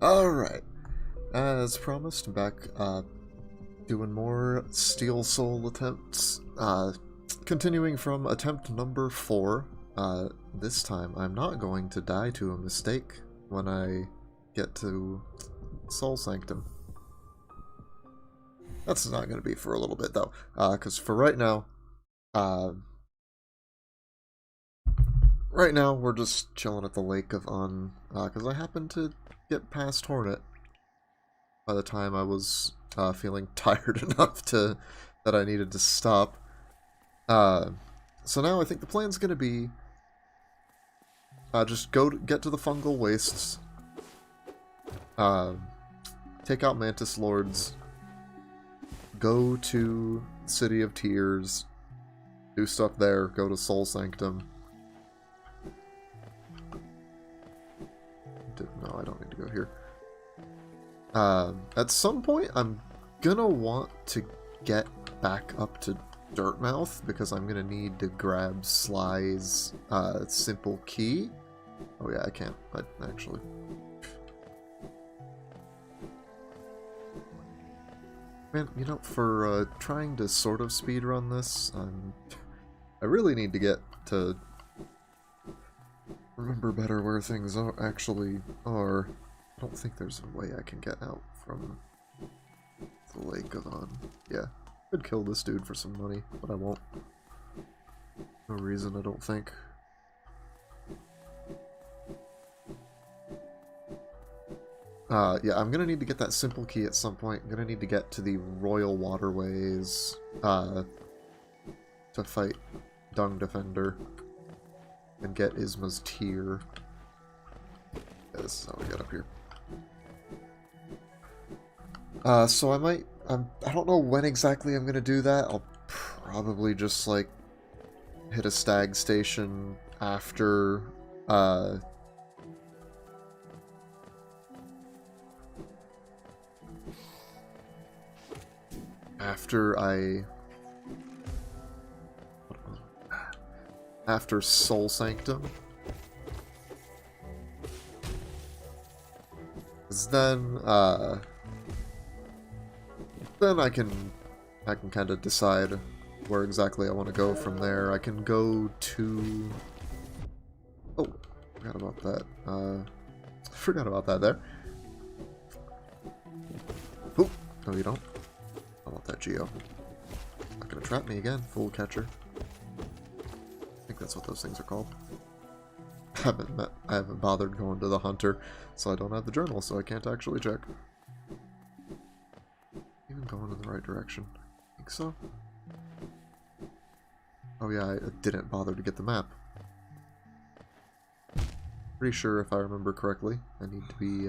Alright, as promised, back doing more Steel Soul attempts. Continuing from attempt number 4. This time I'm not going to die to a mistake when I get to Soul Sanctum. That's not going to be for a little bit though, because for right now, we're just chilling at the Lake of Un, because I happened to get past Hornet by the time I was feeling tired enough that I needed to stop. So now I think the plan's going to be just get to the fungal wastes, take out Mantis Lords, go to City of Tears, do stuff there, go to Soul Sanctum. No, I don't need to go here. At some point, I'm gonna want to get back up to Dirtmouth, because I'm gonna need to grab Sly's simple key. Oh yeah, I can't. Actually. Man, you know, for trying to sort of speedrun this, I really need to get to remember better where things actually are. I don't think there's a way I can get out from the Lake of Un. Yeah, I'd kill this dude for some money, but I won't. No reason, I don't think. Yeah, I'm gonna need to get that simple key at some point. I'm gonna need to get to the Royal Waterways, to fight Dung Defender and get Isma's Tear. Yeah, this is how we get up here. So I don't know when exactly I'm gonna do that. I'll probably just, like, hit a stag station after, after Soul Sanctum. 'Cause then I can kind of decide where exactly I want to go from there. I can go to... Oh, forgot about that. Forgot about that there. Oh, no you don't. I want that Geo. Not gonna trap me again, fool catcher. I think that's what those things are called. I haven't bothered going to the hunter, so I don't have the journal, so I can't actually check. Even going in the right direction. I think so. Oh yeah, I didn't bother to get the map. Pretty sure, if I remember correctly, I need to be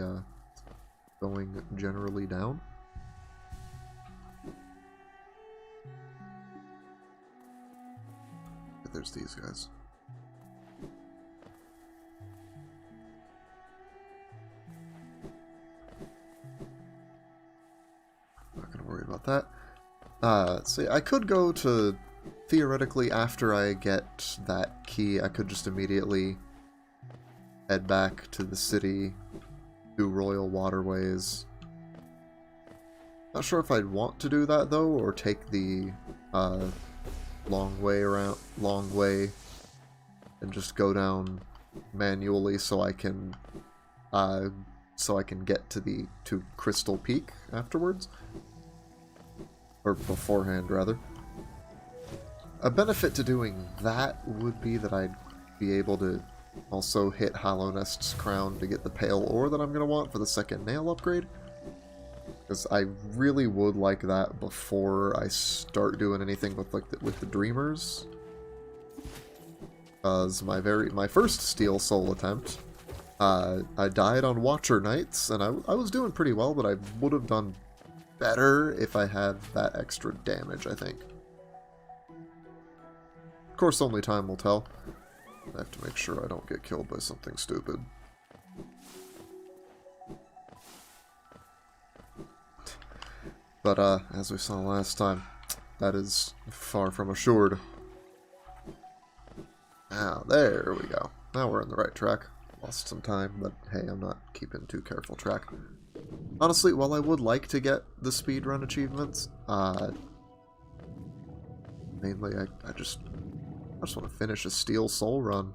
going generally down. There's these guys. Not gonna worry about that. So I could go to, theoretically, after I get that key, I could just immediately head back to the city, do Royal Waterways. Not sure if I'd want to do that, though, or take the, long way and just go down manually so I can get to Crystal Peak afterwards, or beforehand rather. A benefit to doing that would be that I'd be able to also hit Hallownest's crown to get the pale ore that I'm going to want for the second nail upgrade. Because I really would like that before I start doing anything with the Dreamers. Because my first Steel Soul attempt, I died on Watcher Nights, and I was doing pretty well, but I would have done better if I had that extra damage, I think. Of course, only time will tell. I have to make sure I don't get killed by something stupid. But, as we saw last time, that is far from assured. Now, there we go. Now we're on the right track. lost some time, but hey, I'm not keeping too careful track. Honestly, while I would like to get the speedrun achievements, mainly I just want to finish a Steel Soul run.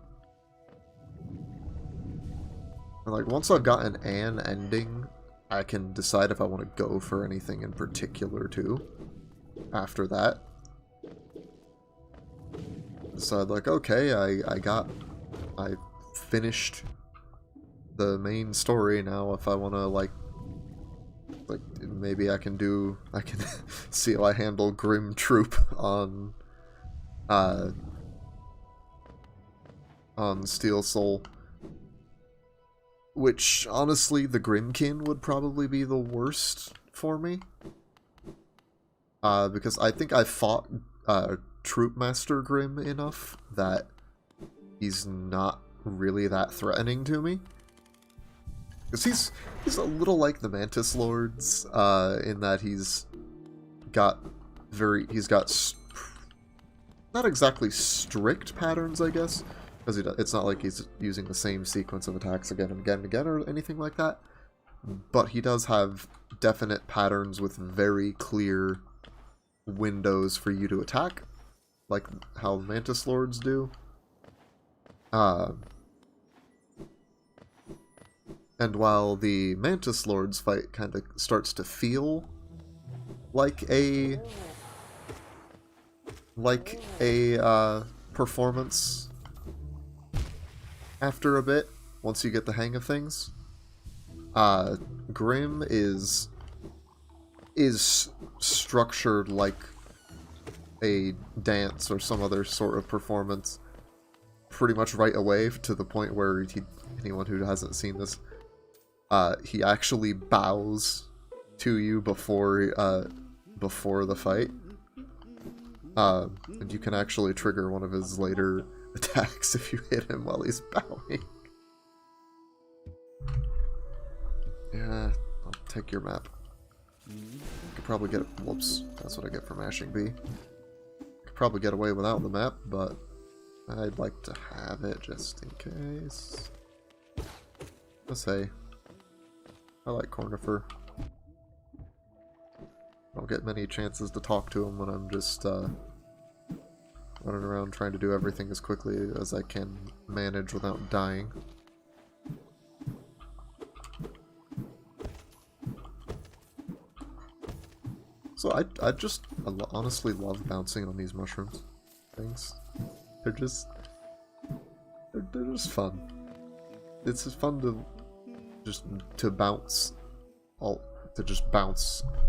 And like, once I've gotten an ending, I can decide if I want to go for anything in particular, too. After that. Decide, like, okay, I finished the main story. Now if I want to, like, maybe I can see how I handle Grim Troop on Steel Soul. Which, honestly, the Grimkin would probably be the worst for me. Because I think I fought Troop Master Grim enough that he's not really that threatening to me. Because he's a little like the Mantis Lords, in that he's got not exactly strict patterns, I guess. Because it's not like he's using the same sequence of attacks again and again and again or anything like that. But he does have definite patterns with very clear windows for you to attack, like how Mantis Lords do. And while the Mantis Lords fight kind of starts to feel like a performance after a bit, once you get the hang of things, Grim is structured like a dance or some other sort of performance pretty much right away, to the point where anyone who hasn't seen this, he actually bows to you before the fight. And you can actually trigger one of his later attacks if you hit him while he's bowing. Yeah, I'll take your map. Could probably get... Whoops, that's what I get for mashing B. Could probably get away without the map, but I'd like to have it just in case. Let's say, I like Cornifer. I don't get many chances to talk to him when I'm just running around trying to do everything as quickly as I can manage without dying. So I honestly love bouncing on these mushrooms things. They're just fun. It's just fun to bounce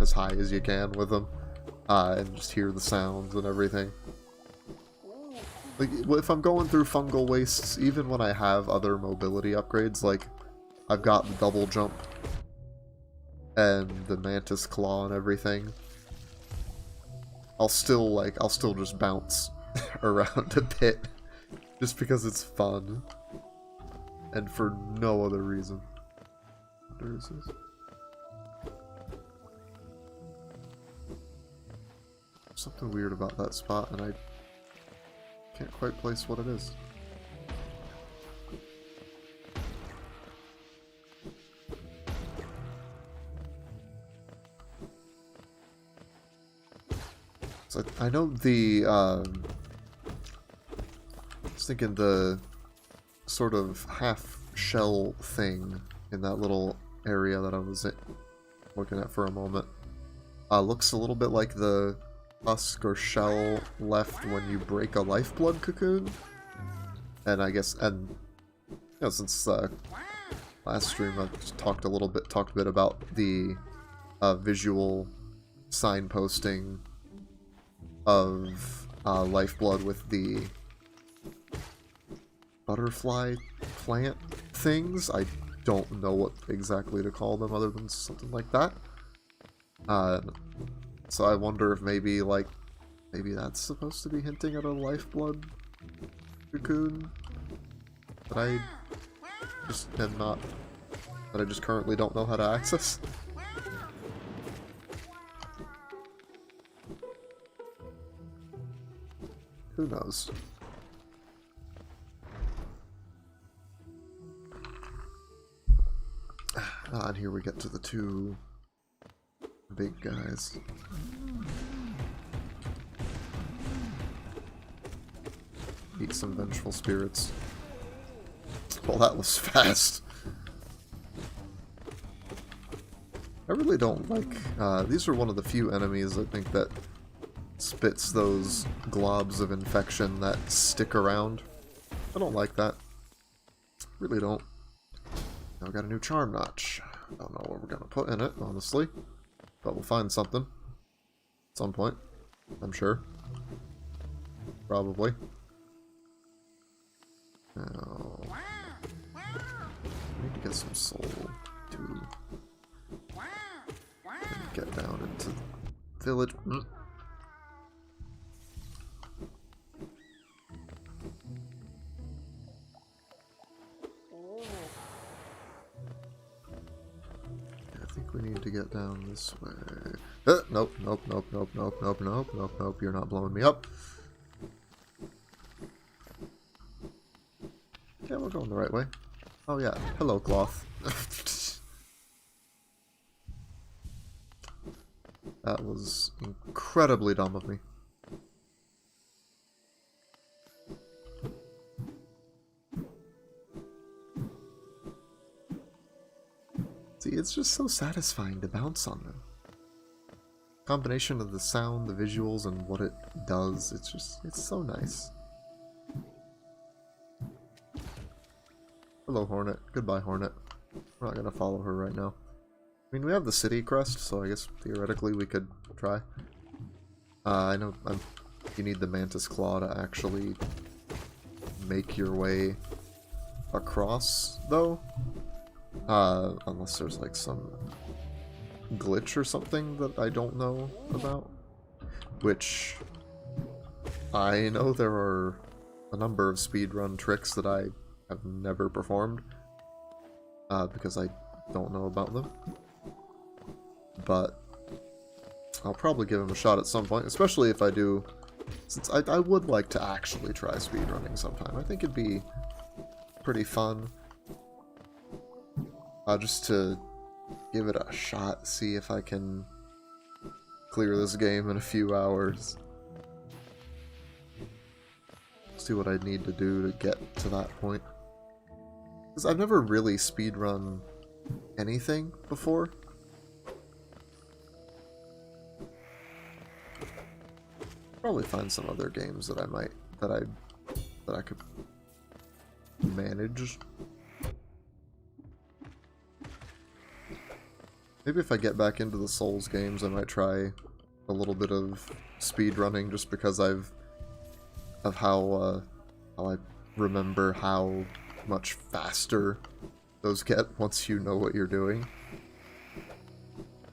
as high as you can with them, and just hear the sounds and everything. Like, if I'm going through fungal wastes, even when I have other mobility upgrades, like I've got the double jump and the Mantis Claw and everything, I'll still just bounce around a bit, just because it's fun, and for no other reason. What is this? Something weird about that spot, and I can't quite place what it is. So I know the, I was thinking the sort of half-shell thing in that little area that I was looking at for a moment, looks a little bit like the husk or shell left when you break a lifeblood cocoon. And I guess, and you know, since last stream I talked a bit about the visual signposting of lifeblood with the butterfly plant things. I don't know what exactly to call them other than something like that. So I wonder if maybe that's supposed to be hinting at a lifeblood cocoon that I just currently don't know how to access. Who knows? And here we get to the two big guys. Eat some vengeful spirits. Well, that was fast. I really don't like... these are one of the few enemies, I think, that spits those globs of infection that stick around. I don't like that. Really don't. Now we got a new charm notch. I don't know what we're going to put in it, honestly. But we'll find something. At some point. I'm sure. Probably. Now... I need to get some soul, too. And get down into the village. I think we need to get down this way. Nope, nope, nope, nope, nope, nope, nope, nope, nope, you're not blowing me up. Yeah, we're going the right way. Oh yeah, hello cloth. That was incredibly dumb of me. See, it's just so satisfying to bounce on them. Combination of the sound, the visuals, and what it does, it's so nice. Hello, Hornet. Goodbye, Hornet. We're not gonna follow her right now. I mean, we have the city crest, so I guess theoretically we could try. I know you need the Mantis Claw to actually make your way across, though. Unless there's like some glitch or something that I don't know about. Which, I know there are a number of speedrun tricks that I have never performed. Because I don't know about them. But I'll probably give him a shot at some point, especially if I do, since I would like to actually try speedrunning sometime. I think it'd be pretty fun. Just to give it a shot, see if I can clear this game in a few hours. See what I need to do to get to that point. Because I've never really speedrun anything before. Probably find some other games that I could manage. Maybe if I get back into the Souls games, I might try a little bit of speedrunning, just because of how I remember how much faster those get once you know what you're doing.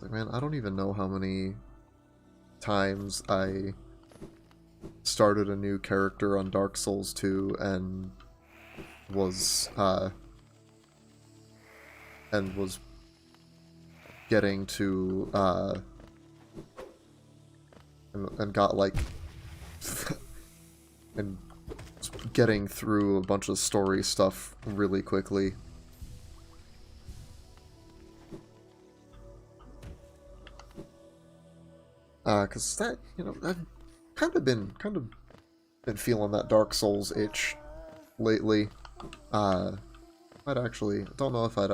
Like, man, I don't even know how many times I started a new character on Dark Souls 2 and was getting to and got like and getting through a bunch of story stuff really quickly. Cause that, you know, I've kind of been feeling that Dark Souls itch lately. I'd actually, don't know if I'd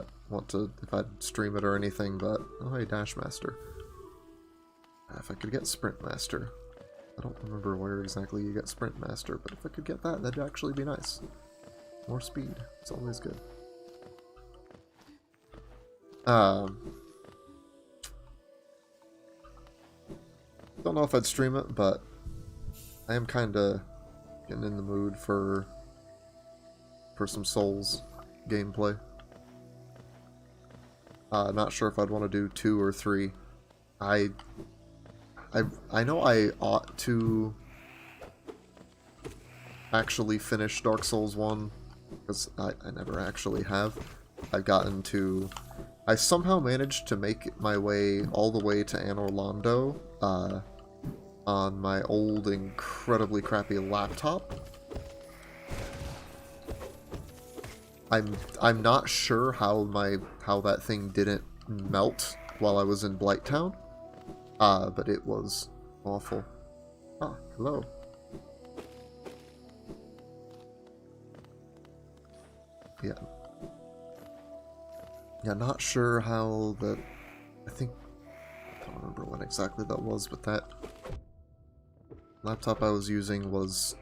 stream it or anything, but oh hey, Dash Master. If I could get Sprint Master. I don't remember where exactly you get Sprint Master, but if I could get that, that'd actually be nice. More speed, it's always good. Don't know if I'd stream it, but I am kinda getting in the mood for some Souls gameplay. Not sure if I'd want to do 2 or 3. I know I ought to actually finish Dark Souls 1, because I never actually have. I somehow managed to make my way all the way to Anor Londo on my old, incredibly crappy laptop. I'm not sure how that thing didn't melt while I was in Blighttown. But it was awful. Ah, hello. Yeah. Yeah, not sure how the... I don't remember when exactly that was, but that laptop I was using was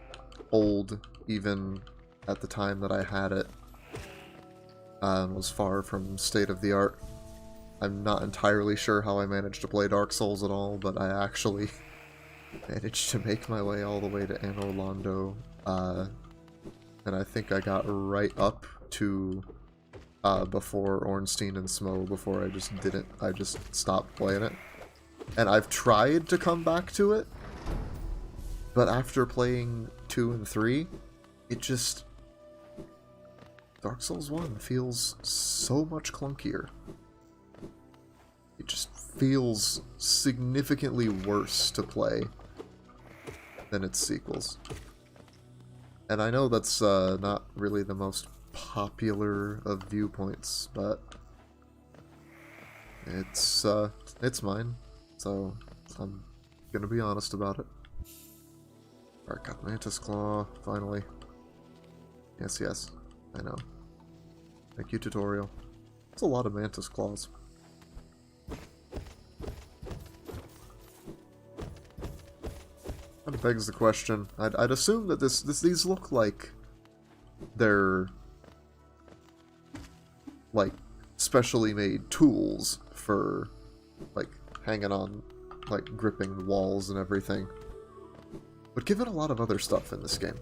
old, even at the time that I had it. Was far from state-of-the-art. I'm not entirely sure how I managed to play Dark Souls at all, but I actually managed to make my way all the way to Anor Londo, and I think I got right up to before Ornstein and Smo, before I just stopped playing it. And I've tried to come back to it, but after playing 2 and 3, it just... Dark Souls 1 feels so much clunkier. It just feels significantly worse to play than its sequels. And I know that's not really the most popular of viewpoints, but it's mine, so I'm gonna be honest about it. Alright, got Mantis Claw, finally. Yes, I know. Thank you, tutorial. It's a lot of Mantis Claws. That begs the question. I'd assume that these look like they're like specially made tools for like hanging on, like gripping walls and everything. But given a lot of other stuff in this game,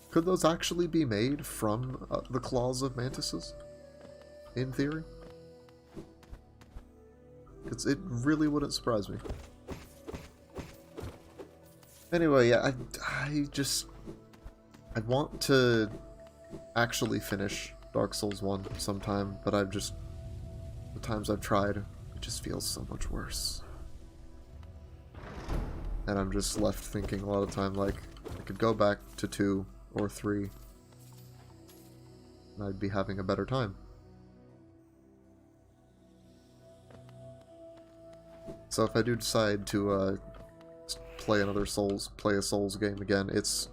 could those actually be made from the claws of mantises? In theory? It really wouldn't surprise me. Anyway, yeah, I want to actually finish Dark Souls 1 sometime, but the times I've tried, it just feels so much worse. And I'm just left thinking a lot of the time, like, I could go back to 2 or 3, and I'd be having a better time. So if I do decide to play a Souls game again, it's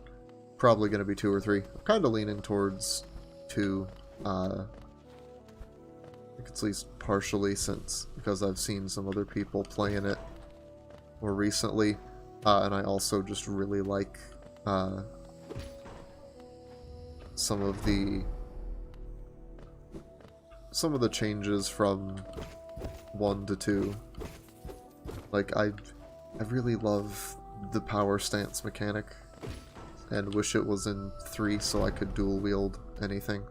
probably going to be 2 or 3. I'm kind of leaning towards 2. I think it's at least partially because I've seen some other people playing it more recently, and I also just really like some of the changes from 1 to 2. Like, I really love the power stance mechanic, and wish it was in 3 so I could dual wield anything.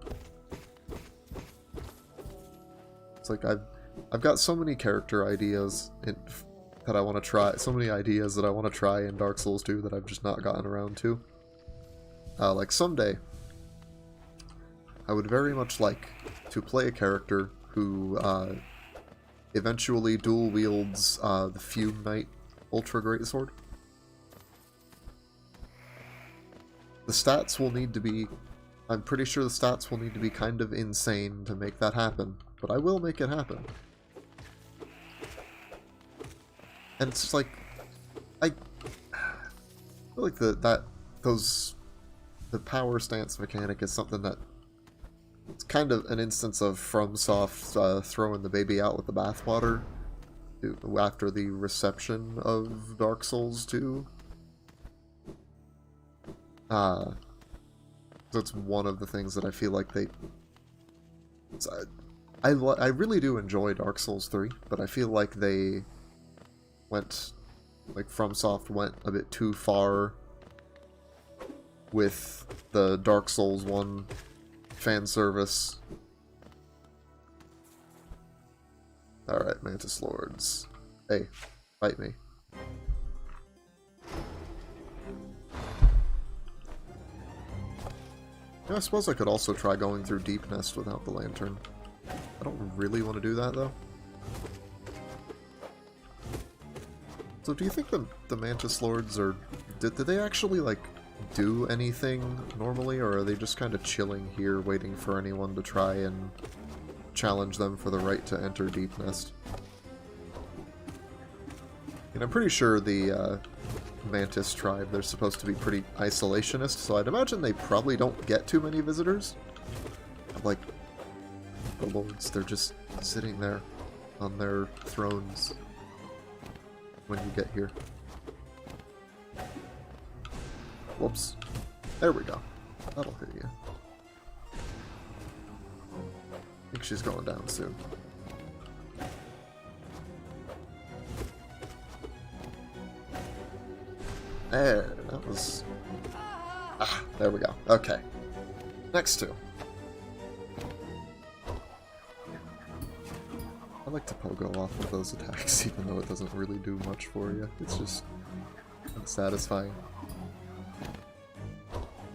It's like I've got so many character ideas that I want to try, so many ideas that I want to try in Dark Souls 2 that I've just not gotten around to. Like someday, I would very much like to play a character who eventually dual wields the Fume Knight Ultra Greatsword. The stats will need to be... I'm pretty sure the stats will need to be kind of insane to make that happen, but I will make it happen. And it's just like... I feel like the power stance mechanic is something that... It's kind of an instance of FromSoft throwing the baby out with the bathwater after the reception of Dark Souls 2. That's one of the things that I feel like they... I really do enjoy Dark Souls 3, but I feel like they went... Like, FromSoft went a bit too far with the Dark Souls 1 fan service. Alright, Mantis Lords. Hey, fight me. Yeah, I suppose I could also try going through Deep Nest without the lantern. I don't really want to do that, though. So do you think the Mantis Lords are... Did they actually, like, do anything normally, or are they just kind of chilling here, waiting for anyone to try and challenge them for the right to enter Deep Nest? And I'm pretty sure the Mantis tribe, they're supposed to be pretty isolationist, so I'd imagine they probably don't get too many visitors. Like, the lords, they're just sitting there on their thrones when you get here. Whoops. There we go. That'll hit you. I think she's going down soon. There, that was... Ah, there we go. Okay. Next two. I like to pogo off of those attacks, even though it doesn't really do much for you. It's just satisfying.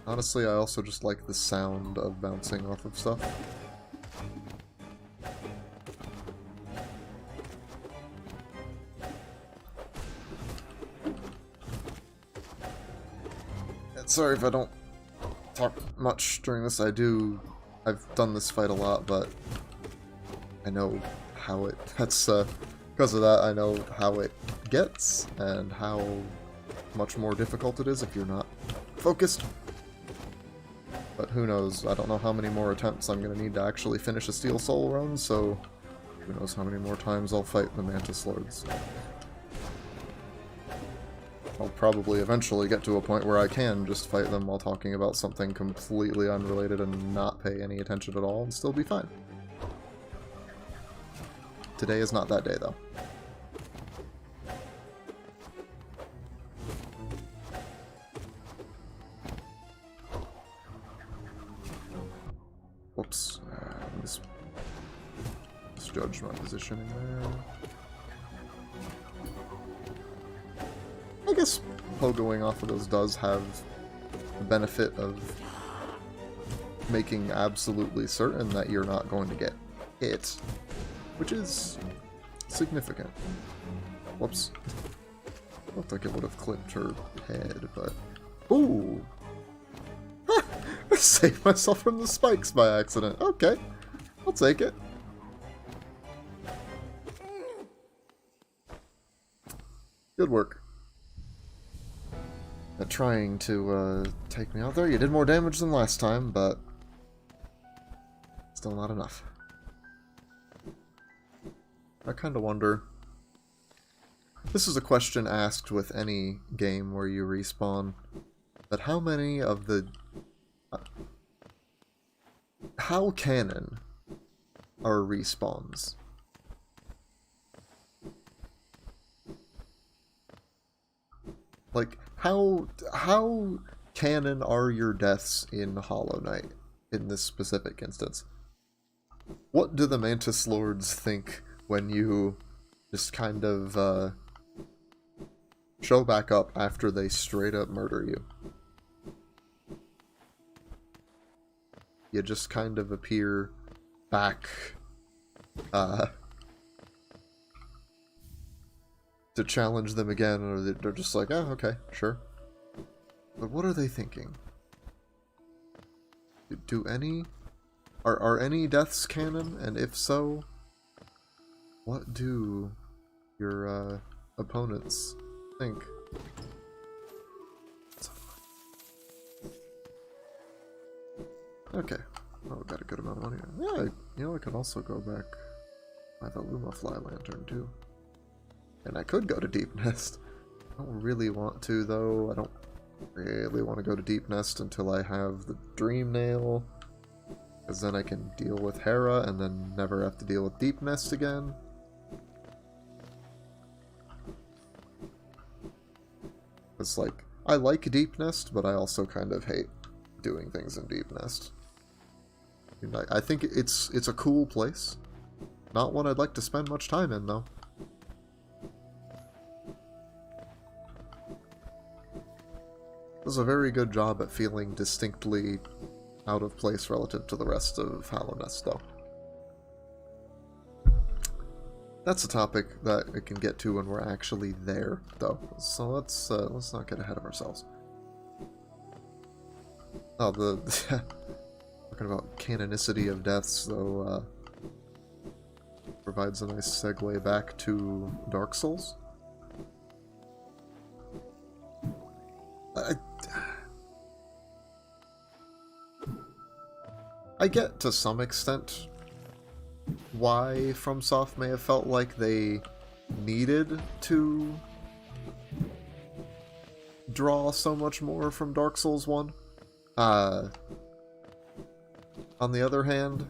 Honestly, I also just like the sound of bouncing off of stuff. And sorry if I don't talk much during this. I've done this fight a lot, but I know how it... That's, because of that, I know how it gets, and how much more difficult it is if you're not focused. But who knows, I don't know how many more attempts I'm going to need to actually finish a Steel Soul run, so who knows how many more times I'll fight the Mantis Lords. I'll probably eventually get to a point where I can just fight them while talking about something completely unrelated and not pay any attention at all and still be fine. Today is not that day, though. Whoops. Misjudged my positioning there. I guess pogoing off of those does have the benefit of making absolutely certain that you're not going to get hit, which is significant. Whoops. Looked like it would have clipped her head, but... Ooh! I saved myself from the spikes by accident. Okay. I'll take it. Good work. At trying to take me out there. You did more damage than last time, but still not enough. I kind of wonder... This is a question asked with any game where you respawn, but how many of the... how canon are respawns? Like, how canon are your deaths in Hollow Knight in this specific instance? What do the Mantis Lords think when you just kind of show back up after they straight up murder you? You just kind of appear back to challenge them again, or they're just like, oh, okay, sure. But what are they thinking? Do any... Are any deaths canon? And if so, what do your opponents think? Okay. Oh, we got a good amount of money. Yeah, you know, I could also go back by the Luma Fly Lantern, too. And I could go to Deep Nest. I don't really want to, though. I don't really want to go to Deep Nest until I have the Dream Nail. Because then I can deal with Hera and then never have to deal with Deep Nest again. It's like, I like Deep Nest, but I also kind of hate doing things in Deep Nest. I think it's a cool place. Not one I'd like to spend much time in, though. Does a very good job at feeling distinctly out of place relative to the rest of Hallownest, though. That's a topic that we can get to when we're actually there, though. So let's not get ahead of ourselves. Oh, the talking about canonicity of deaths, though, provides a nice segue back to Dark Souls. I get to some extent why FromSoft may have felt like they needed to draw so much more from Dark Souls 1. On the other hand,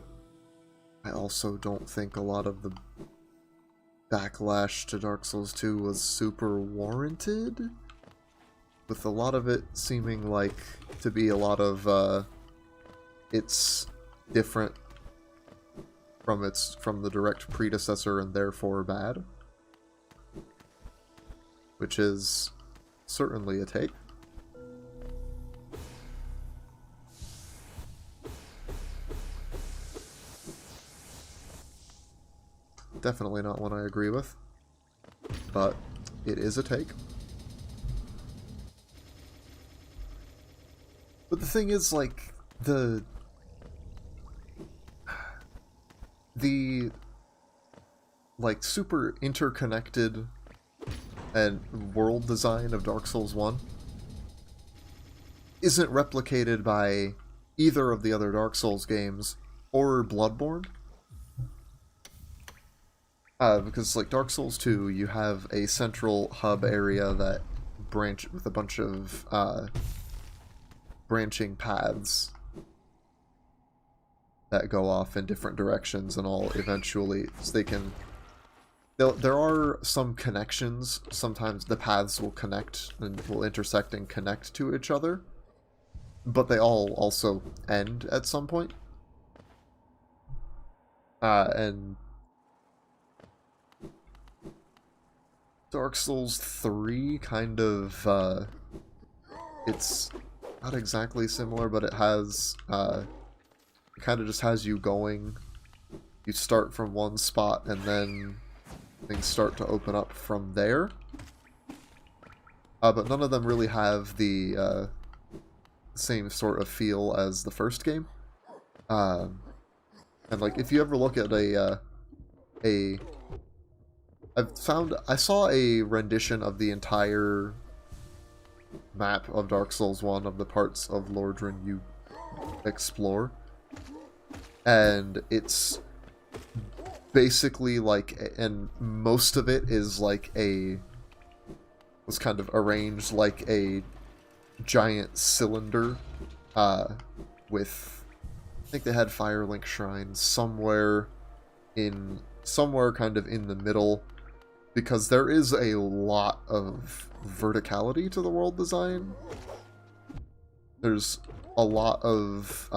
I also don't think a lot of the backlash to Dark Souls 2 was super warranted, with a lot of it seeming like to be a lot of it's different from the direct predecessor and therefore bad, which is certainly a take. Definitely not one I agree with, but it is a take. But the thing is, like, the like super interconnected and world design of Dark Souls 1 isn't replicated by either of the other Dark Souls games or Bloodborne. Because, like, Dark Souls 2, you have a central hub area that branch with a bunch of branching paths that go off in different directions and all eventually, so they can... There are some connections. Sometimes the paths will connect and will intersect and connect to each other, but they all also end at some point. And Dark Souls 3 kind of, it's not exactly similar, but it has, it kind of just has you going. You start from one spot and then things start to open up from there. But none of them really have the same sort of feel as the first game. And like, if you ever look at I saw a rendition of the entire map of Dark Souls 1 of the parts of Lordran you explore. And it's basically like, and most of it is like was kind of arranged like a giant cylinder, with, I think they had Firelink shrines somewhere kind of in the middle, because there is a lot of verticality to the world design. There's a lot of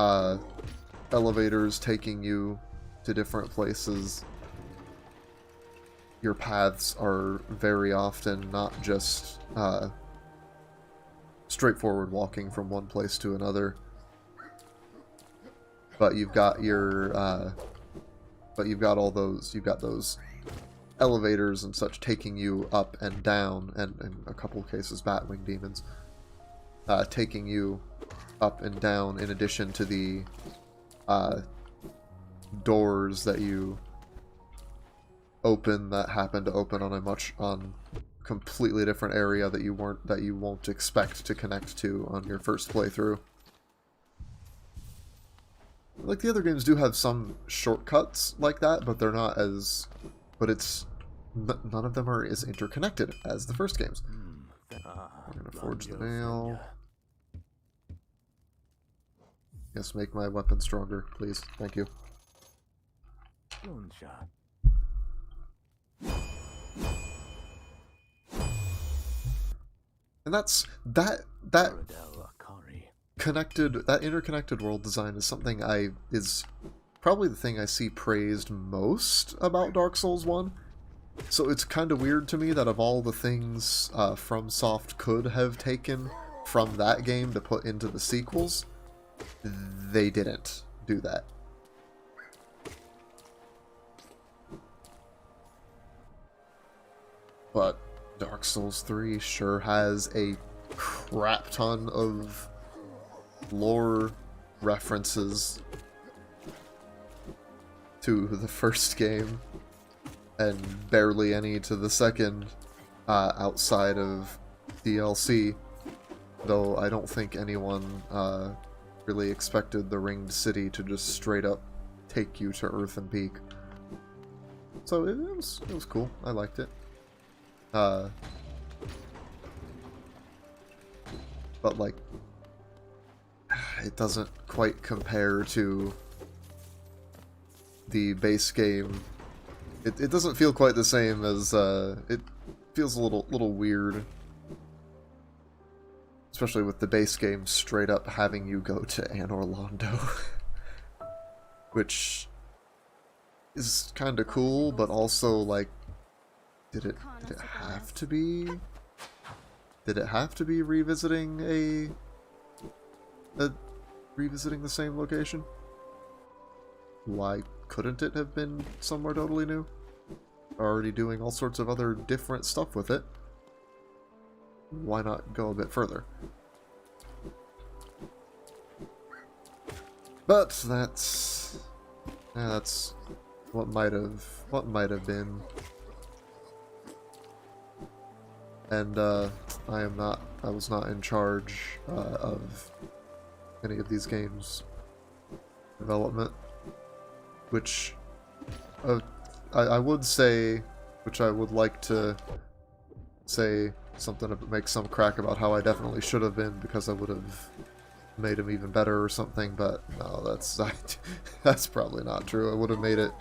elevators taking you to different places. Your paths are very often not just straightforward walking from one place to another, but you've got your you've got those elevators and such taking you up and down, and in a couple of cases Batwing demons taking you up and down, in addition to the doors that you open that happen to open on completely different area that you won't expect to connect to on your first playthrough. Like, the other games do have some shortcuts like that, but they're not as... But it's... None of them are as interconnected as the first games. I'm gonna forge the nail. Yes, make my weapon stronger, please. Thank you. And that interconnected world design is something is probably the thing I see praised most about Dark Souls 1. So it's kind of weird to me that of all the things FromSoft could have taken from that game to put into the sequels, they didn't do that. But Dark Souls 3 sure has a crap ton of lore references to the first game, and barely any to the second, outside of DLC, though I don't think anyone really expected the Ringed City to just straight up take you to Earthen Peak. So it was cool. I liked it. But like, it doesn't quite compare to the base game. It doesn't feel quite the same as, it feels a little weird. Especially with the base game straight up having you go to Anor Londo. Which is kind of cool, but also, like, did it have to be? Did it have to be revisiting revisiting the same location? Why couldn't it have been somewhere totally new? Already doing all sorts of other different stuff with it. Why not go a bit further? But that's what might have been. And I was not in charge of any of these games' development, which I would say, which I would like to say something to make some crack about how I definitely should have been, because I would have made him even better or something, but no, that's probably not true. I would have made it,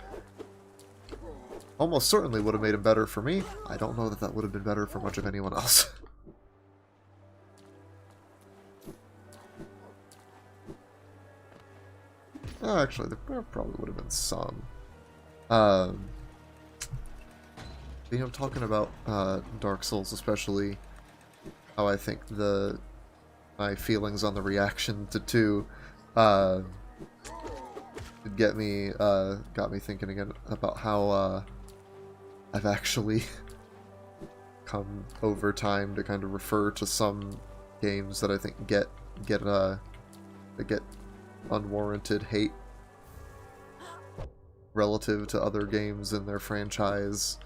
almost certainly would have made him better for me. I don't know that that would have been better for much of anyone else. Actually, there probably would have been some. You know, talking about Dark Souls especially, how I think my feelings on the reaction to 2 got me thinking again about how I've actually come over time to kind of refer to some games that I think get unwarranted hate relative to other games in their franchise,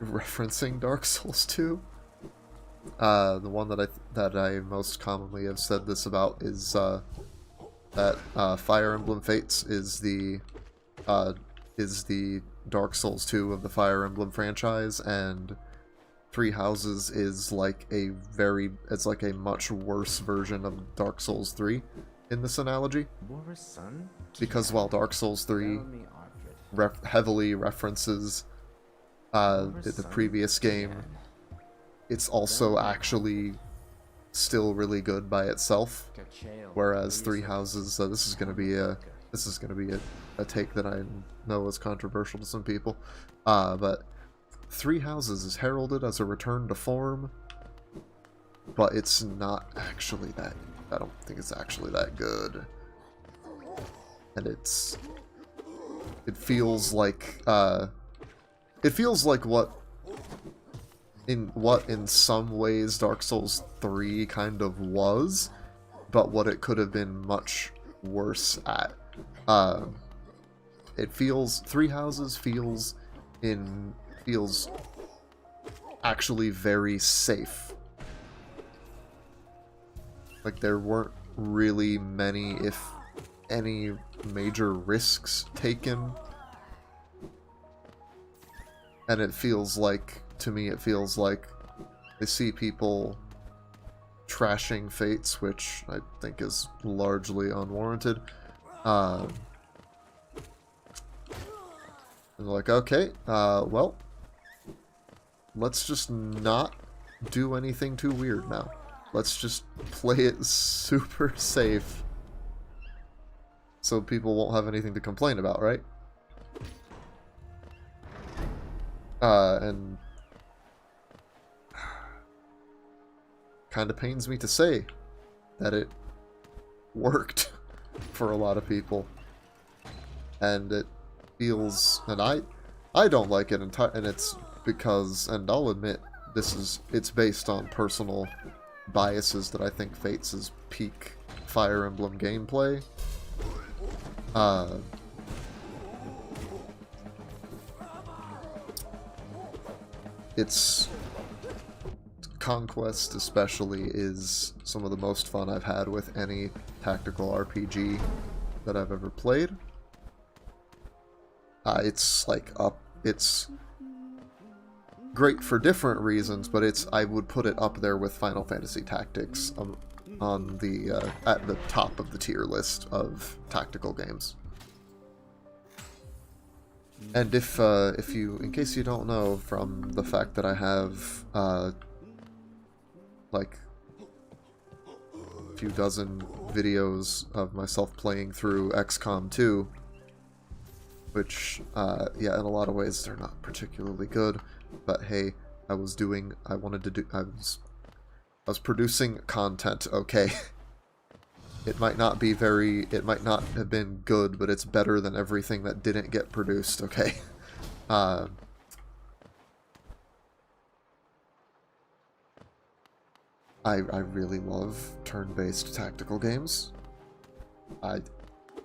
referencing Dark Souls 2. The one that I most commonly have said this about is that Fire Emblem Fates is the Dark Souls 2 of the Fire Emblem franchise, and Three Houses is like it's like a much worse version of Dark Souls 3 in this analogy. Because while Dark Souls 3 heavily references the previous game, it's also actually still really good by itself. Whereas Three Houses, this is going to be a take that I know is controversial to some people, but Three Houses is heralded as a return to form, but it's not actually that. I don't think it's actually that good, and it feels like what in some ways Dark Souls 3 kind of was, but what it could have been much worse at. Three Houses feels actually very safe. Like, there weren't really many, if any, major risks taken. And it feels like, to me, it feels like I see people trashing Fates, which I think is largely unwarranted. And they're like, okay, well, let's just not do anything too weird now. Let's just play it super safe so people won't have anything to complain about, right? And kind of pains me to say that it worked for a lot of people. And it feels, and I don't like it and it's because, and I'll admit, it's based on personal biases that I think Fates is peak Fire Emblem gameplay. Its Conquest especially is some of the most fun I've had with any tactical RPG that I've ever played. It's like it's great for different reasons, but I would put it up there with Final Fantasy Tactics on the at the top of the tier list of tactical games. And if you, in case you don't know from the fact that I have like a few dozen videos of myself playing through XCOM 2, which yeah, in a lot of ways they're not particularly good, but hey, I was producing content, okay? It might not have been good, but it's better than everything that didn't get produced, okay? I really love turn-based tactical games.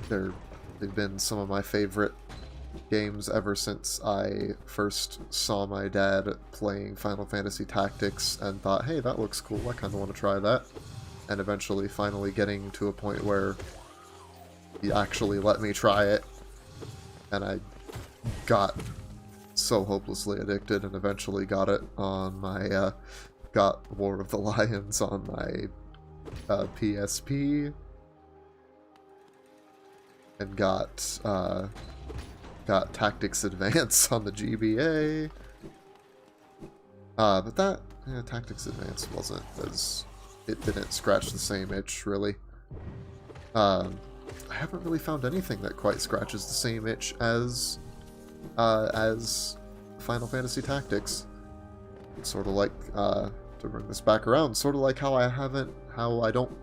They've been some of my favorite games ever since I first saw my dad playing Final Fantasy Tactics and thought, hey, that looks cool, I kind of want to try that. And eventually finally getting to a point where he actually let me try it, and I got so hopelessly addicted and eventually got it on my, got War of the Lions on my PSP, and got Tactics Advance on the GBA. But that, yeah, Tactics Advance wasn't as... It didn't scratch the same itch, really. I haven't really found anything that quite scratches the same itch as Final Fantasy Tactics. Sort of like, to bring this back around, sort of like how I don't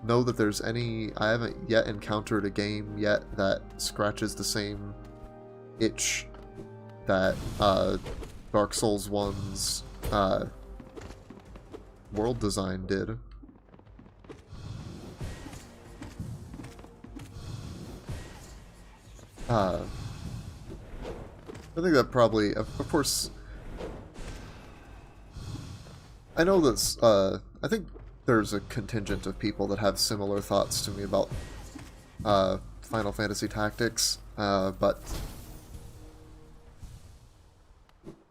know that there's any... I haven't yet encountered a game yet that scratches the same itch that Dark Souls 1's world design did. I think that probably, of course, I know that's, I think there's a contingent of people that have similar thoughts to me about Final Fantasy Tactics, but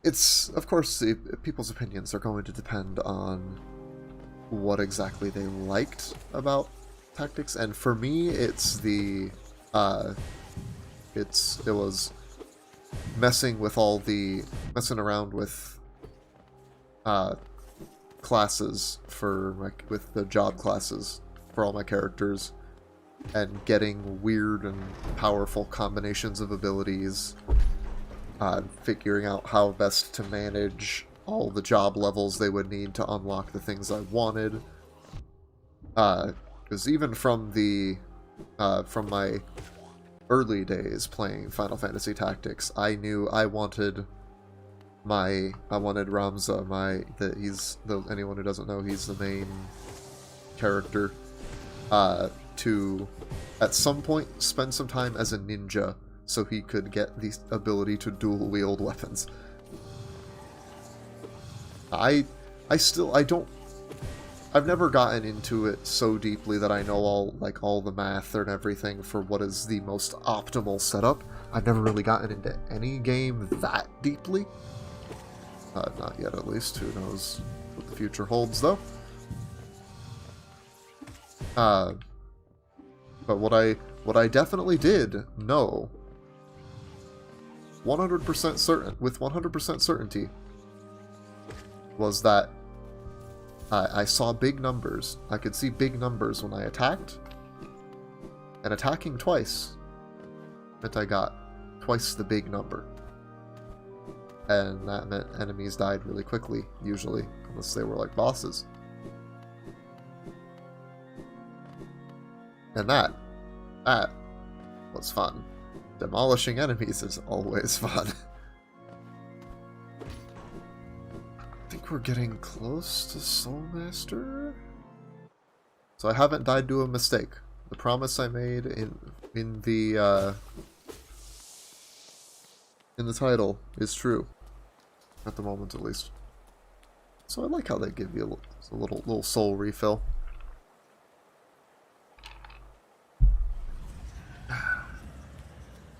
it's, of course, people's opinions are going to depend on what exactly they liked about Tactics, and for me, it's the, it was messing around with, classes with the job classes for all my characters, and getting weird and powerful combinations of abilities, figuring out how best to manage all the job levels they would need to unlock the things I wanted. Because even from my early days playing Final Fantasy Tactics, I knew I wanted Ramza, anyone who doesn't know, he's the main character, to at some point spend some time as a ninja so he could get the ability to dual wield weapons. I've never gotten into it so deeply that I know all the math and everything for what is the most optimal setup. I've never really gotten into any game that deeply. Not yet, at least. Who knows what the future holds, though. But what I definitely did know, 100% certain, with 100% certainty, was that I saw big numbers. I could see big numbers when I attacked, and attacking twice meant I got twice the big number. And that meant enemies died really quickly, usually, unless they were like bosses. And that was fun. Demolishing enemies is always fun. I think we're getting close to Soul Master. So I haven't died to a mistake. The promise I made in the title is true. At the moment, at least. So I like how they give you a little soul refill.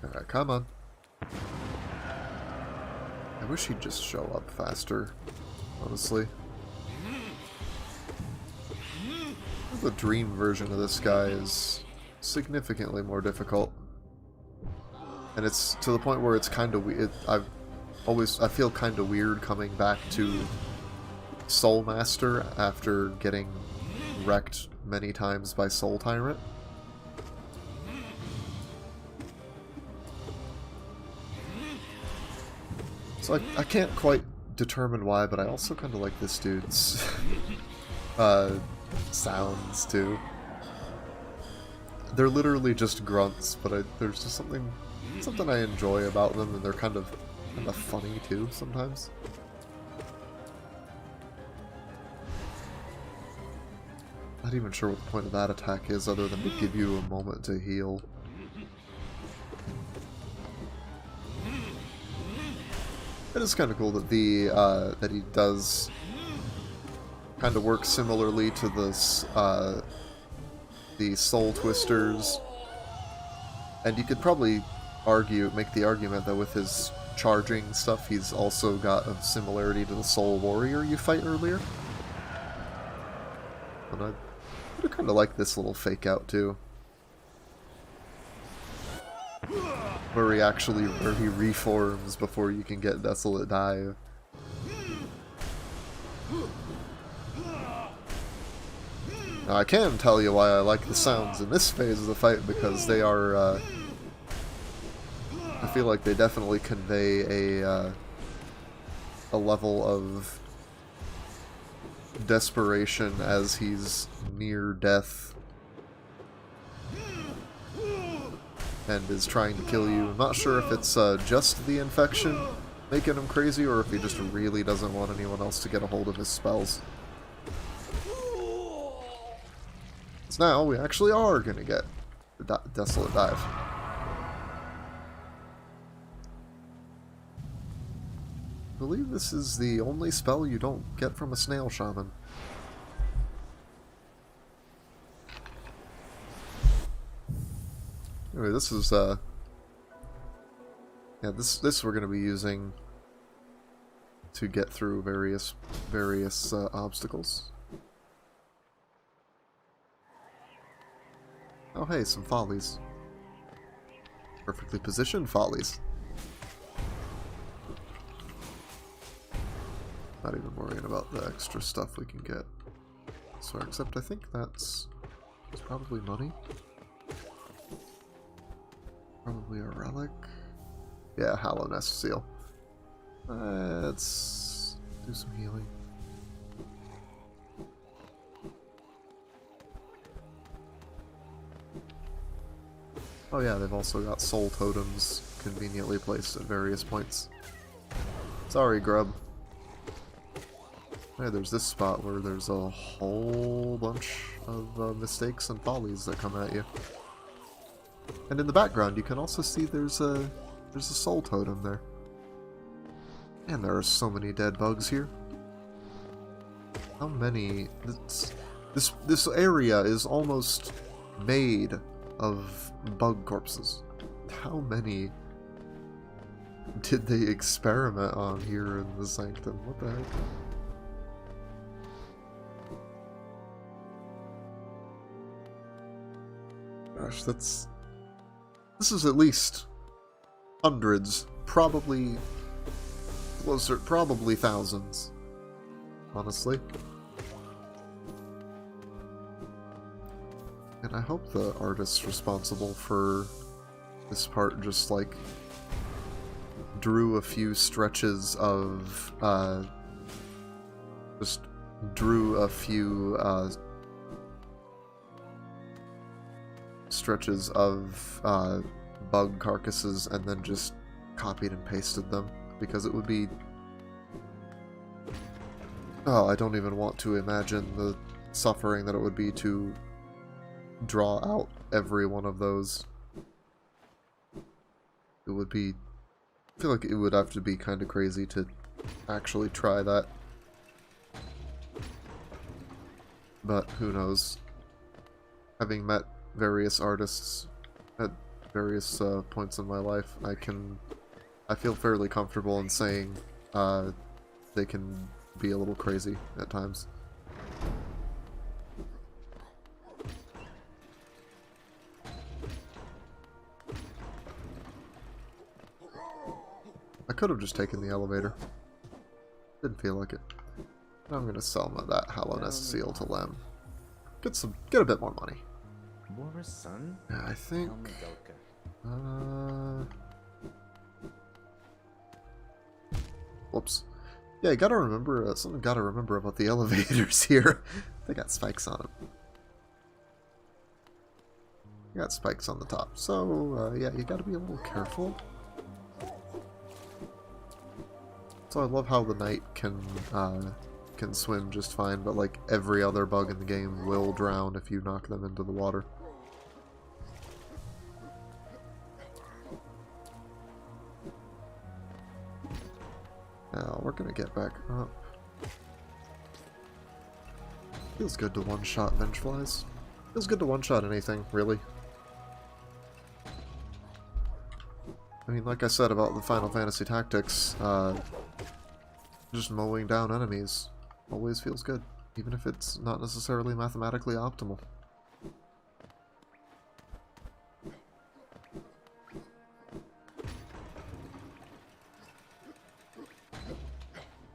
Alright, come on. I wish he'd just show up faster, honestly. The dream version of this guy is significantly more difficult. And it's to the point where it's kind of weird. I feel kind of weird coming back to Soul Master after getting wrecked many times by Soul Tyrant. So I can't quite determine why, but I also kind of like this dude's sounds too. They're literally just grunts, but there's just something I enjoy about them, and they're kind of funny too sometimes. Not even sure what the point of that attack is, other than to give you a moment to heal. It is kind of cool that that he does kind of work similarly to this the Soul Twisters, and you could probably make the argument that with his charging stuff, he's also got a similarity to the Soul Warrior you fight earlier. And I kind of like this little fake out too, where he reforms before you can get Desolate Dive. Now I can tell you why I like the sounds in this phase of the fight, because they are, I feel like they definitely convey a level of desperation as he's near death and is trying to kill you. I'm not sure if it's just the infection making him crazy, or if he just really doesn't want anyone else to get a hold of his spells. So now we actually are going to get the Desolate Dive. I believe this is the only spell you don't get from a snail shaman. Anyway, this is yeah, this we're going to be using to get through various obstacles. Oh hey, some follies. Perfectly positioned follies. Not even worrying about the extra stuff we can get. So, except I think it's probably money. Probably a relic. Yeah, Hallownest seal. Let's do some healing. Oh yeah, they've also got soul totems conveniently placed at various points. Sorry, grub. Hey, there's this spot where there's a whole bunch of mistakes and follies that come at you. And in the background, you can also see there's a soul totem there. And there are so many dead bugs here. How many? This area is almost made of bug corpses. How many did they experiment on here in the Sanctum? What the heck? Gosh, this is at least hundreds, probably closer, probably thousands, honestly. And I hope the artists responsible for this part just, like, drew a few stretches of, stretches of bug carcasses and then just copied and pasted them, because it would be Oh, I don't even want to imagine the suffering that it would be to draw out every one of those. It would be... I feel like it would have to be kind of crazy to actually try that. But who knows? Having met various artists at various points in my life, I feel fairly comfortable in saying they can be a little crazy at times. I could have just taken the elevator. Didn't feel like it. I'm gonna sell that Hallownest seal to Lem. Get a bit more money. Yeah, I think. Whoops. Yeah, you gotta remember something. Gotta remember about the elevators here. They got spikes on them. You got spikes on the top, so yeah, you gotta be a little careful. So I love how the knight can swim just fine, but like every other bug in the game will drown if you knock them into the water. Now we're gonna get back up. Feels good to one-shot Vengeflies. Feels good to one-shot anything, really. I mean, like I said about the Final Fantasy Tactics, just mowing down enemies always feels good, even if it's not necessarily mathematically optimal.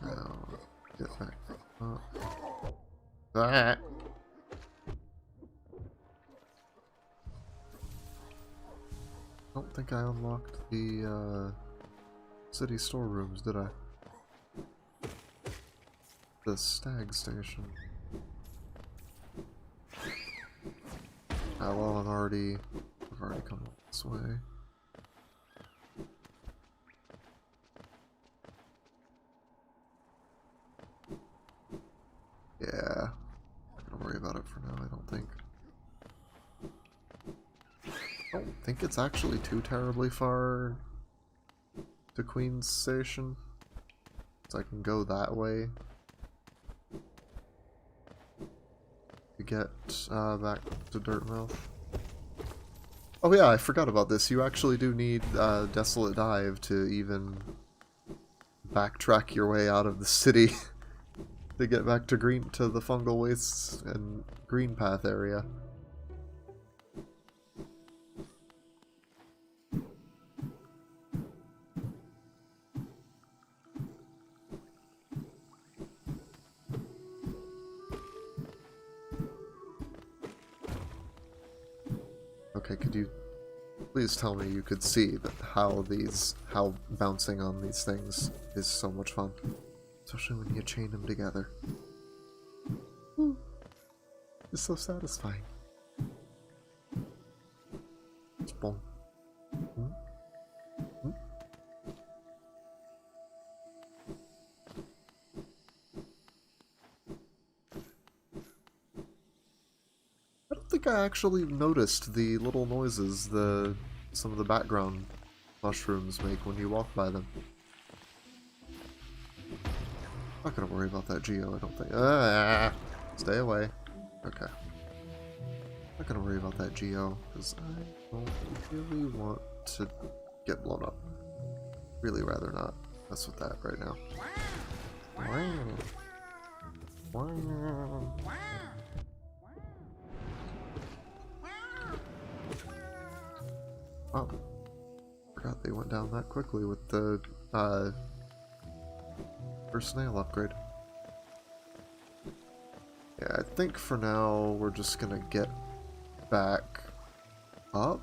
Now, get back up. Ah! I don't think I unlocked the city storerooms, did I? The stag station. Ah, well, I've already come this way. Yeah, not gonna worry about it for now, I don't think. I don't think it's actually too terribly far to Queen's Station, so I can go that way to get back to Dirtmouth. Oh yeah, I forgot about this. You actually do need Desolate Dive to even backtrack your way out of the city to get back to the Fungal Wastes and Green Path area. Okay, could you please tell me you could see that how bouncing on these things is so much fun, especially when you chain them together. Woo. It's so satisfying. It's boom. Hmm? Hmm? I don't think I actually noticed the little noises some of the background mushrooms make when you walk by them. Not gonna worry about that Geo, I don't think. Stay away. Okay. Not gonna worry about that Geo, because I don't really want to get blown up. Really rather not mess with that right now. Oh, forgot they went down that quickly with the first snail upgrade. Yeah, I think for now we're just gonna get back up.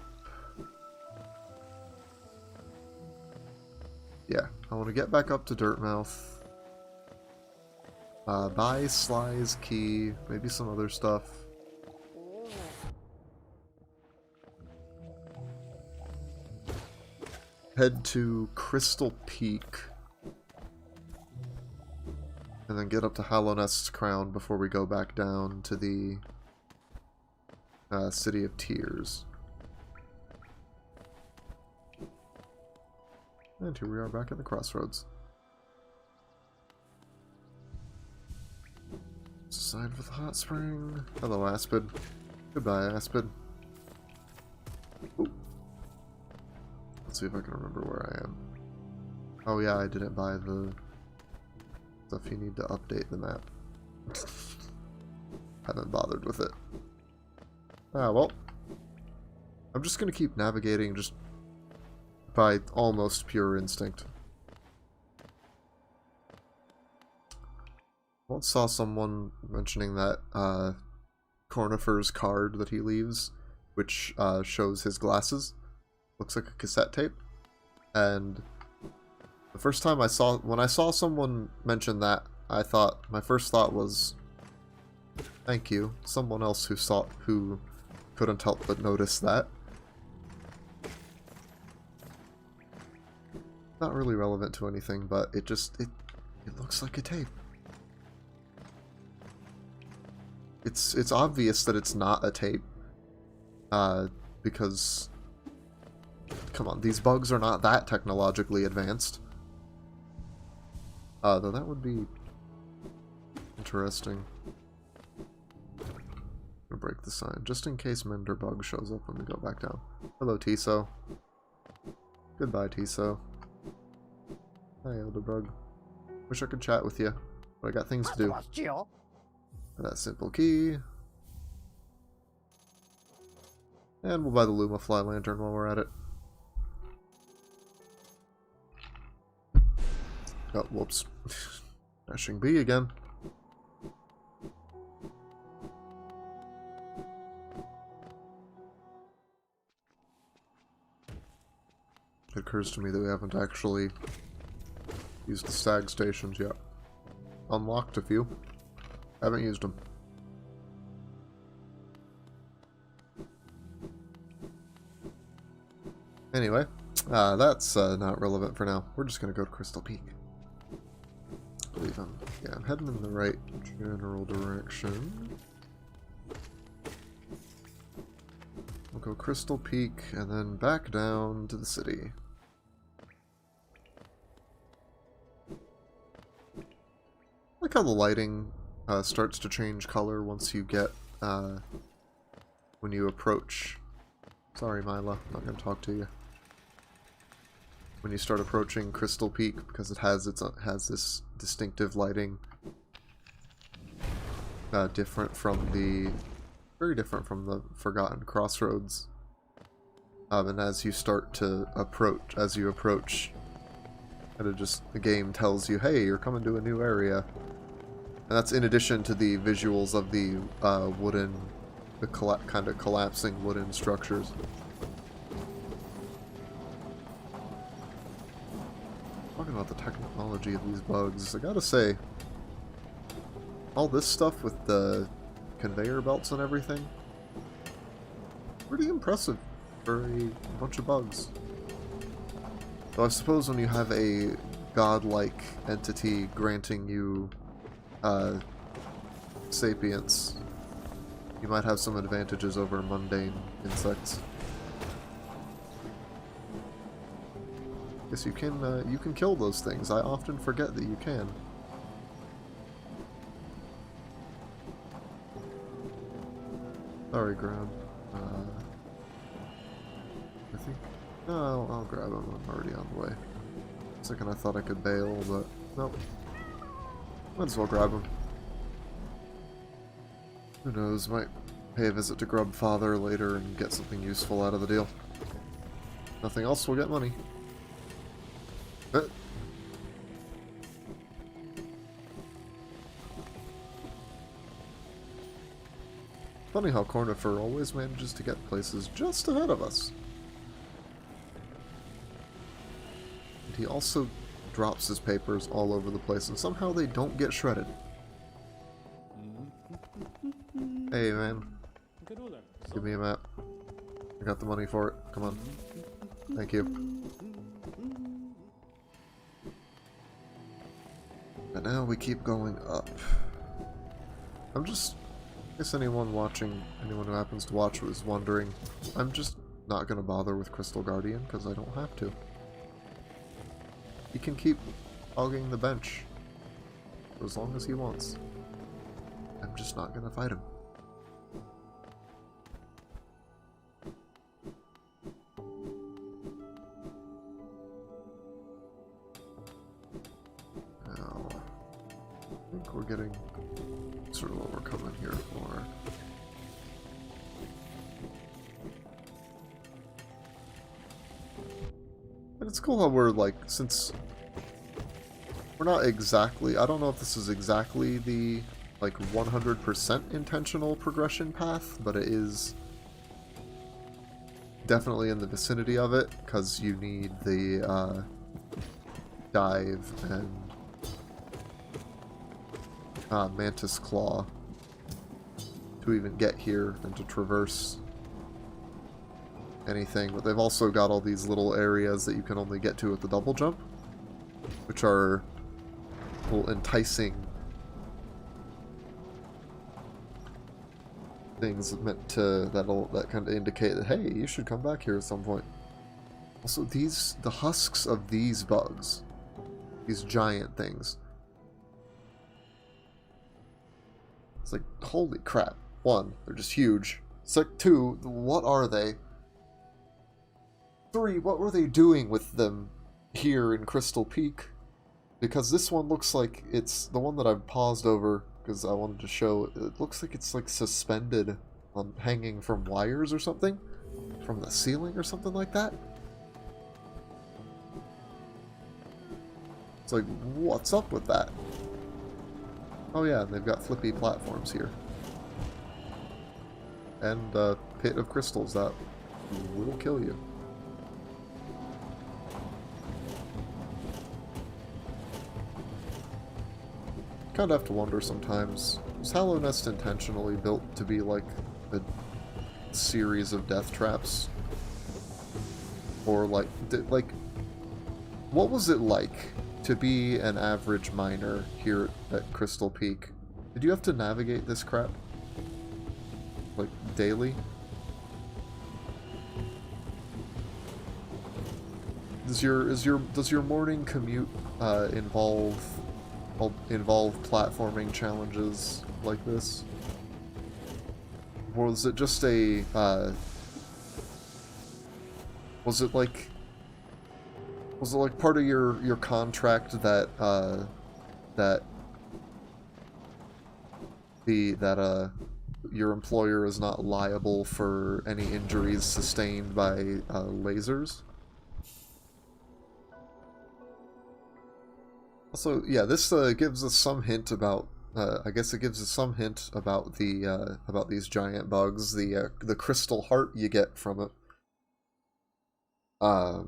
Yeah, I want to get back up to Dirtmouth. Buy Sly's key, maybe some other stuff. Head to Crystal Peak. And then get up to Hallownest's Crown before we go back down to the City of Tears. And here we are back at the crossroads. Side with the hot spring. Hello, Aspid. Goodbye, Aspid. Ooh. Let's see if I can remember where I am. Oh yeah, I didn't buy the stuff you need to update the map. Haven't bothered with it. Ah, well. I'm just gonna keep navigating just by almost pure instinct. Once saw someone mentioning that Cornifer's card that he leaves, which shows his glasses, looks like a cassette tape. And the first time when I saw someone mention that, my first thought was, thank you, someone else who couldn't help but notice that. Not really relevant to anything, but it looks like a tape. It's obvious that it's not a tape, because, come on, these bugs are not that technologically advanced. Though that would be interesting. I'm gonna break the sign, just in case Menderbug shows up when we go back down. Hello, Tiso. Goodbye, Tiso. Hi, Elderbug. Wish I could chat with you, but I got things to do. That simple key. And we'll buy the Luma Fly Lantern while we're at it. Oh, whoops. Dashing B again. It occurs to me that we haven't actually used the stag stations yet. Unlocked a few. Haven't used them. Anyway, that's not relevant for now. We're just gonna go to Crystal Peak. I believe I'm heading in the right general direction. We'll go Crystal Peak and then back down to the city. I like how the lighting starts to change color once you get, when you approach. Sorry, Mila, I'm not going to talk to you. When you start approaching Crystal Peak, because it has this distinctive lighting, very different from the Forgotten Crossroads. And as you approach, the game tells you, hey, you're coming to a new area. And that's in addition to the visuals of the kind of collapsing wooden structures. Talking about the technology of these bugs, I gotta say, all this stuff with the conveyor belts and everything, pretty impressive for a bunch of bugs. Though I suppose when you have a godlike entity granting you sapience, you might have some advantages over mundane insects. Guess you can kill those things. I often forget that you can. Sorry, Grab. I think... No, I'll grab him. I'm already on the way. Second I thought I could bail, but nope. Might as well grab him. Who knows, might pay a visit to Grubfather later and get something useful out of the deal. Nothing else, we'll get money. Funny how Cornifer always manages to get places just ahead of us. And he also drops his papers all over the place, and somehow they don't get shredded. Hey, man. Give me a map. I got the money for it. Come on. Thank you. And now we keep going up. I'm just... I guess anyone who happens to watch was wondering, I'm just not going to bother with Crystal Guardian because I don't have to. He can keep hogging the bench for as long as he wants. I'm just not going to fight him. Now, I think we're getting sort of what we're coming here for. And it's cool how we're like, since we're not exactly, I don't know if this is exactly the like 100% intentional progression path, but it is definitely in the vicinity of it, because you need the dive and Mantis Claw to even get here and to traverse anything. But they've also got all these little areas that you can only get to with the double jump, which are little enticing things meant to that kind of indicate that, hey, you should come back here at some point. Also, the husks of these bugs, these giant things. It's like, holy crap. One, they're just huge. It's like, two, what are they? Three, what were they doing with them here in Crystal Peak? Because this one looks like it's the one that I've paused over because I wanted to show. It looks like it's like suspended on hanging from wires or something from the ceiling or something like that. It's like, what's up with that? Oh yeah, and they've got flippy platforms here. And a pit of crystals that will kill you. Kind of have to wonder sometimes, was Hallow Nest intentionally built to be like a series of death traps? Or like, what was it like to be an average miner here at Crystal Peak? Did you have to navigate this crap? Like, daily? Does your morning commute involve platforming challenges like this? Or was it just a was it like part of your contract that your employer is not liable for any injuries sustained by lasers? Also, yeah, this gives us some hint about. I guess it gives us some hint about these giant bugs, the crystal heart you get from it. I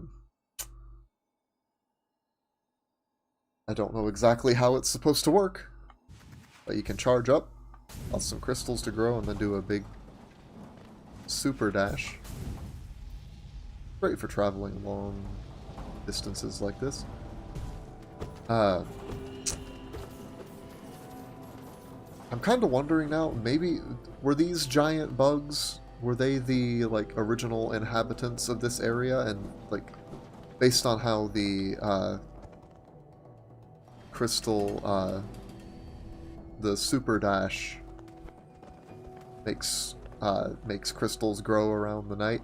don't know exactly how it's supposed to work, but you can charge up, allow some crystals to grow, and then do a big super dash. Great for traveling long distances like this. I'm kind of wondering now, maybe, were these giant bugs, were they the, like, original inhabitants of this area, and, like, based on how the, crystal, the super dash makes crystals grow around the night,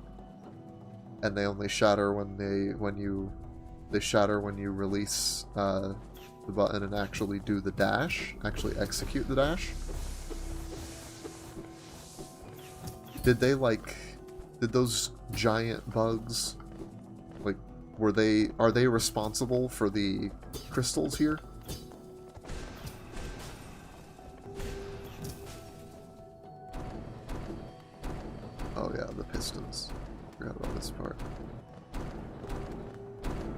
and they only shatter when you release the button and actually do the dash, actually execute the dash. Did those giant bugs, like, are they responsible for the crystals here? Oh yeah, the pistons. Forgot about this part. Do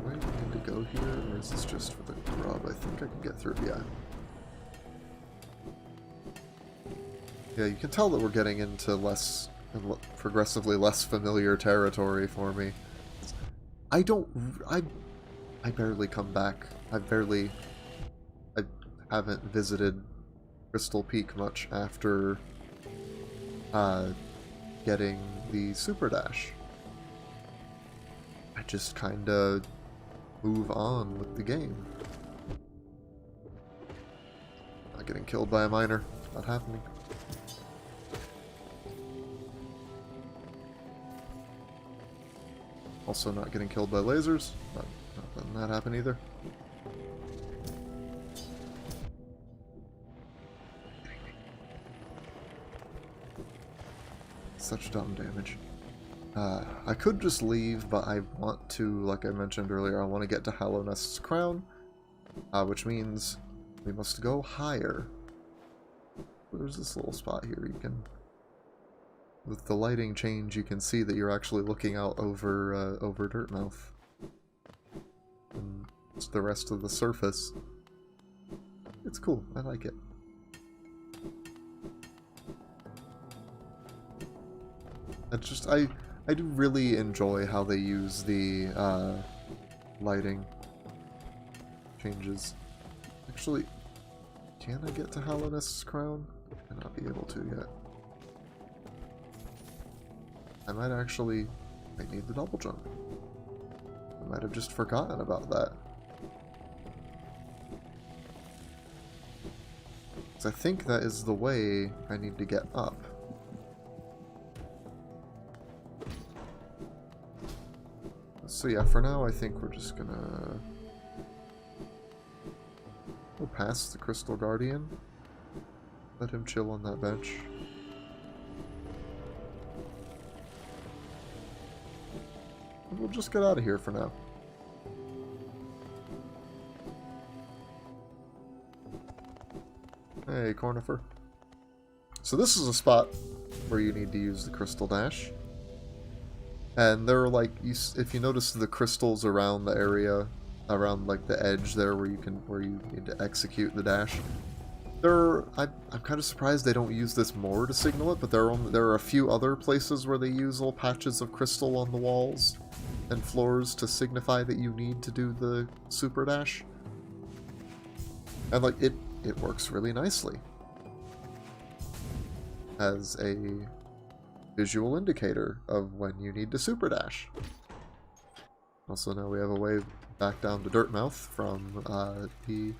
I need to go here, or is this just for the grub? I think I can get through, yeah. Yeah, you can tell that we're getting into progressively less familiar territory for me. I barely come back. I haven't visited Crystal Peak much after getting the Super Dash. I just kinda move on with the game. Not getting killed by a miner. Not happening. Also not getting killed by lasers. Not letting that happen either. Such dumb damage. I could just leave, but I want to, like I mentioned earlier, I want to get to Hallownest's Crown, which means we must go higher. There's this little spot here. You can, with the lighting change, you can see that you're actually looking out over over Dirtmouth. And it's the rest of the surface. It's cool. I like it. It's just, I do really enjoy how they use the lighting changes. Actually, can I get to Hallownest's Crown? I might not be able to yet. I might actually... I need the double jump. I might have just forgotten about that. So I think that is the way I need to get up. So yeah, for now I think we're just gonna go past the Crystal Guardian. Let him chill on that bench. And we'll just get out of here for now. Hey, Cornifer. So this is a spot where you need to use the Crystal Dash. And there are, like, if you notice the crystals around the area, around, like, the edge there where you need to execute the dash. I'm kind of surprised they don't use this more to signal it, but there are a few other places where they use little patches of crystal on the walls and floors to signify that you need to do the super dash. And, like, it works really nicely as a visual indicator of when you need to super dash. Also, now we have a way back down to Dirtmouth from the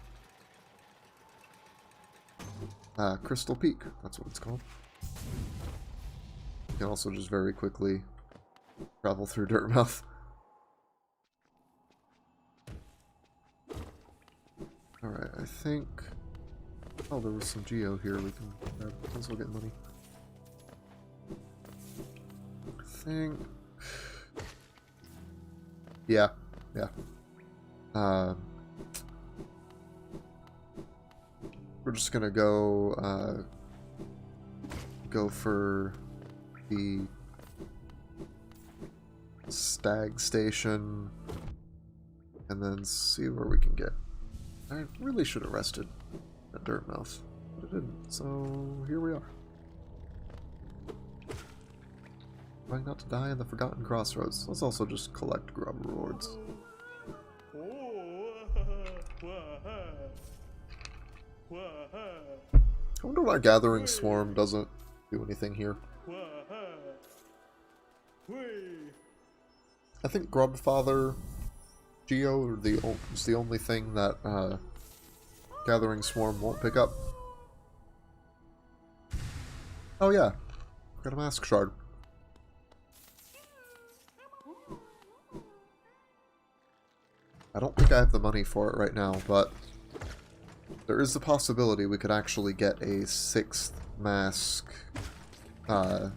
Crystal Peak. That's what it's called. You can also just very quickly travel through Dirtmouth. Alright, I think... Oh, there was some geo here we can grab. Let's go get money. Think... Yeah. We're just gonna go for the Stag Station and then see where we can get. I really should have rested at Dirtmouth, but I didn't, so here we are. Trying not to die in the Forgotten Crossroads. Let's also just collect grub rewards. I wonder why Gathering Swarm doesn't do anything here. I think Grubfather Geo is the only thing that Gathering Swarm won't pick up. Oh yeah, got a Mask Shard. I don't think I have the money for it right now, but there is the possibility we could actually get a 6th mask, so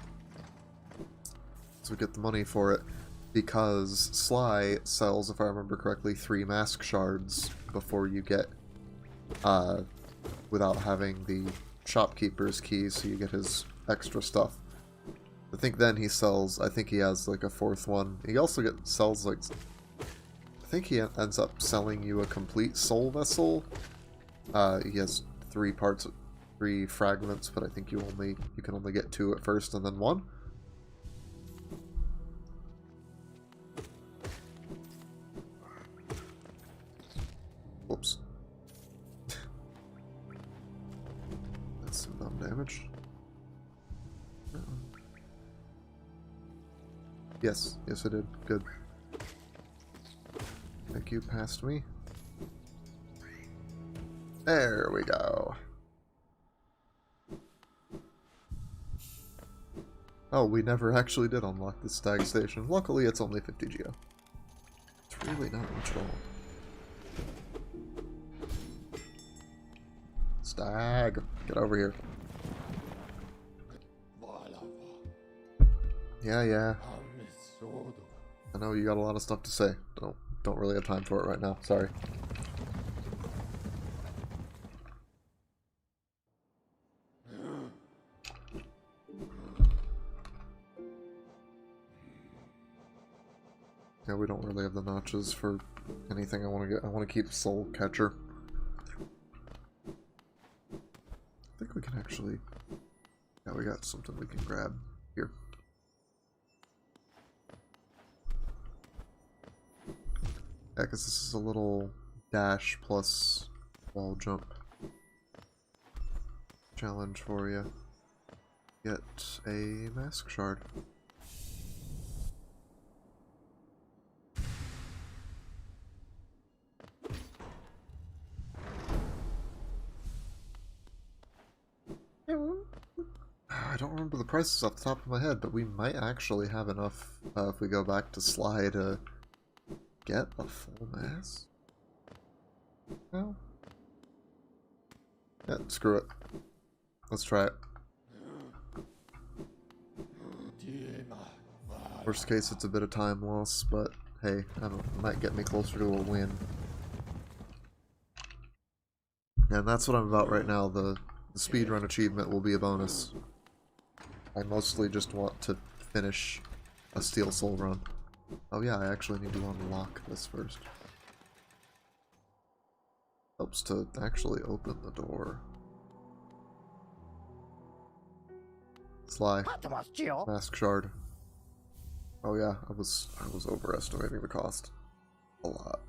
we get the money for it, because Sly sells, if I remember correctly, 3 mask shards before you get, without having the shopkeeper's key, so you get his extra stuff. I think then he sells, I think he has like a 4th one. He also sells like, I think he ends up selling you a complete soul vessel. He has 3 parts, 3 fragments, but I think you can only get 2 at first and then 1. Whoops. damage? Yes, yes it did. Good. Thank you, past me. There we go. Oh, we never actually did unlock the stag station. Luckily, it's only 50 geo. It's really not much at all. Stag, get over here. Yeah. I know you got a lot of stuff to say. Don't really have time for it right now. Sorry. Yeah, we don't really have the notches for anything I want to get. I want to keep Soul Catcher. I think we can actually... Yeah, we got something we can grab here. Yeah, because this is a little dash plus wall jump challenge for you. Get a mask shard. I don't remember the prices off the top of my head, but we might actually have enough if we go back to Sly to get a full mask. No? Yeah, screw it. Let's try it. Worst case, it's a bit of time loss, but hey, it might get me closer to a win. And that's what I'm about right now. The speedrun achievement will be a bonus. I mostly just want to finish a Steel Soul run. Oh yeah, I actually need to unlock this first. Helps to actually open the door. Sly. Mask shard. Oh yeah, I was overestimating the cost. A lot.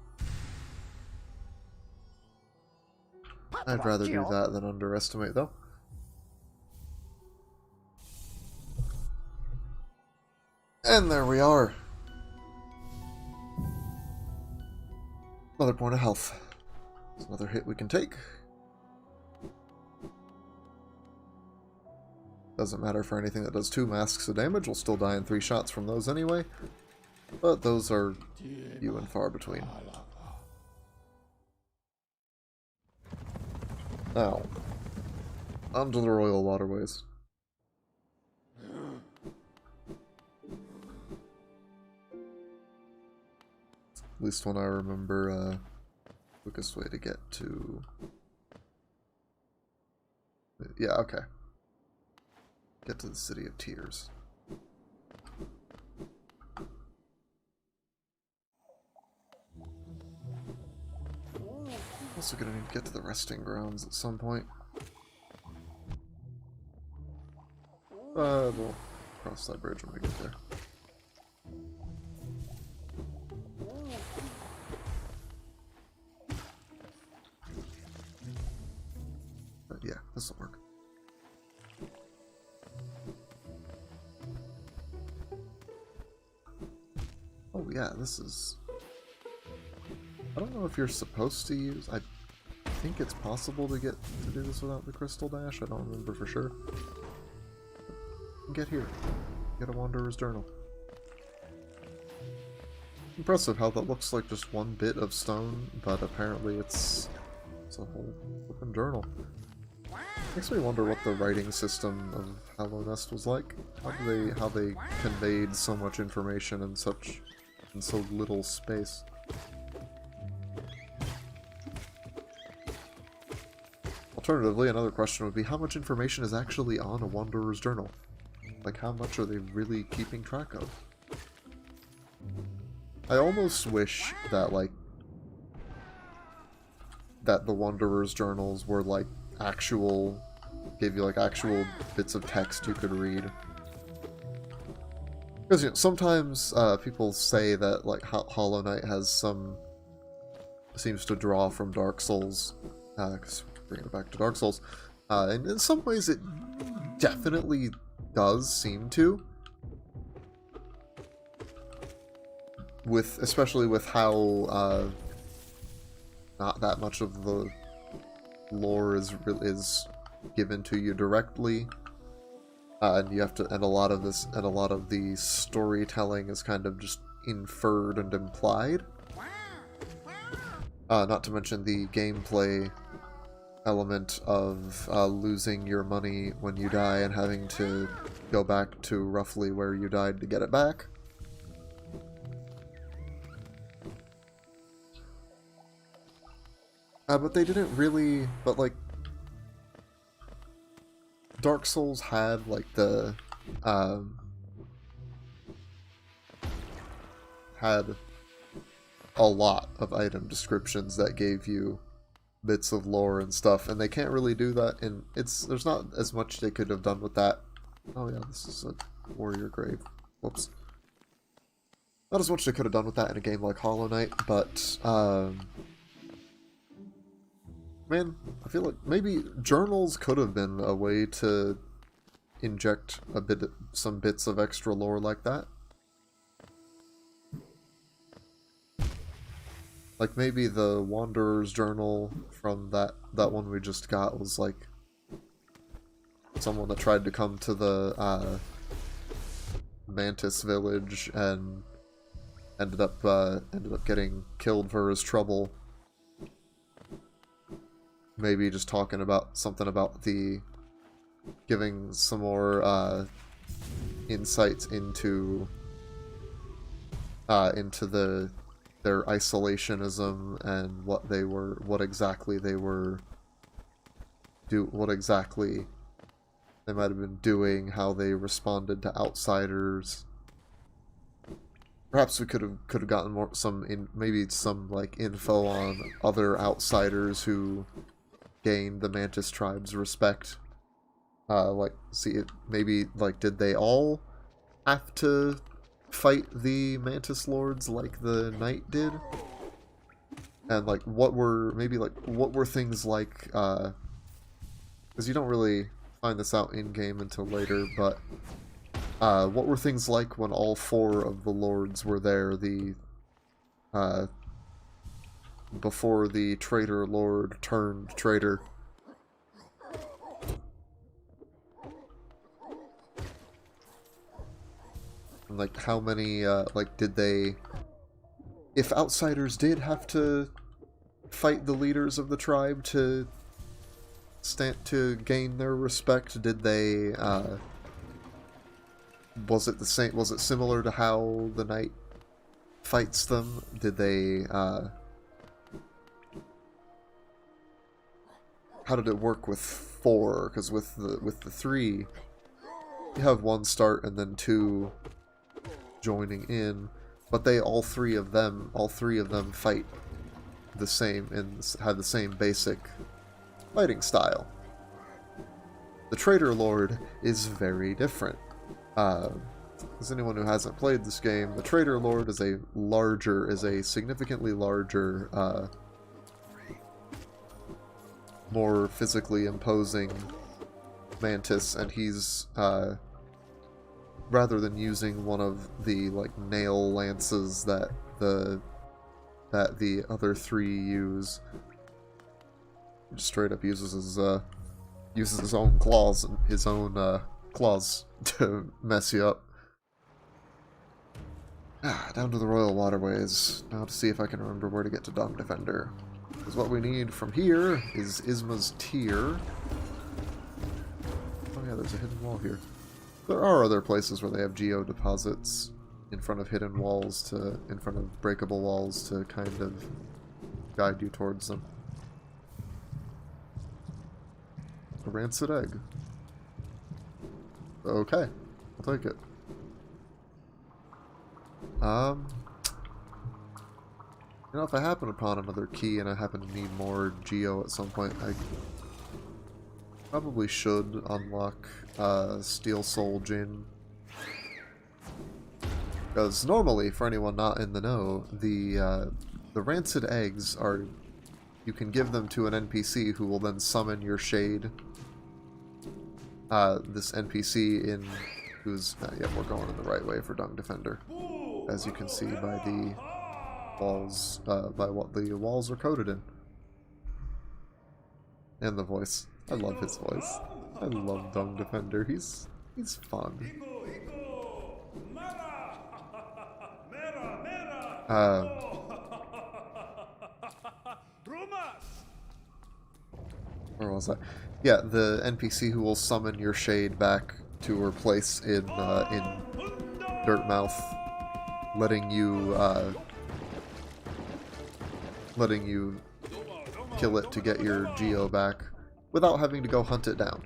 I'd rather do that than underestimate though. And there we are. Another point of health. It's another hit we can take. Doesn't matter for anything that does 2 masks of damage. We'll still die in 3 shots from those anyway. But those are few and far between. Now, onto the Royal Waterways. At least when I remember, quickest way to get to... Yeah, okay. Get to the City of Tears. Also gonna need to get to the resting grounds at some point. We'll cross that bridge when we get there. But yeah, this'll work. Oh yeah, this is... I don't know if you're supposed to use... I think it's possible to do this without the Crystal Dash. I don't remember for sure. Get here. Get a Wanderer's Journal. Impressive how that looks like just one bit of stone, but apparently it's a whole flippin' journal. Makes me wonder what the writing system of Hallow Nest was like. How they conveyed so much information in so little space. Alternatively, another question would be how much information is actually on a Wanderer's Journal? Like, how much are they really keeping track of? I almost wish that, like, that the Wanderer's Journals were, like, gave you, like, actual bits of text you could read. Because, you know, sometimes people say that, like, Hollow Knight seems to draw from Dark Souls, because bringing it back to Dark Souls, And in some ways it definitely does seem to. Especially with how not that much of the lore is given to you directly, and you have to, and a lot of the storytelling is kind of just inferred and implied. Not to mention the gameplay element of losing your money when you die and having to go back to roughly where you died to get it back. But they didn't really, but like, Dark Souls had like had a lot of item descriptions that gave you bits of lore and stuff, and they can't really do that, and there's not as much they could have done with that. Oh yeah, this is a warrior grave. Whoops. Not as much they could have done with that in a game like Hollow Knight, but man, I feel like maybe journals could have been a way to inject some bits of extra lore like that. Like maybe the Wanderer's Journal from that one we just got was like someone that tried to come to the Mantis village and ended up getting killed for his trouble. Maybe just talking about something about giving some more insights into their isolationism and what exactly they might have been doing, how they responded to outsiders. Perhaps we could have gotten maybe some like info on other outsiders who gained the Mantis tribe's respect. Maybe like, did they all have to fight the Mantis Lords like the Knight did? And like, what were things like, because you don't really find this out in-game until later, but what were things like when all 4 of the Lords were there, before the Traitor Lord turned traitor? And like, how many, if outsiders did have to fight the leaders of the tribe to gain their respect, did they, was it similar to how the Knight fights them? Did they, how did it work with 4? Because with the 3, you have 1 start and then 2 joining in, but all three of them fight the same and have the same basic fighting style. The Traitor Lord is very different. As anyone who hasn't played this game, the Traitor Lord is a significantly larger, more physically imposing Mantis, and he's, rather than using one of the, like, nail lances that the other 3 use, he just straight up uses his own claws to mess you up. Down to the Royal Waterways, now to see if I can remember where to get to Dung Defender. Because what we need from here is Isma's Tear. Oh yeah, there's a hidden wall here. There are other places where they have geo deposits in front of hidden walls, in front of breakable walls, to kind of guide you towards them. A rancid egg. Okay, I'll take it. You know, if I happen upon another key and I happen to need more geo at some point, I probably should unlock Steel Soul Djinn. Because normally, for anyone not in the know, the rancid eggs are... You can give them to an NPC who will then summon your shade this NPC in who's yeah, we're going in the right way for Dung Defender, as you can see by the walls, by what the walls are coated in, and the voice. I love his voice. I love Dung Defender. He's fun. Where was I? Yeah, the NPC who will summon your shade back to her place in Dirtmouth, letting you kill it to get your Geo back without having to go hunt it down.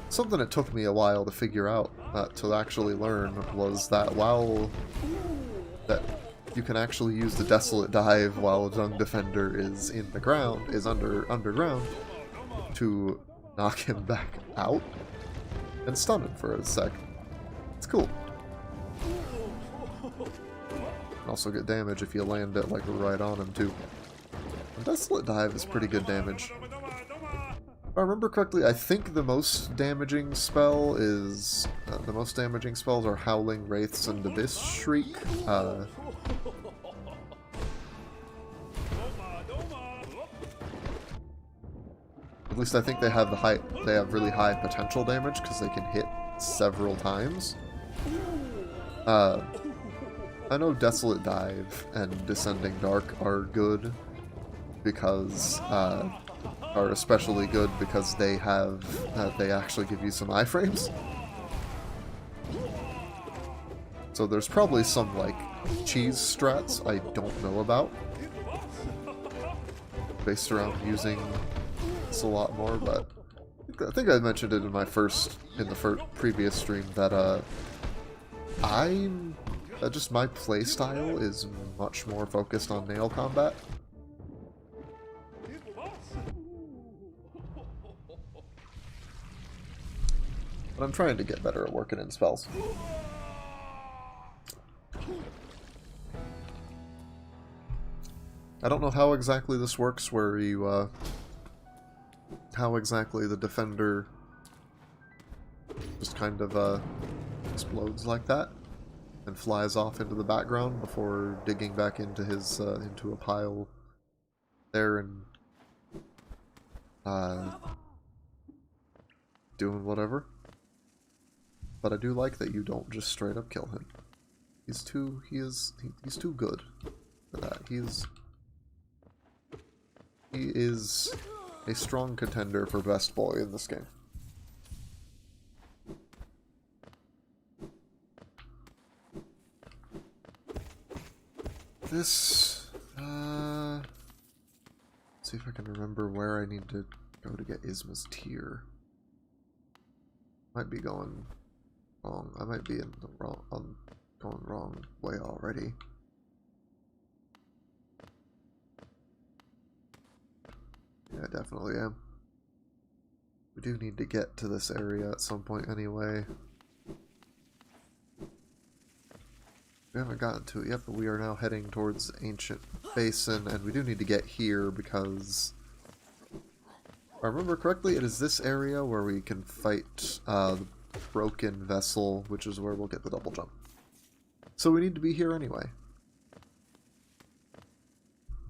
Something that took me a while to figure out, to actually learn, was that you can actually use the Desolate Dive while Dung Defender is in the ground, underground, to knock him back out and stun him for a sec. It's cool. And also get damage if you land it like right on him too. And Desolate Dive is pretty good damage. If I remember correctly, I think the most damaging spell is the most damaging spells are Howling Wraiths and Abyss Shriek. At least I think they have really high potential damage because they can hit several times. I know Desolate Dive and Descending Dark are good because are especially good because they actually give you some iframes. So there's probably some like cheese strats I don't know about based around using this a lot more, but I think I mentioned it in the previous stream that just my playstyle is much more focused on nail combat. But I'm trying to get better at working in spells. I don't know how exactly this works, where you, how exactly the defender just kind of, explodes like that and flies off into the background before digging back into his, into a pile there and, doing whatever. But I do like that you don't just straight up kill him. He's too good for that. He is a strong contender for best boy in this game. This, let's see if I can remember where I need to go to get Isma's tear. Might be going wrong. I might be in the going wrong way already. Yeah, I definitely am. We do need to get to this area at some point anyway. We haven't gotten to it yet, but we are now heading towards Ancient Basin, and we do need to get here because, if I remember correctly, it is this area where we can fight the broken vessel, which is where we'll get the double jump. So we need to be here anyway.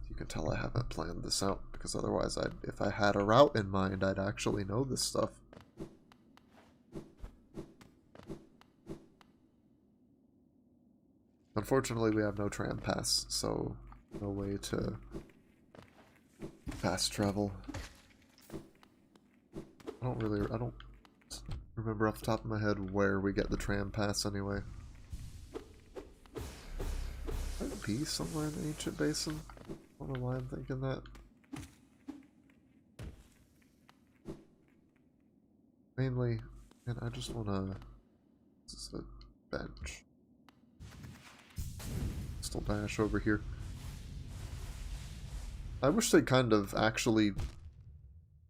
You can tell I haven't planned this out, because otherwise, if I had a route in mind, I'd actually know this stuff. Unfortunately, we have no tram pass, so no way to fast travel. I don't remember off the top of my head where we get the tram pass anyway. Might be somewhere in the Ancient Basin. I don't know why I'm thinking that. Mainly, and I just wanna... This is a bench. Still dash over here. I wish they kind of actually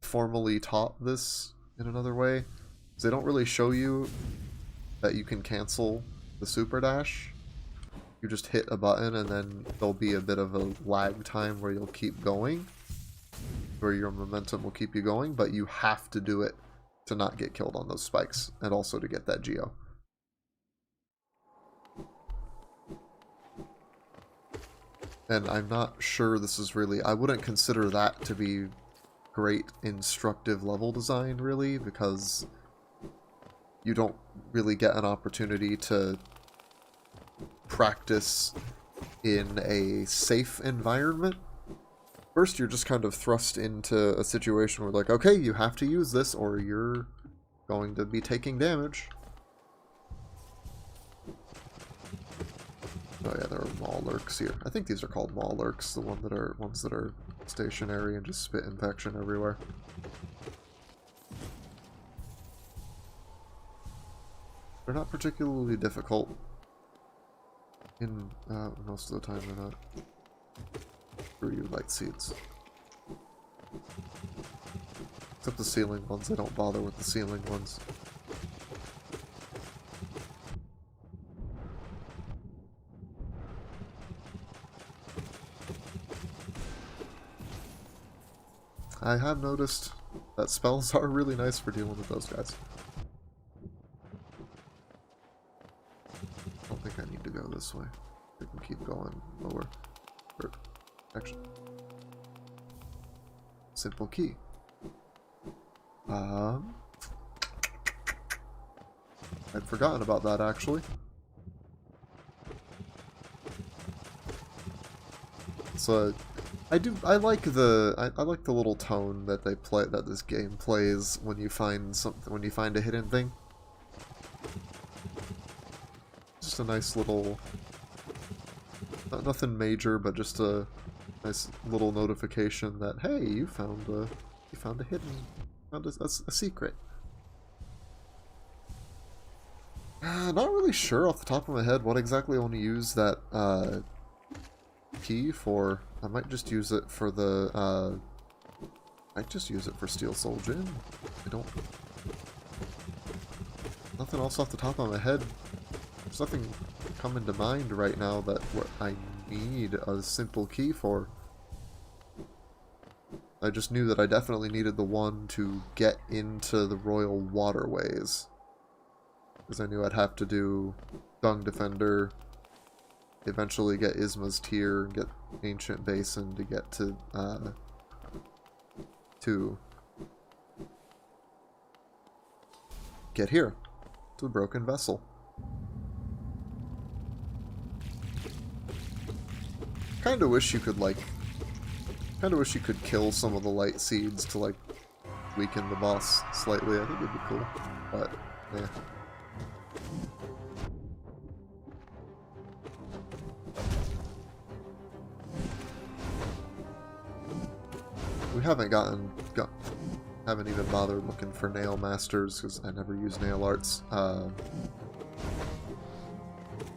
formally taught this in another way. Because they don't really show you that you can cancel the super dash. You just hit a button and then there'll be a bit of a lag time where you'll keep going. where your momentum will keep you going, but you have to do it to not get killed on those spikes, and also to get that geo. And I'm not sure this is really... I wouldn't consider that to be great instructive level design, really, because you don't really get an opportunity to practice in a safe environment. First, you're just kind of thrust into a situation where, like, okay, you have to use this or you're going to be taking damage. Oh yeah, there are maw lurks here. I think these are called maw lurks, the ones that are stationary and just spit infection everywhere. They're not particularly difficult. In most of the time they're not. Screw you, light seeds. Except the ceiling ones, I don't bother with the ceiling ones. I have noticed that spells are really nice for dealing with those guys. I don't think I need to go this way. We can keep going lower. Or, actually, simple key. I'd forgotten about that, actually. So I like the little tone that this game plays when you find something, when you find a hidden thing. Just a nice little, nothing major, but just a nice little notification that, hey, you found a secret. Not really sure off the top of my head what exactly I want to use that key for. I might just use it for the Steel Soul Gin. Nothing else off the top of my head. There's nothing coming to mind right now that what I need a simple key for. I just knew that I definitely needed the one to get into the Royal Waterways. Because I knew I'd have to do Dung Defender, eventually get Isma's Tier, and get Ancient Basin to get to get here, to the Broken Vessel. Kinda wish you could, kill some of the light seeds to, like, weaken the boss slightly. I think it'd be cool, but, yeah. We haven't haven't even bothered looking for nail masters because I never use nail arts. But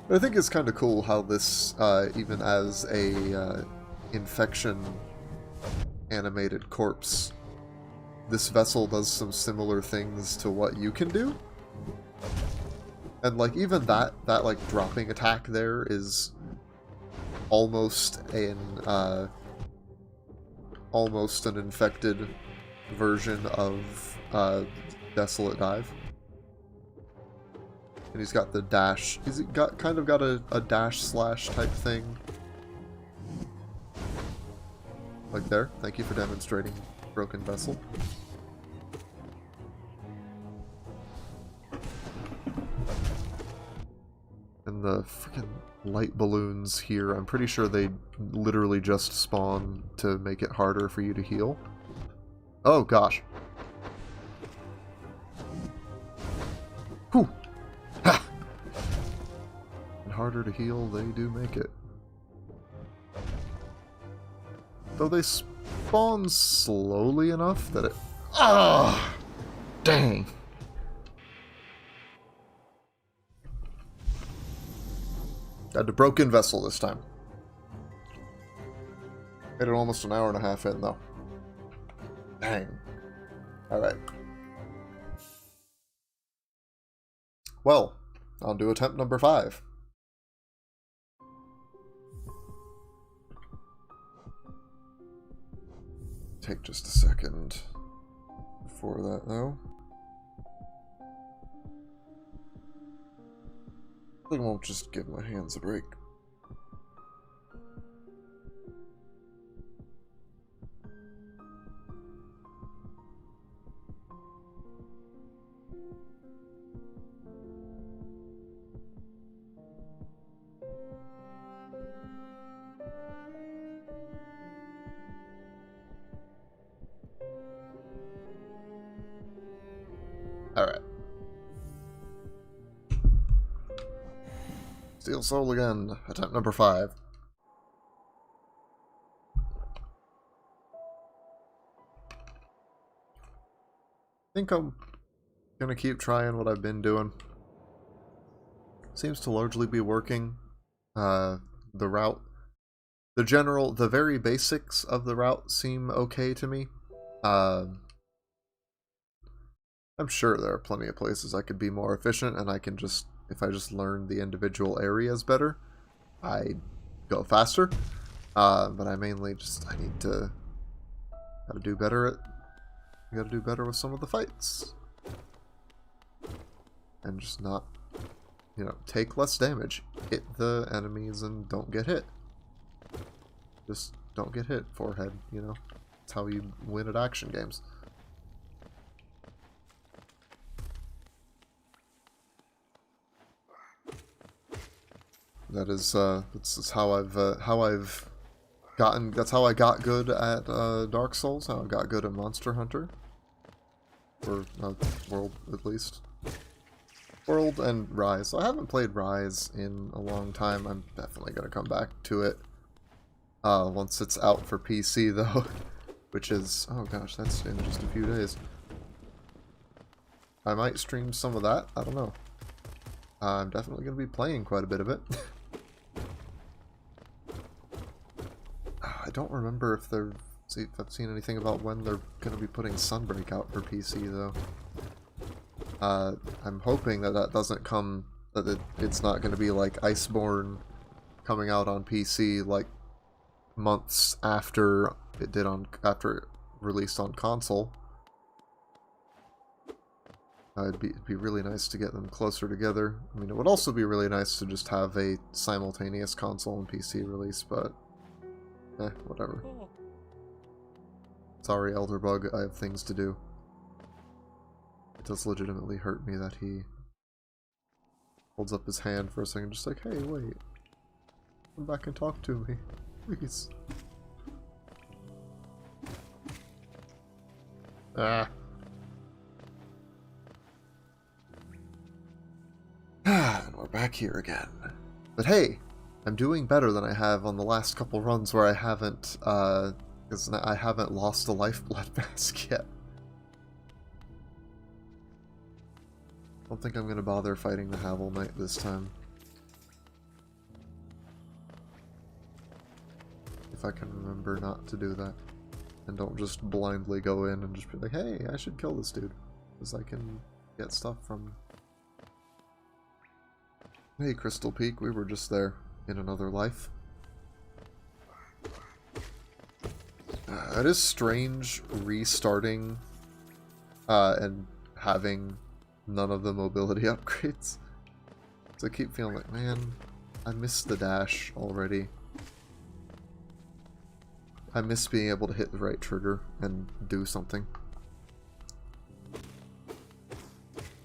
I think it's kind of cool how this, even as a infection animated corpse, this vessel does some similar things to what you can do. And like even that like dropping attack there is almost an infected version of Desolate Dive. And he's got the dash. He's kind of got a dash slash type thing. Like there. Thank you for demonstrating Broken Vessel. And the freaking light balloons here, I'm pretty sure they literally just spawn to make it harder for you to heal. Oh gosh. Whew. Ha! And harder to heal, they do make it. Though they spawn slowly enough that it... Ah! Dang! Got the Broken Vessel this time. Made it almost an hour and a half in, though. Dang. Alright. Well, on to attempt number 5. Take just a second before that, though. I won't just give my hands a break. Alright. Steel Soul again. Attempt number 5. I think I'm gonna keep trying what I've been doing. Seems to largely be working. The route, the very basics of the route seem okay to me. I'm sure there are plenty of places I could be more efficient, and I can just, if I just learn the individual areas better, I go faster. But I mainly just, I need to, gotta do better with some of the fights. And just not, you know, take less damage. Hit the enemies and don't get hit. Just don't get hit, forehead, you know. That's how you win at action games. That's how I've gotten, that's how I got good at Dark Souls, how I got good at Monster Hunter. Or World, at least. World and Rise. So I haven't played Rise in a long time. I'm definitely going to come back to it once it's out for PC, though. Which is, oh gosh, that's in just a few days. I might stream some of that. I don't know. I'm definitely going to be playing quite a bit of it. I don't remember if I've seen anything about when they're going to be putting Sunbreak out for PC, though. I'm hoping that that doesn't come, that it's not going to be like Iceborne coming out on PC like months after it did after it released on console. It'd be really nice to get them closer together. I mean, it would also be really nice to just have a simultaneous console and PC release, but whatever. Sorry, Elderbug, I have things to do. It does legitimately hurt me that he holds up his hand for a second, just like, hey, wait. Come back and talk to me, please. Ah. And we're back here again. But hey, I'm doing better than I have on the last couple runs where I haven't, because I haven't lost a lifeblood mask yet. I don't think I'm going to bother fighting the Havel Knight this time. If I can remember not to do that. And don't just blindly go in and just be like, hey, I should kill this dude. Because I can get stuff from... Hey, Crystal Peak, we were just there in another life. It is strange restarting and having none of the mobility upgrades. So I keep feeling like, man, I miss the dash already. I miss being able to hit the right trigger and do something.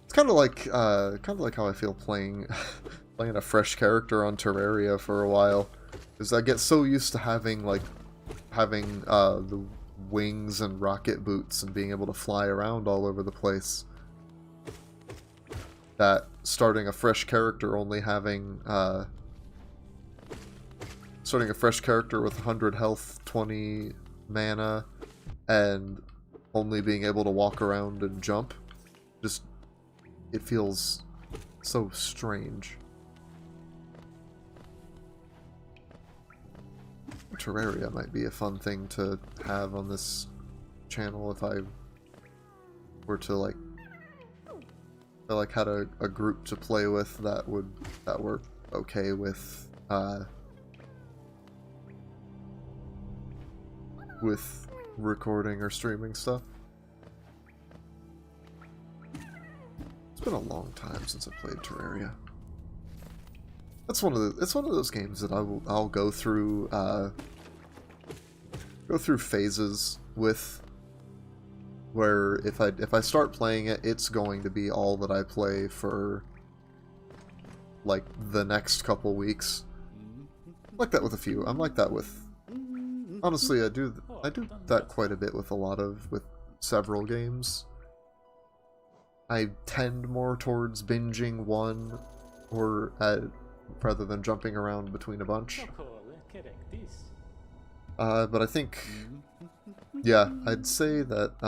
It's kind of like how I feel playing playing a fresh character on Terraria for a while, because I get so used to having the wings and rocket boots and being able to fly around all over the place, that starting a fresh character only having starting a fresh character with 100 health, 20 mana, and only being able to walk around and jump, just, it feels so strange. Terraria might be a fun thing to have on this channel if I were to like had a group to play with that were okay with recording or streaming stuff. It's been a long time since I played Terraria. It's one of those games that I'll go through phases with, where if I start playing it, it's going to be all that I play for like the next couple weeks. I'm like that with a few. I'm like that with, honestly, I do that quite a bit with several games. I tend more towards binging one or rather than jumping around between a bunch. But I think, yeah, I'd say that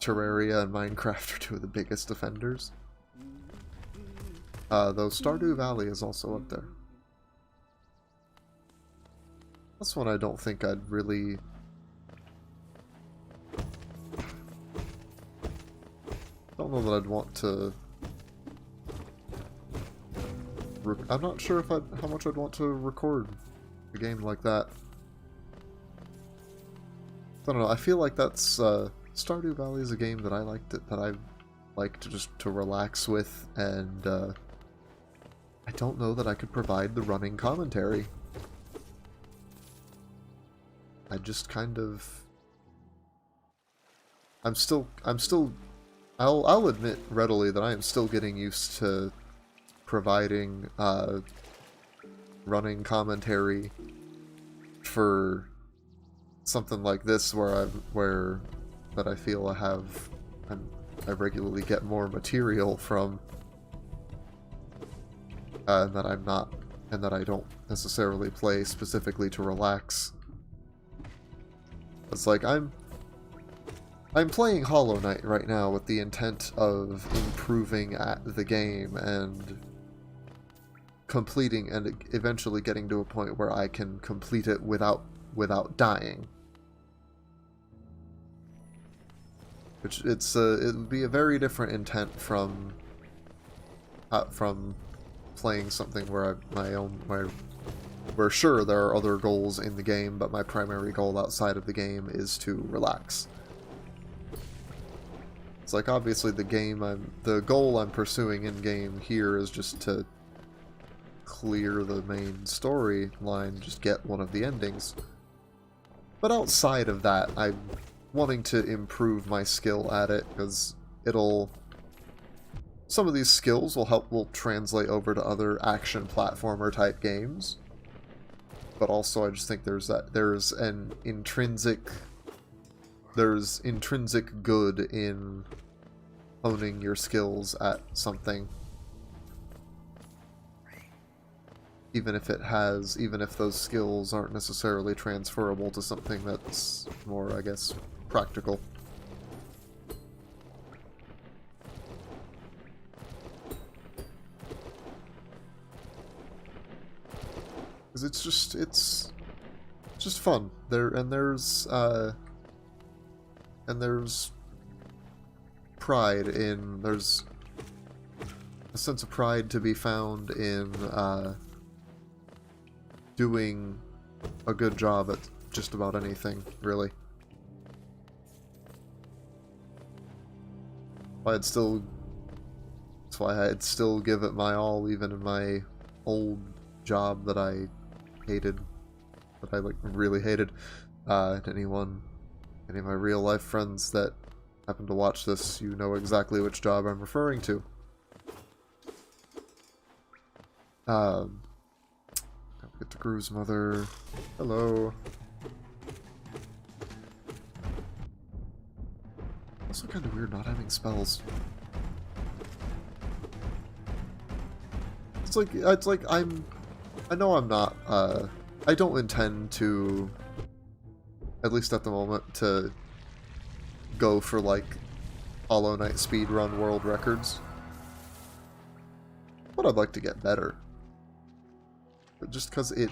Terraria and Minecraft are two of the biggest offenders. Though Stardew Valley is also up there. That's one I don't think I'd really... don't know that I'd want to... I'm not sure if how much I'd want to record a game like that. I don't know, I feel like that's... Stardew Valley is a game that I like to relax with, and I don't know that I could provide the running commentary. I just kind of... I'll admit readily that I am still getting used to providing running commentary for something like this, where I feel I regularly get more material from, and that I don't necessarily play specifically to relax. It's like I'm playing Hollow Knight right now with the intent of improving at the game and completing and eventually getting to a point where I can complete it without dying. Which it would be a very different intent from playing something where where sure there are other goals in the game, but my primary goal outside of the game is to relax. It's like, obviously the goal I'm pursuing in game here is just to clear the main storyline, just get one of the endings. But outside of that, I'm wanting to improve my skill at it, because some of these skills will translate over to other action platformer type games. But also I just think there's intrinsic good in honing your skills at something. Even if those skills aren't necessarily transferable to something that's more, I guess, practical. Because it's just fun. There's pride in, there's a sense of pride to be found in doing a good job at just about anything, really. That's why I'd still give it my all, even in my old job that I hated, that I really hated. Any of my real life friends that happen to watch this, you know exactly which job I'm referring to. Get to Gru's mother. Hello. Also kind of weird not having spells. It's like I know I'm not, I don't intend to, at least at the moment, to go for, like, Hollow Knight speedrun world records. But I'd like to get better. But just because it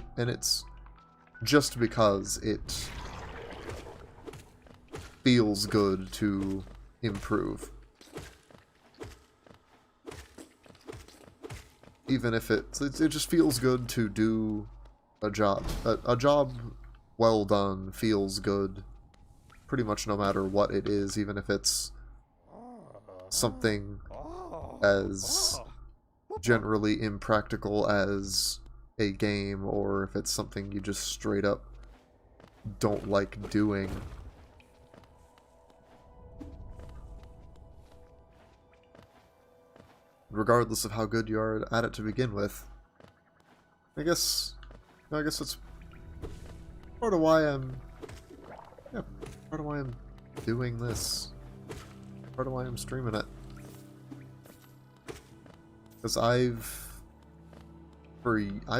feels good to improve. Even if it just feels good to do a job. A job well done feels good pretty much no matter what it is, even if it's something as generally impractical as a game, or if it's something you just straight up don't like doing. Regardless of how good you are at it to begin with. I guess that's part of why I'm doing this. Part of why I'm streaming it. Because I've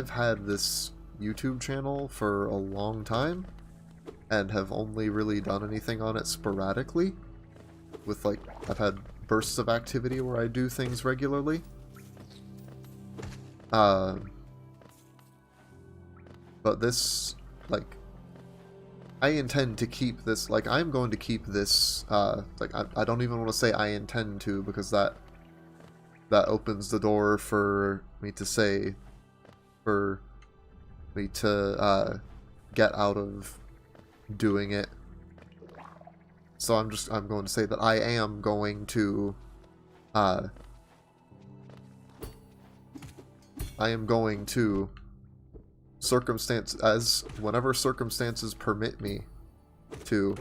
had this YouTube channel for a long time, and have only really done anything on it sporadically. With, like, I've had bursts of activity where I do things regularly. But this, like, I intend to keep this, like, I'm going to keep this, like, I don't even want to say I intend to, because that opens the door for me to say, for me to, get out of doing it. So I'm going to say that I am going to, whenever circumstances permit me to,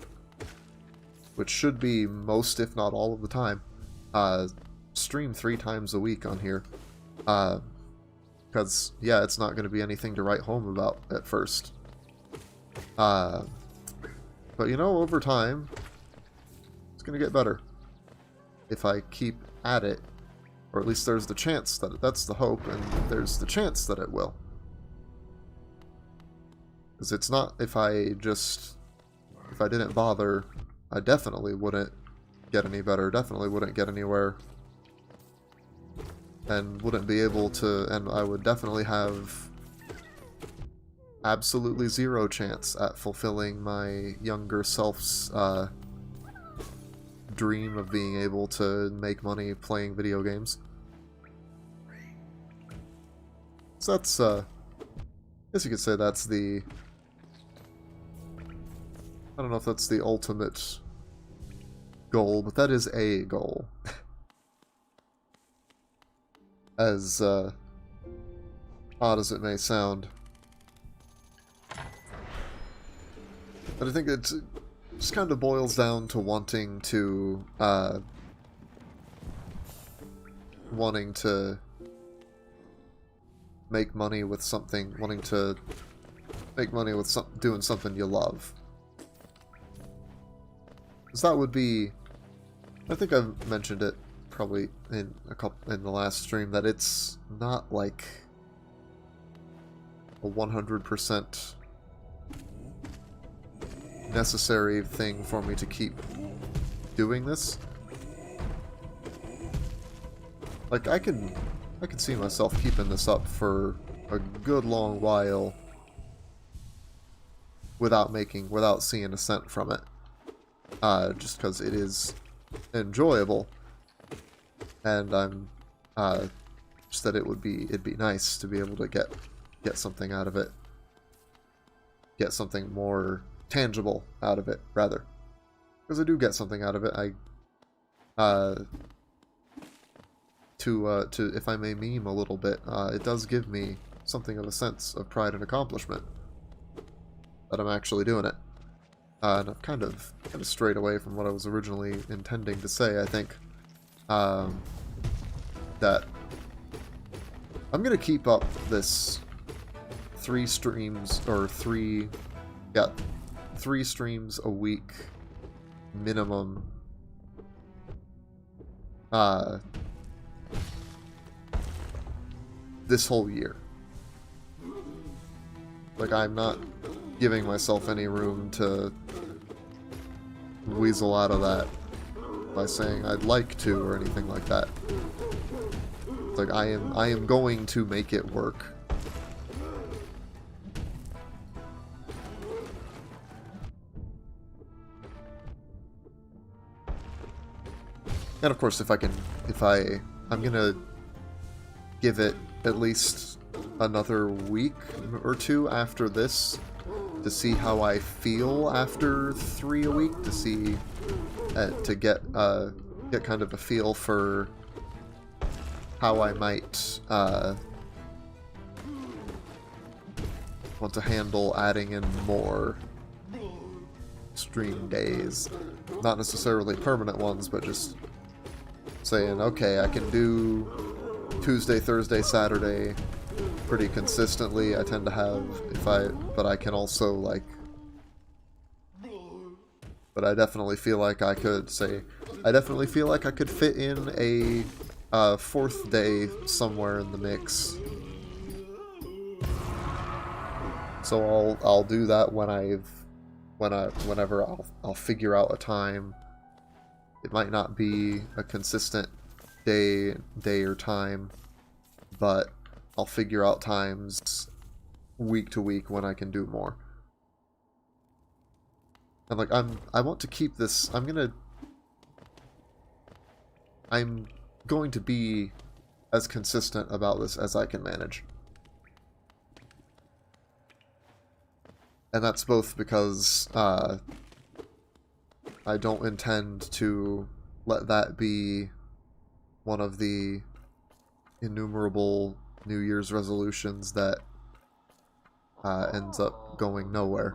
which should be most if not all of the time, stream 3 times a week on here. Because, yeah, it's not going to be anything to write home about at first. But, you know, over time, it's going to get better. If I keep at it. Or at least there's the chance that that's the hope, and there's the chance that it will. Because it's not, if I didn't bother, I definitely wouldn't get any better, definitely wouldn't get anywhere. And wouldn't be able to, and I would definitely have absolutely zero chance at fulfilling my younger self's dream of being able to make money playing video games. So that's, I guess you could say that's the, I don't know if that's the ultimate goal, but that is a goal. As odd as it may sound. But I think it just kind of boils down to wanting to make money with something, wanting to make money with doing something you love. Because that would be, I think I've mentioned it probably in the last stream, that it's not like a 100% necessary thing for me to keep doing this. Like, I can see myself keeping this up for a good long while without seeing a cent from it. Just because it is enjoyable. And I'm, just that it'd be nice to be able to get something out of it. Get something more tangible out of it, rather. Because I do get something out of it. If I may meme a little bit, it does give me something of a sense of pride and accomplishment that I'm actually doing it. And I've kind of strayed away from what I was originally intending to say, I think. That I'm gonna keep up this 3 streams a week minimum this whole year. Like, I'm not giving myself any room to weasel out of that by saying I'd like to or anything like that. Like, I am going to make it work. And of course, I'm gonna give it at least another week or 2 after this see how I feel after 3 a week, to see to get kind of a feel for how I might want to handle adding in more stream days. Not necessarily permanent ones, but just saying, okay, I can do Tuesday, Thursday, Saturday pretty consistently. I tend to have, but I can also, like, but I definitely feel like I could fit in a fourth day somewhere in the mix. So I'll do that whenever I'll figure out a time. It might not be a consistent day or time, but I'll figure out times week to week when I can do more. And like I want to keep this. I'm going to be as consistent about this as I can manage. And that's both because I don't intend to let that be one of the innumerable New Year's resolutions that ends up going nowhere.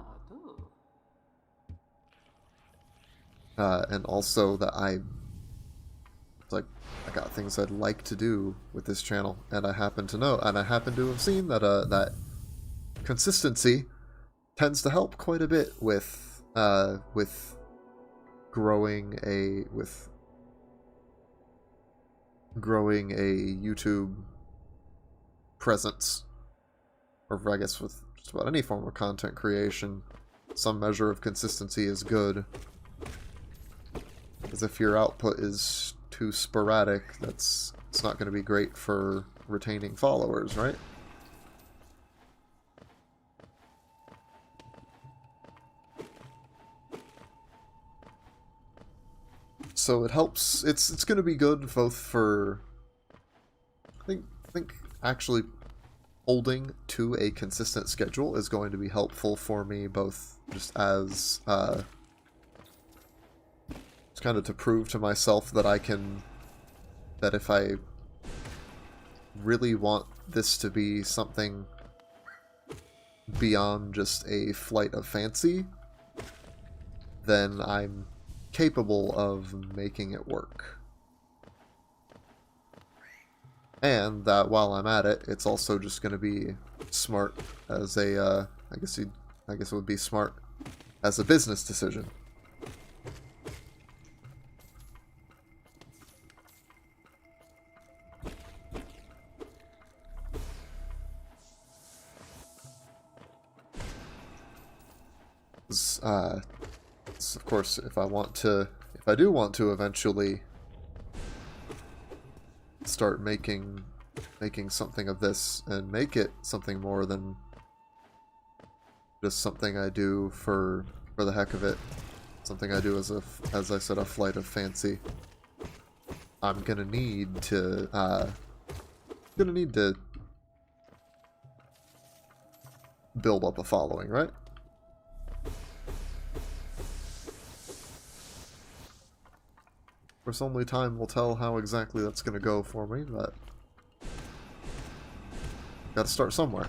And also that I got things I'd like to do with this channel, and I happen to have seen that that consistency tends to help quite a bit with growing a YouTube presence, or I guess with just about any form of content creation. Some measure of consistency is good, because if your output is too sporadic, it's not going to be great for retaining followers, right? So it helps. It's going to be good both for. I think actually holding to a consistent schedule is going to be helpful for me, both just as it's kind of to prove to myself that that if I really want this to be something beyond just a flight of fancy, then I'm capable of making it work. And that while I'm at it, it's also just going to be smart as a, I guess it would be smart as a business decision. Of course, if I do want to eventually start making something of this and make it something more than just something I do for the heck of it, something I do as I said, a flight of fancy, I'm gonna need to build up a following, right? Of course, only time will tell how exactly that's going to go for me, but got to start somewhere.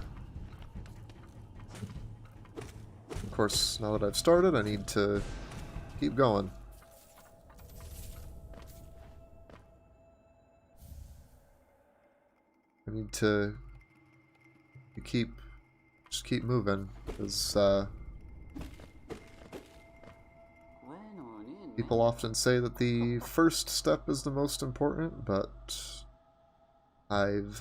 Of course, now that I've started, I need to keep going. I need to just keep moving, because people often say that the first step is the most important, but I've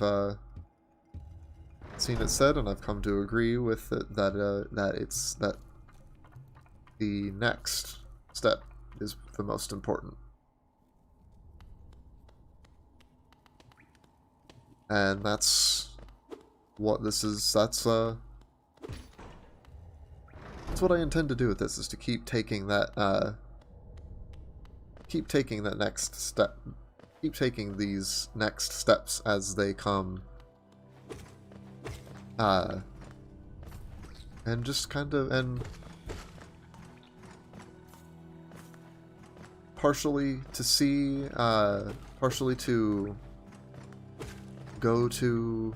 seen it said, and I've come to agree with it, that that the next step is the most important. And that's what this is. That's what I intend to do with this, is to keep taking that next step, keep taking these next steps as they come, and just kind of, and partially to see, partially to go to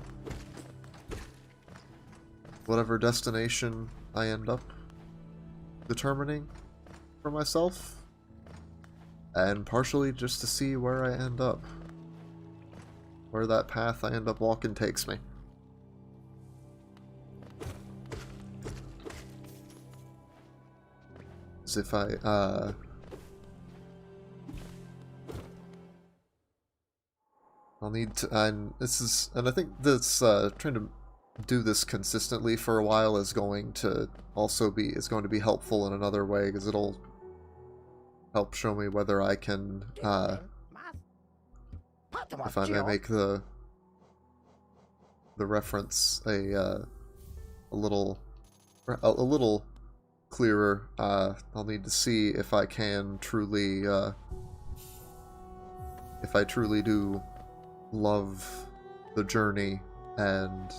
whatever destination I end up determining for myself, and partially just to see where I end up, where that path I end up walking takes me. As if I'll need to, and I think this, trying to do this consistently for a while is going to be helpful in another way, because it'll help show me whether I can, if I may make the reference a little clearer. I'll need to see if I can truly, if I truly do love the journey and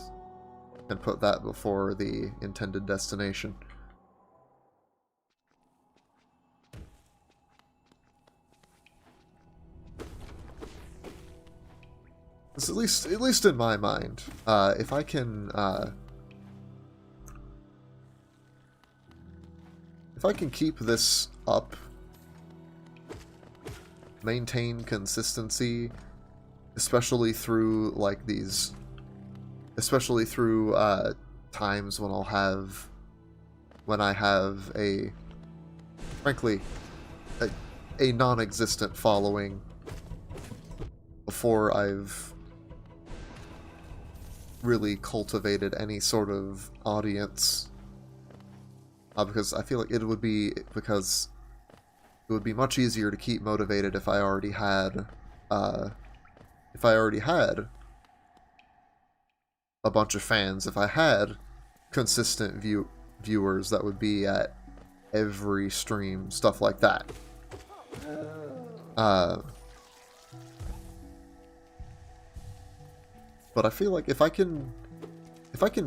put that before the intended destination. At least in my mind, if I can keep this up, maintain consistency, especially through times when I have a, frankly, a non-existent following before I've really cultivated any sort of audience, because I feel like it would be much easier to keep motivated if I already had a bunch of fans, if I had consistent viewers that would be at every stream, stuff like that. But I feel like if I can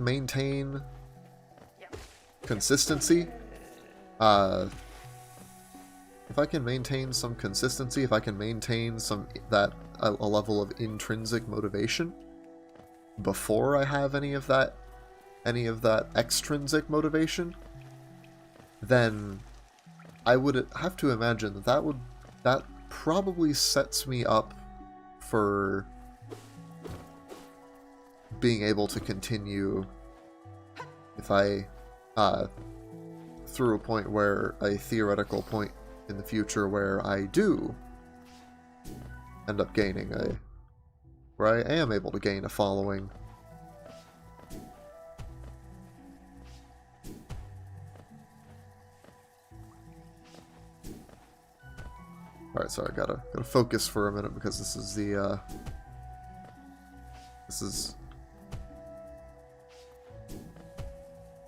maintain consistency, if I can maintain some consistency, if I can maintain a level of intrinsic motivation before I have any of that extrinsic motivation, then I would have to imagine that probably sets me up for being able to continue if I through a theoretical point in the future where I do end up where I am able to gain a following. Alright, sorry, gotta focus for a minute, because this is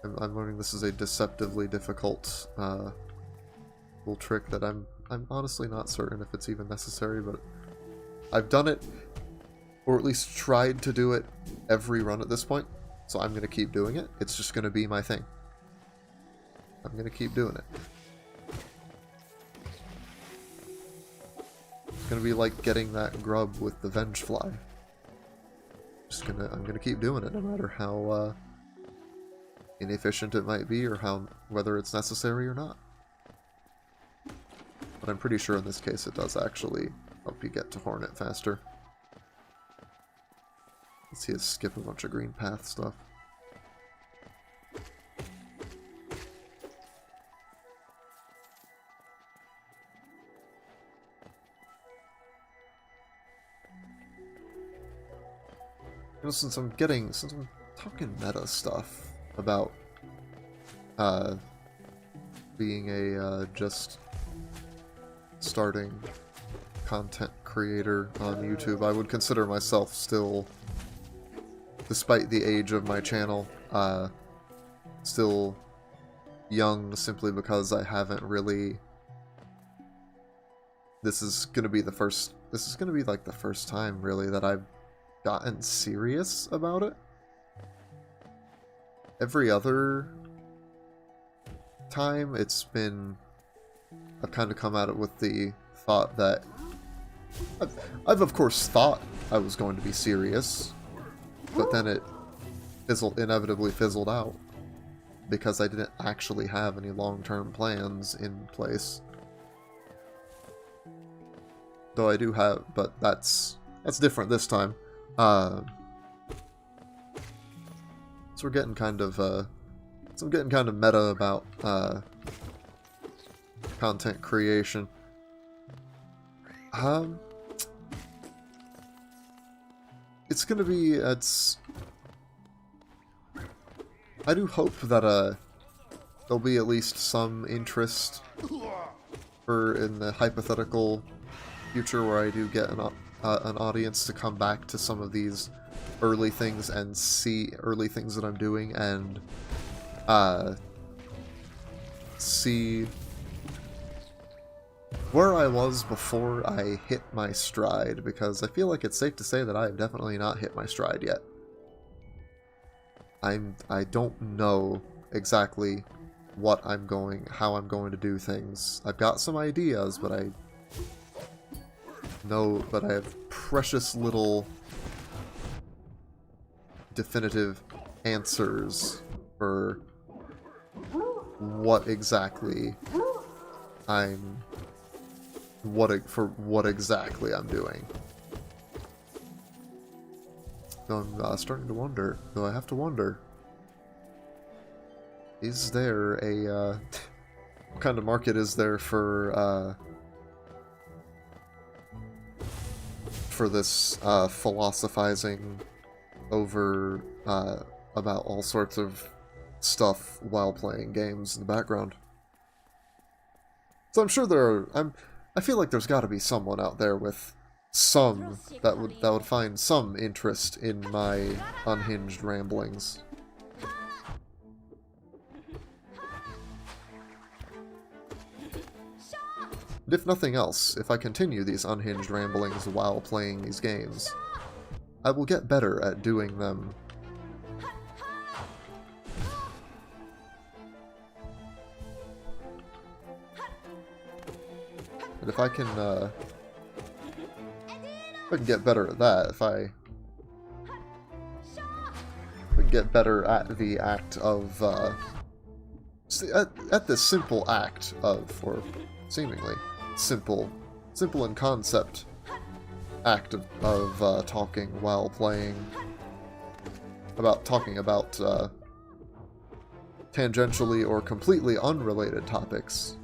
I'm learning this is a deceptively difficult little trick that I'm honestly not certain if it's even necessary, but I've done it, or at least tried to do it, every run at this point, so I'm going to keep doing it. It's just going to be my thing. I'm going to keep doing it. It's going to be like getting that grub with the Vengefly. I'm going to keep doing it, no matter how inefficient it might be, or whether it's necessary or not. But I'm pretty sure in this case it does actually help you get to Hornet faster. Let's see us skip a bunch of green path stuff. You know, since I'm talking meta stuff about being a just starting content creator on YouTube, I would consider myself still, despite the age of my channel, still young, simply because I haven't really. This is gonna be like the first time really that I've gotten serious about it. Every other time, I've kind of come at it with the thought that I've of course thought I was going to be serious, but then it inevitably fizzled out because I didn't actually have any long-term plans in place. Though I do have, but that's different this time. So we're getting kind of meta about content creation. I do hope that there'll be at least some interest in the hypothetical future where I do get an audience to come back to some of these early things and see early things that I'm doing and see where I was before I hit my stride, because I feel like it's safe to say that I have definitely not hit my stride yet. I don't know exactly how I'm going to do things. I've got some ideas, but I have precious little definitive answers for what exactly I'm doing. So I'm starting to wonder, though I have to wonder, is there a, what kind of market is there for this philosophizing over about all sorts of stuff while playing games in the background? So I'm sure I feel like there's got to be someone out there with that would find some interest in my unhinged ramblings. And if nothing else, if I continue these unhinged ramblings while playing these games, I will get better at doing them. And if I can get better at that, if I can get better at the act of, at the simple act of, or seemingly simple in concept act of talking while playing, talking about tangentially or completely unrelated topics.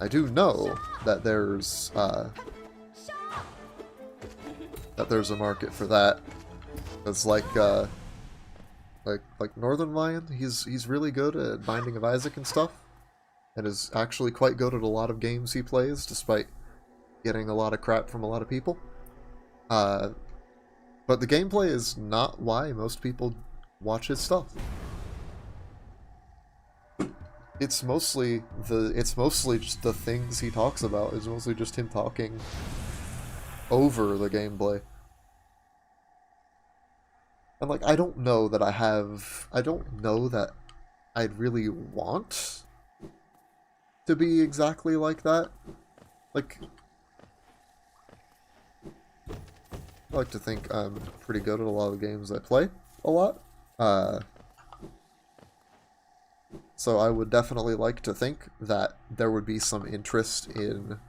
I do know that there's a market for that. It's like Northern Lion. He's really good at Binding of Isaac and stuff, and is actually quite good at a lot of games he plays, despite getting a lot of crap from a lot of people. But the gameplay is not why most people watch his stuff. It's mostly just the things he talks about. It's mostly just him talking over the gameplay. And like, I don't know that I'd really want to be exactly like that. Like, I like to think I'm pretty good at a lot of the games I play a lot. So I would definitely like to think that there would be some interest in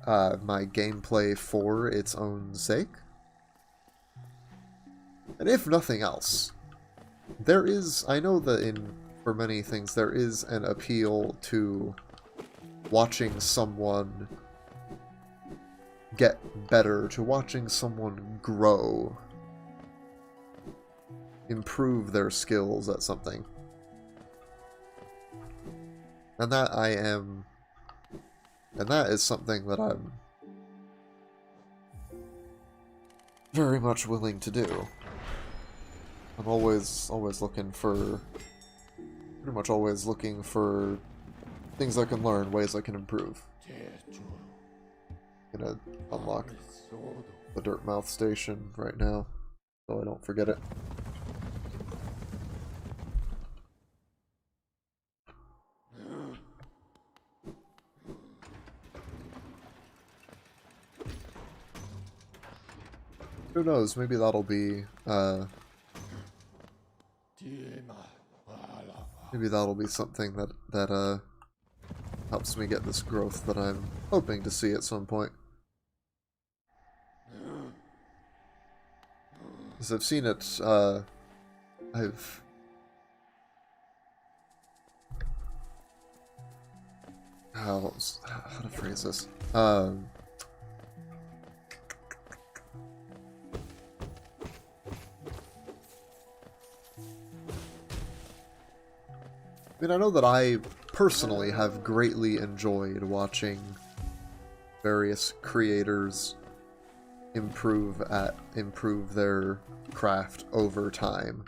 my gameplay for its own sake. And if nothing else, I know that for many things, there is an appeal to watching someone get better, to watching someone grow, improve their skills at something. And that is something that I'm very much willing to do. I'm always looking for, pretty much always looking for things I can learn, ways I can improve. I'm gonna unlock the Dirtmouth station right now, so I don't forget it. Who knows, maybe that'll be, something that helps me get this growth that I'm hoping to see at some point. Because I've seen it, how to phrase this? I mean, I know that I personally have greatly enjoyed watching various creators improve their craft over time.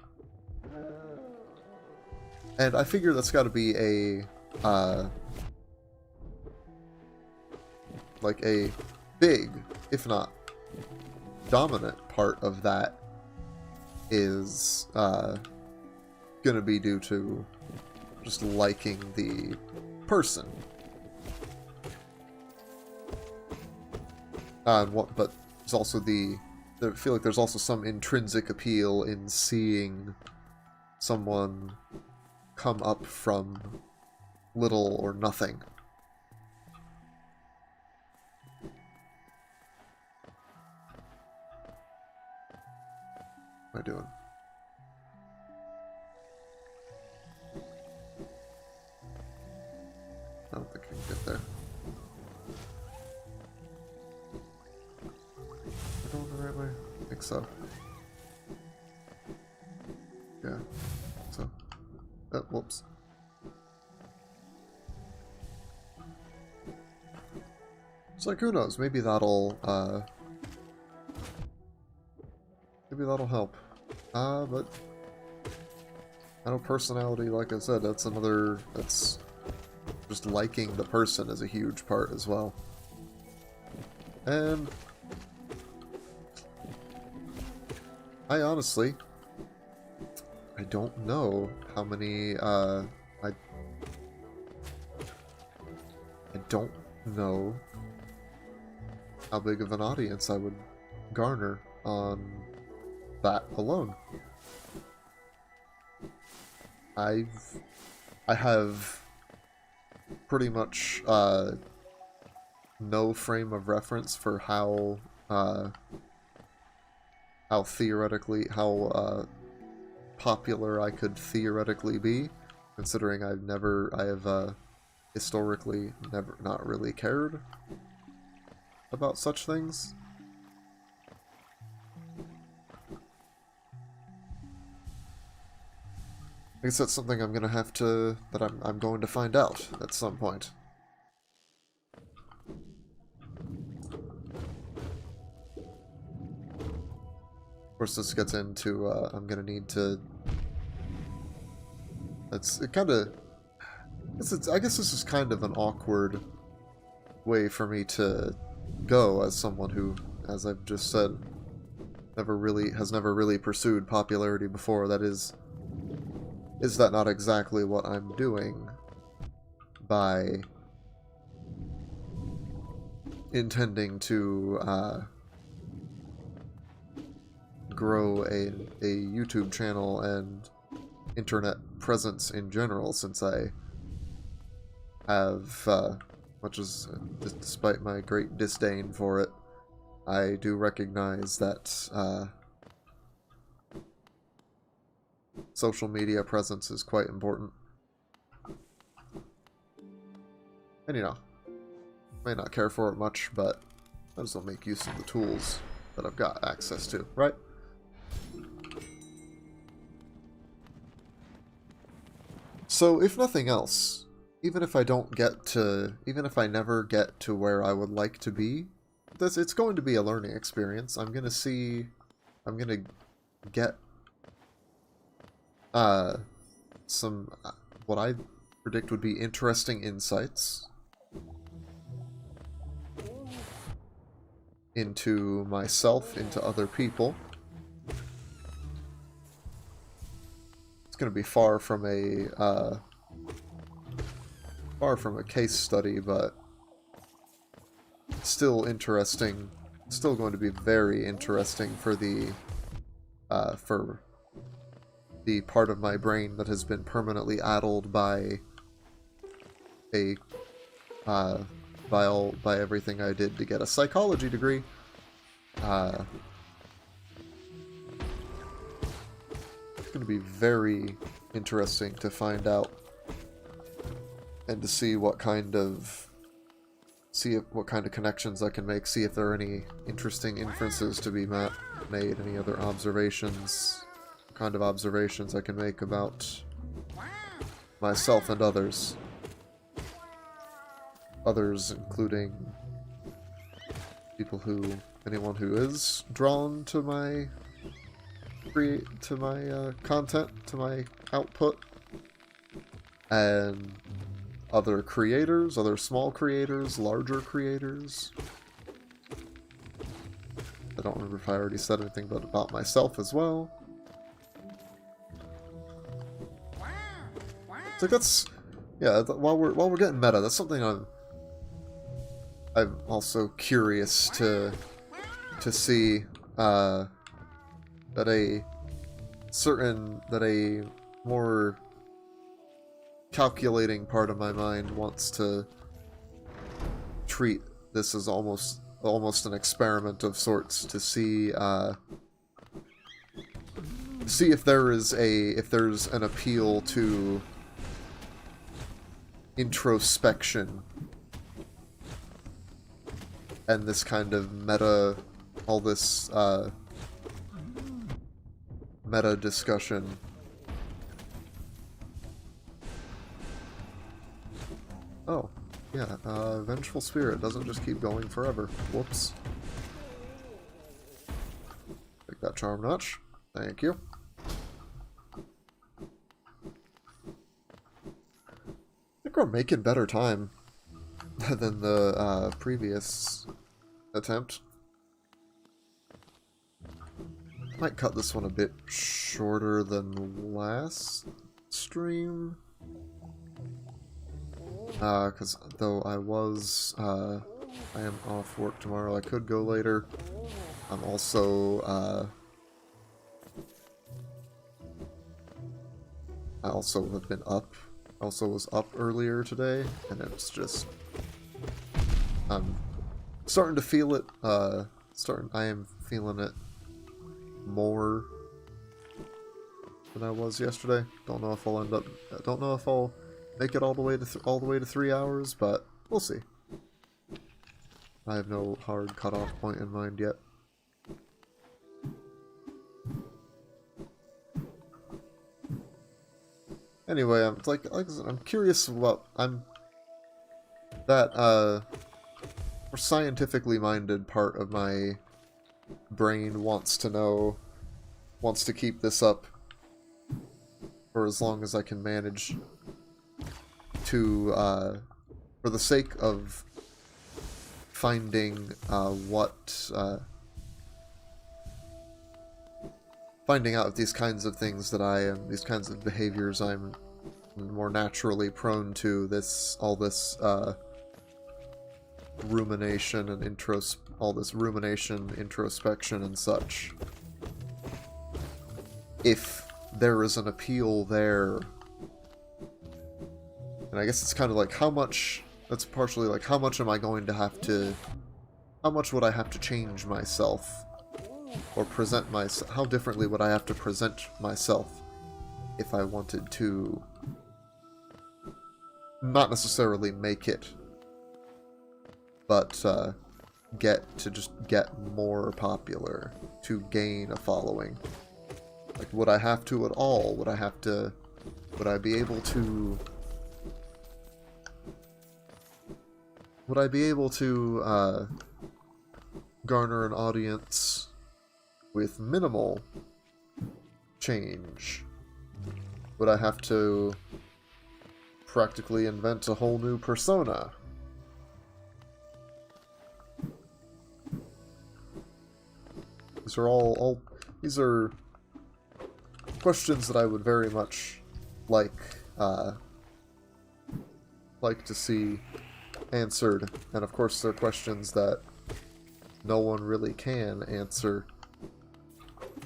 And I figure that's got to be a like a big, if not dominant part of that is gonna be due to just liking the person. But there's also I feel like there's also some intrinsic appeal in seeing someone come up from little or nothing. What am I doing? I don't think I can get there. Am I going the right way? I think so. Yeah. So. Oh, whoops. It's like, who knows? Maybe that'll help. But I know personality, like I said, that's just liking the person is a huge part as well. And I honestly, I don't know how many, I don't know how big of an audience I would garner on that alone. I have pretty much no frame of reference for how popular I could theoretically be, considering I have historically not really cared about such things. I guess that's something I'm going to find out at some point. Of course, this gets into, I'm gonna need to... I guess this is kind of an awkward way for me to go as someone who, as I've just said, has never really pursued popularity before. That is that not exactly what I'm doing by intending to grow a YouTube channel and internet presence in general, since I have, despite my great disdain for it, I do recognize that social media presence is quite important. And you know, may not care for it much, but might as well make use of the tools that I've got access to, right? So, if nothing else, even if I never get to where I would like to be, it's going to be a learning experience. I'm gonna get some, what I predict would be interesting insights into myself, into other people. It's going to be far from a case study, but still interesting still going to be very interesting for the part of my brain that has been permanently addled by by everything I did to get a psychology degree. It's going to be very interesting to find out and to see what kind of connections I can make, see if there are any interesting inferences to be made, any other observations, what kind of observations I can make about myself and others. Others including anyone who is drawn to my content, to my output, and other creators, other small creators, larger creators. I don't remember if I already said anything about myself as well. So that's, yeah, while we're getting meta, that's something I'm also curious to see, that a more calculating part of my mind wants to treat this as almost an experiment of sorts, to see if there's an appeal to introspection and this kind of meta discussion. Oh, yeah, Vengeful Spirit doesn't just keep going forever. Whoops. Take that charm notch. Thank you. I think we're making better time than the previous attempt. Might cut this one a bit shorter than last stream. Because though I am off work tomorrow, I could go later. I'm also, I also have been up. I also was up earlier today, and it's just, I'm starting to feel it, I am feeling it more than I was yesterday. Don't know if I'll make it all the way to 3 hours, but we'll see. I have no hard cutoff point in mind yet. Anyway, I'm I'm curious about that more scientifically minded part of my brain wants to keep this up for as long as I can manage, to for the sake of finding finding out if these kinds of things these kinds of behaviors I'm more naturally prone to, all this rumination and introspection and such. If there is an appeal there, and I guess it's kind of like that's partially like how much would I have to change myself or present myself, how differently would I have to present myself if I wanted to not necessarily make it, but get more popular, to gain a following. Like, would I have to at all? Would I be able to garner an audience with minimal change? Would I have to practically invent a whole new persona? These are questions that I would very much like to see answered, and of course they're questions that no one really can answer,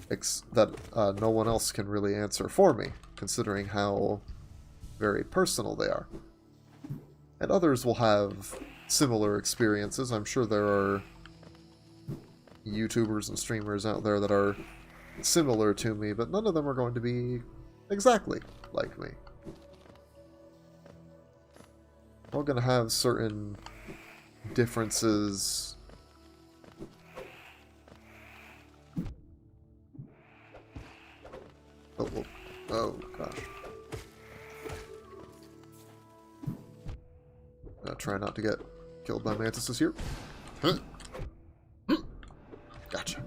that no one else can really answer for me, considering how very personal they are. And others will have similar experiences. I'm sure there are YouTubers and streamers out there that are similar to me, but none of them are going to be exactly like me. We're all going to have certain differences. Oh gosh. Try not to get killed by mantises here. Gotcha.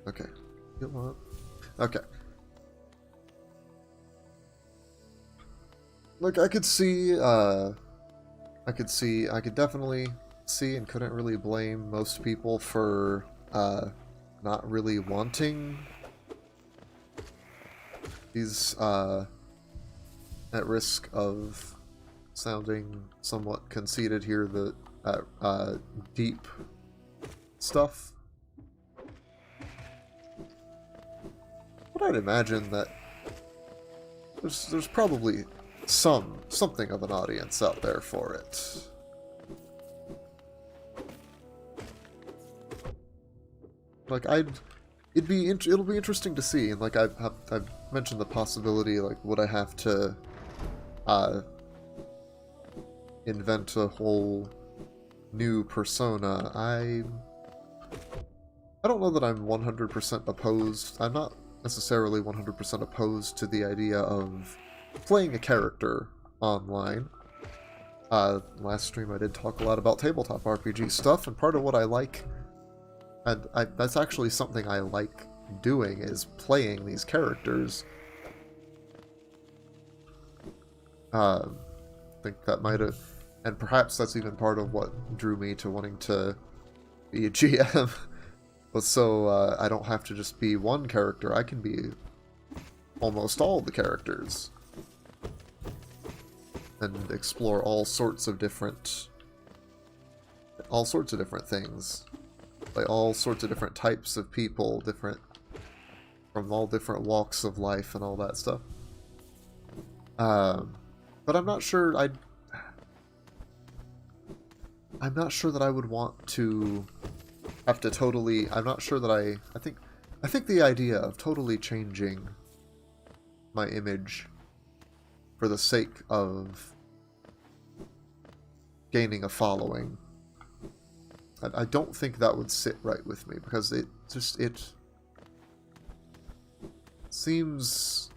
Okay. Heal up. Okay. Look, I could definitely see and couldn't really blame most people for, not really wanting these, at risk of sounding somewhat conceited here, the, deep stuff. But I'd imagine that there's probably something of an audience out there for it. Like, it'll be interesting to see. And like I've mentioned the possibility, like, would I have to invent a whole new persona? I don't know that I'm 100% opposed. I'm not necessarily 100% opposed to the idea of playing a character online. Last stream I did talk a lot about tabletop RPG stuff, and part of what I like, and that's actually something I like doing, is playing these characters. I think that might have, and perhaps that's even part of what drew me to wanting to be a GM, was so I don't have to just be one character. I can be almost all the characters and explore all sorts of different things, like all sorts of different types of people, from all different walks of life and all that stuff. But I'm not sure I'm not sure that I would want to have to totally. I'm not sure that I think the idea of totally changing my image for the sake of gaining a following, I don't think that would sit right with me, because it seems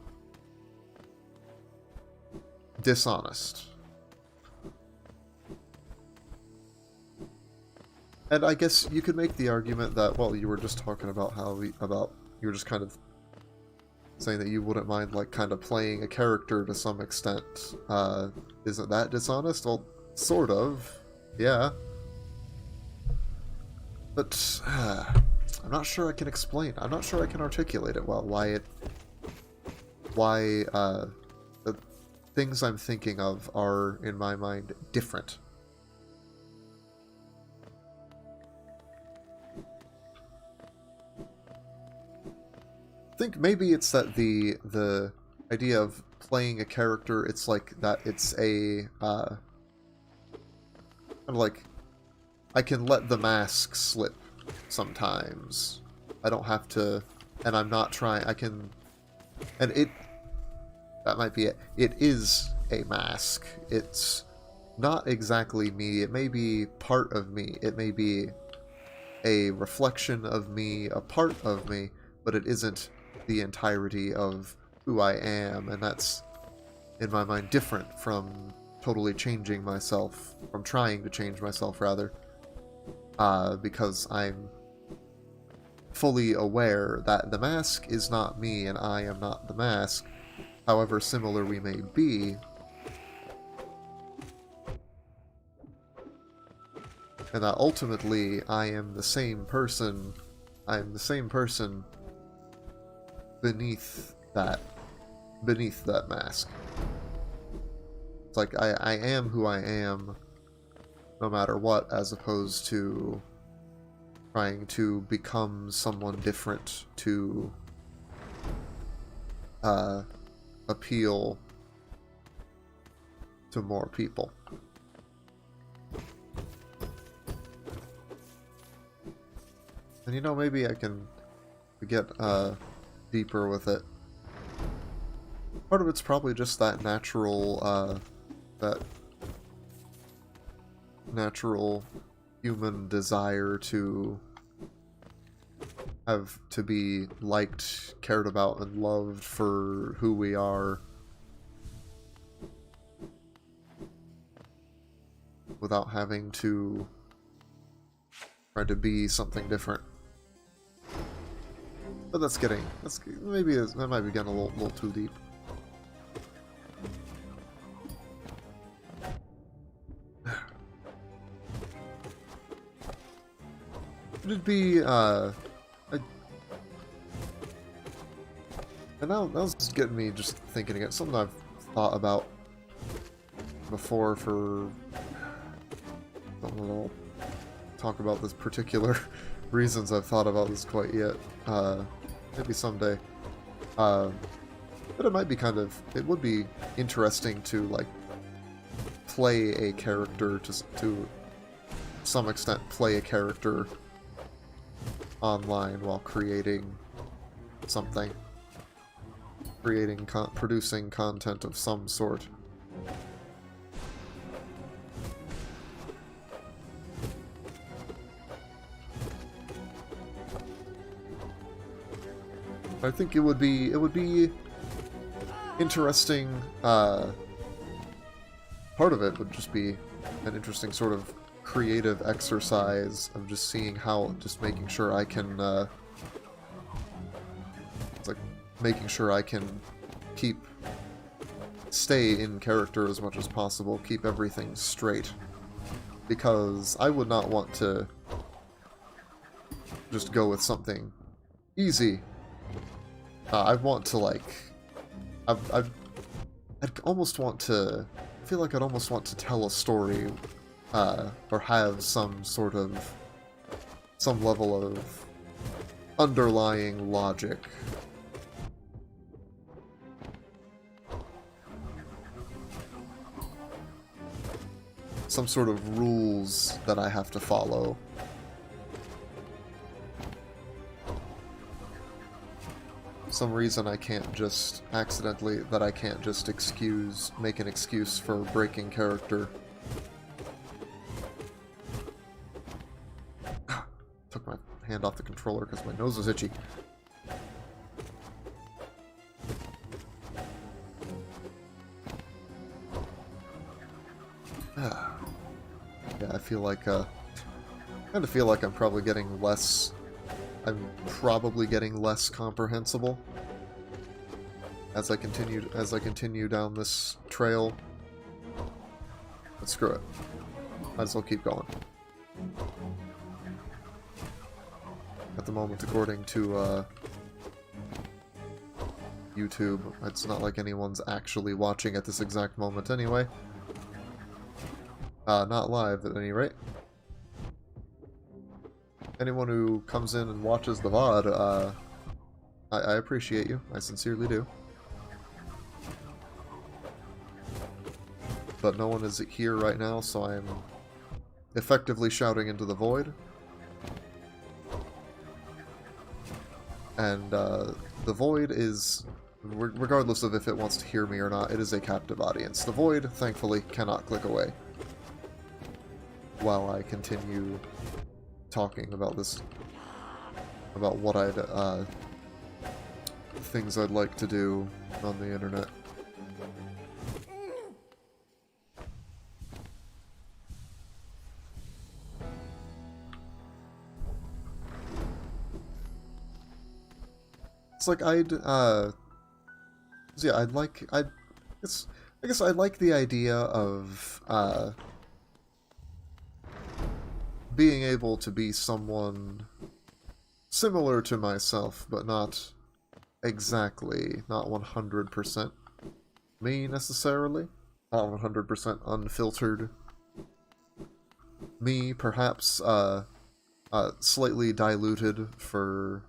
dishonest. And I guess you could make the argument that, well, you were just talking about you were just kind of saying that you wouldn't mind, like, kind of playing a character to some extent. Isn't that dishonest? Well, sort of, yeah. But I'm not sure I can explain. I'm not sure I can articulate it well. Why the things I'm thinking of are, in my mind, different. I think maybe it's that the idea of playing a character, it's like that it's a kind of like I can let the mask slip sometimes. I don't have to, and I'm not trying. I can, and that might be it. It is a mask. It's not exactly me. It may be part of me. It may be a reflection of me, a part of me, but it isn't the entirety of who I am, and that's, in my mind, different from totally changing myself, from trying to change myself, rather, because I'm fully aware that the mask is not me and I am not the mask, however similar we may be, and that ultimately I am the same person. I'm the same person beneath that mask. It's like I am who I am, no matter what, as opposed to trying to become someone different to appeal to more people. And you know, maybe I can get deeper with it. Part of it's probably just that natural human desire to have to be liked, cared about, and loved for who we are, without having to try to be something different. But that might be getting a little too deep. It'd be, and that was getting me just thinking again. Something I've thought about before for... I don't know, talk about this particular reasons I've thought about this quite yet. Maybe someday. But it might be it would be interesting to, like, play a character, to some extent play a character online while creating something. Producing content of some sort. I think it would be interesting. Part of it would just be an interesting sort of creative exercise of just seeing how, just making sure I can, it's like making sure I can stay in character as much as possible, keep everything straight, because I would not want to just go with something easy. I'd almost want to, I feel like I'd almost want to tell a story, or have some level of underlying logic. Some sort of rules that I have to follow. Some reason I can't just make an excuse for breaking character. Took my hand off the controller because my nose was itchy. Yeah, I feel like, kind of feel like I'm probably getting less comprehensible as I continue down this trail. But screw it. Might as well keep going. At the moment, according to YouTube, it's not like anyone's actually watching at this exact moment anyway. Not live at any rate. Anyone who comes in and watches the VOD, I appreciate you. I sincerely do. But no one is here right now, so I'm effectively shouting into the void. And the void is, regardless of if it wants to hear me or not, it is a captive audience. The void, thankfully, cannot click away while I continue talking about this, about what things I'd like to do on the internet. It's like I guess I like the idea of being able to be someone similar to myself, but not 100% me necessarily, not 100% unfiltered. me, perhaps slightly diluted for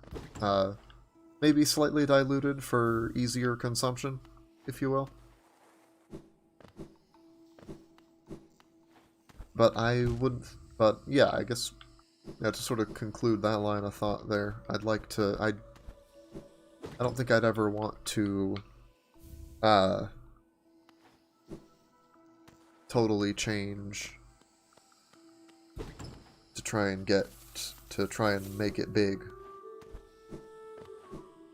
maybe slightly diluted for easier consumption, if you will. But yeah, I guess, yeah, to sort of conclude that line of thought there, I'd like to, I don't think I'd ever want to, totally change to try and make it big.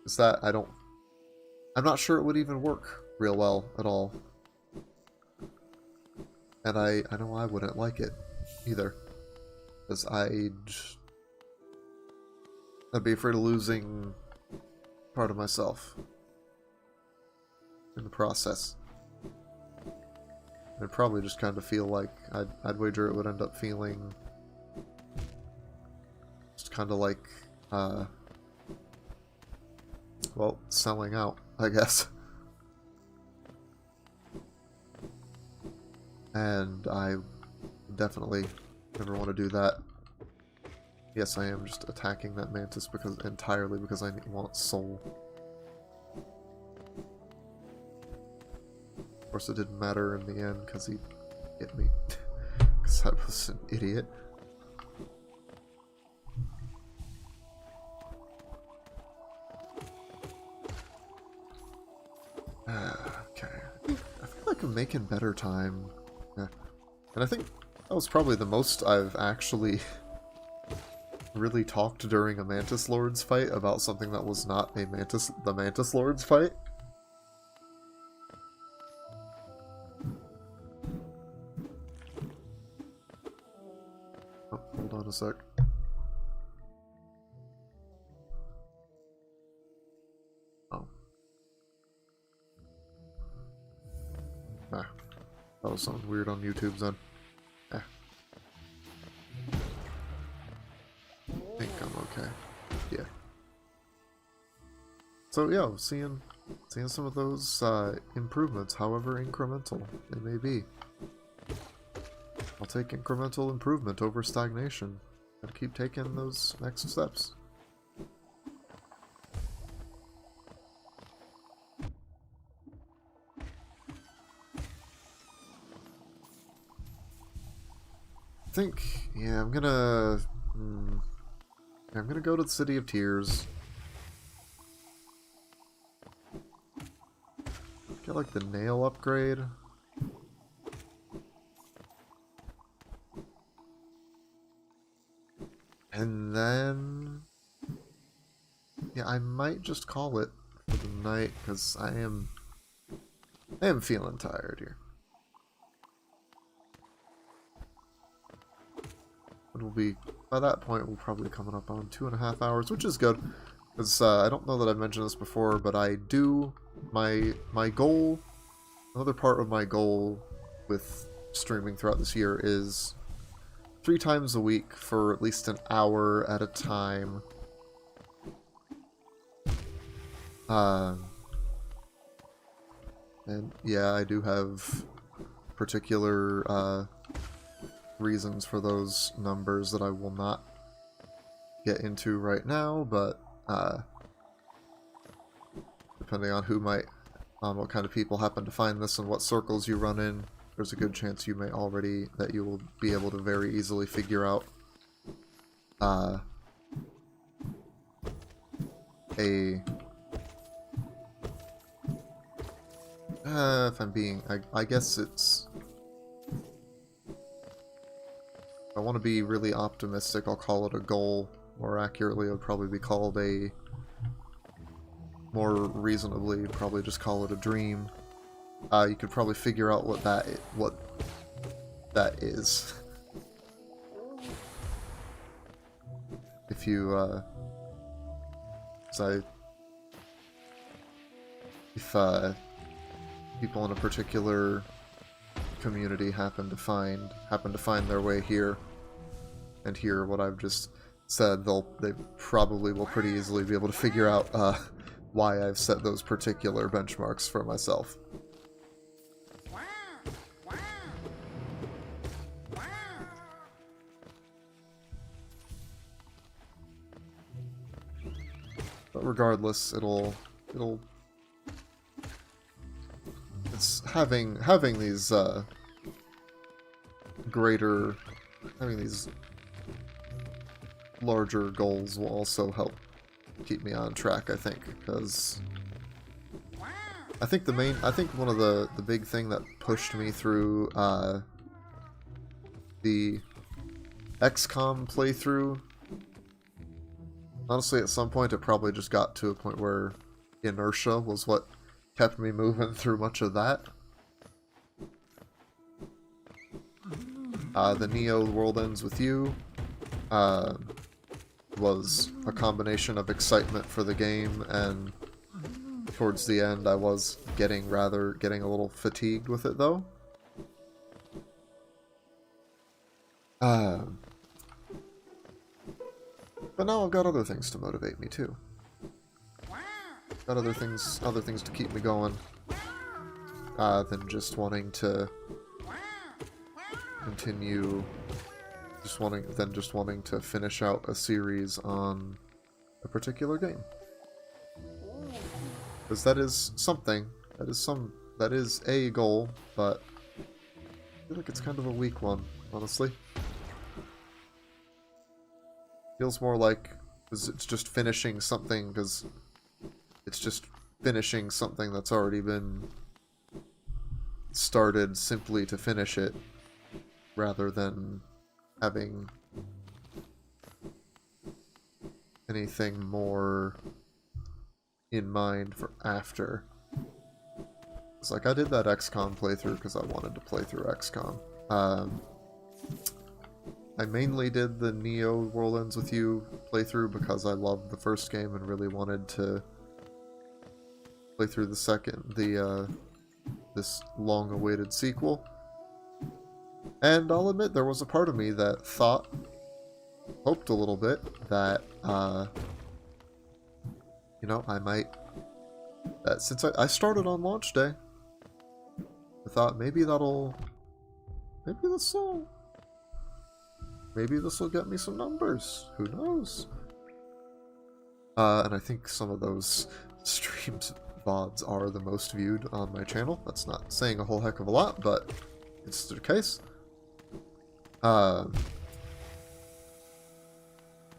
Is that, I'm not sure it would even work real well at all. And I know I wouldn't like it either. Because I'd be afraid of losing part of myself in the process. I'd probably just kind of feel like, I'd wager it would end up feeling just kind of like, well, selling out, I guess. And I definitely never want to do that. Yes, I am just attacking that mantis entirely because I want soul. Of course, it didn't matter in the end because he hit me. Because I was an idiot. Okay. I feel like I'm making better time. Yeah. And I think that was probably the most I've actually really talked during a Mantis Lord's fight about something that was not the Mantis Lord's fight. Oh, hold on a sec. Oh. Ah. That was something weird on YouTube's end. Eh. I think I'm okay. Yeah. So yeah, seeing some of those improvements, however incremental they may be. I'll take incremental improvement over stagnation and keep taking those next steps. I think, yeah, I'm gonna go to the City of Tears. Get like the nail upgrade. And then, yeah, I might just call it for the night because I am feeling tired here. And we'll be, by that point, we'll probably be coming up on 2.5 hours, which is good. Because I don't know that I've mentioned this before, but I do, my goal, another part of my goal with streaming throughout this year is 3 times a week for at least an hour at a time. And yeah, I do have particular reasons for those numbers that I will not get into right now, but depending on what kind of people happen to find this and what circles you run in, there's a good chance you will be able to very easily figure out if I'm being, I guess it's, if I want to be really optimistic, I'll call it a goal. More accurately, it would probably be called more reasonably, probably just call it a dream. You could probably figure out what that is. If you, if people in a particular community happen to find their way here and hear what I've just said, they probably will pretty easily be able to figure out why I've set those particular benchmarks for myself. But regardless, it's having these having these larger goals will also help keep me on track, I think, because I think one of the big thing that pushed me through the XCOM playthrough, honestly, at some point it probably just got to a point where inertia was what kept me moving through much of that. The Neo World Ends With You was a combination of excitement for the game, and towards the end I was getting a little fatigued with it, though. But now I've got other things to motivate me too. Got other things to keep me going than just wanting to continue, just wanting to finish out a series on a particular game. Because that is something, that is a goal, but I feel like it's kind of a weak one, honestly. Feels more like it's just finishing something, because it's just finishing something that's already been started simply to finish it, rather than having anything more in mind for after. It's like I did that XCOM playthrough because I wanted to play through XCOM. I mainly did the Neo World Ends With You playthrough because I loved the first game and really wanted to play through this long-awaited sequel. And I'll admit, there was a part of me that hoped a little bit that, you know, I might, since I started on launch day, I thought maybe this will get me some numbers. Who knows? And I think some of those streams, VODs, are the most viewed on my channel. That's not saying a whole heck of a lot, but it's the case. I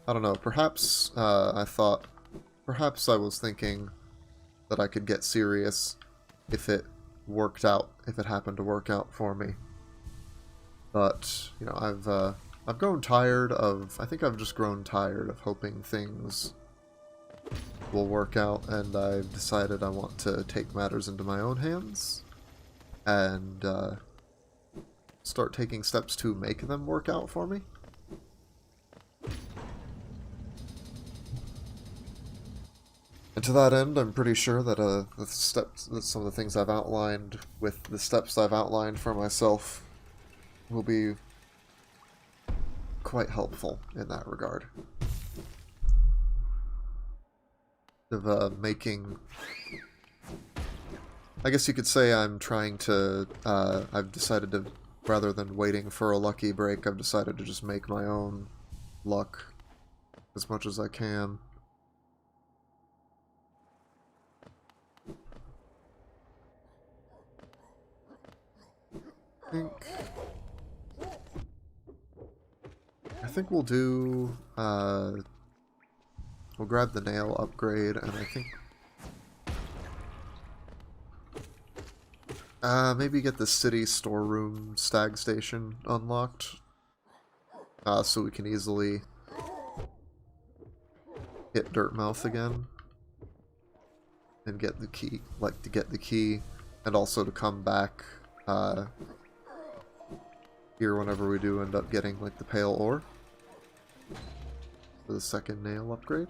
don't know, perhaps I was thinking that I could get serious if it happened to work out for me. But, you know, I've grown tired of, I think I've just grown tired of hoping things will work out, and I've decided I want to take matters into my own hands and start taking steps to make them work out for me. And to that end, I'm pretty sure that some of the things I've outlined with the steps I've outlined for myself will be quite helpful in that regard. Of making, I guess you could say I'm trying to, I've decided to, rather than waiting for a lucky break, I've decided to just make my own luck as much as I can. I think we'll do, we'll grab the nail upgrade, and I think maybe get the city storeroom stag station unlocked, so we can easily hit Dirtmouth again and get the key, and also to come back here whenever we do end up getting like the pale ore for the second nail upgrade.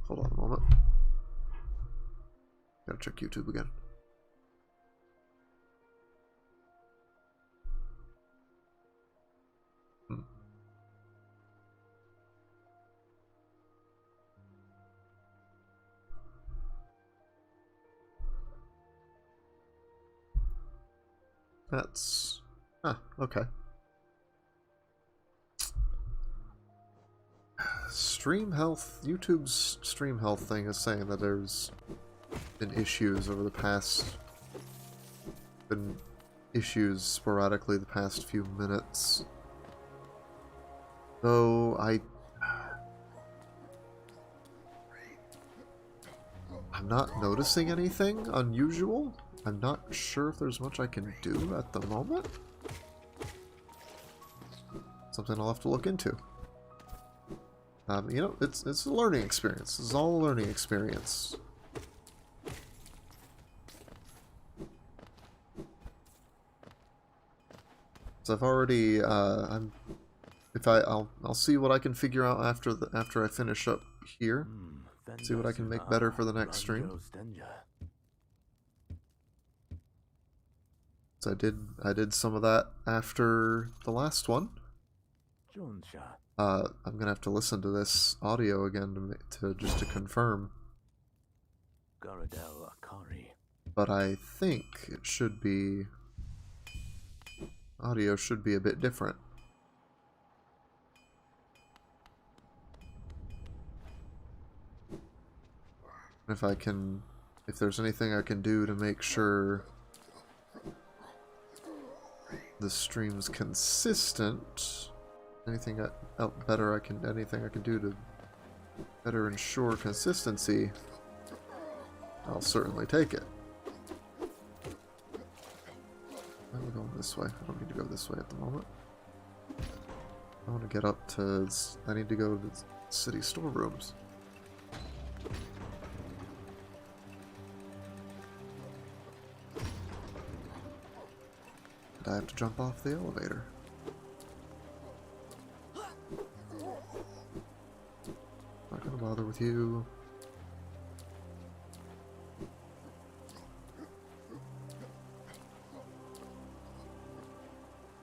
Hold on a moment. Gotta check YouTube again. That's... Ah, okay. Stream health... YouTube's stream health thing is saying that there's been issues over the past... Been issues sporadically the past few minutes. Though I'm not noticing anything unusual. I'm not sure if there's much I can do at the moment. Something I'll have to look into. You know, it's a learning experience. This is all a learning experience. So I've already I'll see what I can figure out after I finish up here. See what I can make better for the next stream. So I did some of that after the last one. I'm gonna have to listen to this audio again to confirm. But I think it should be audio should be a bit different. If there's anything I can do to make sure the stream's consistent, anything I can do to better ensure consistency, I'll certainly take it. Why are we going this way? I don't need to go this way at the moment. I want to get up to... I need to go to the city storerooms. And I have to jump off the elevator. Not gonna bother with you.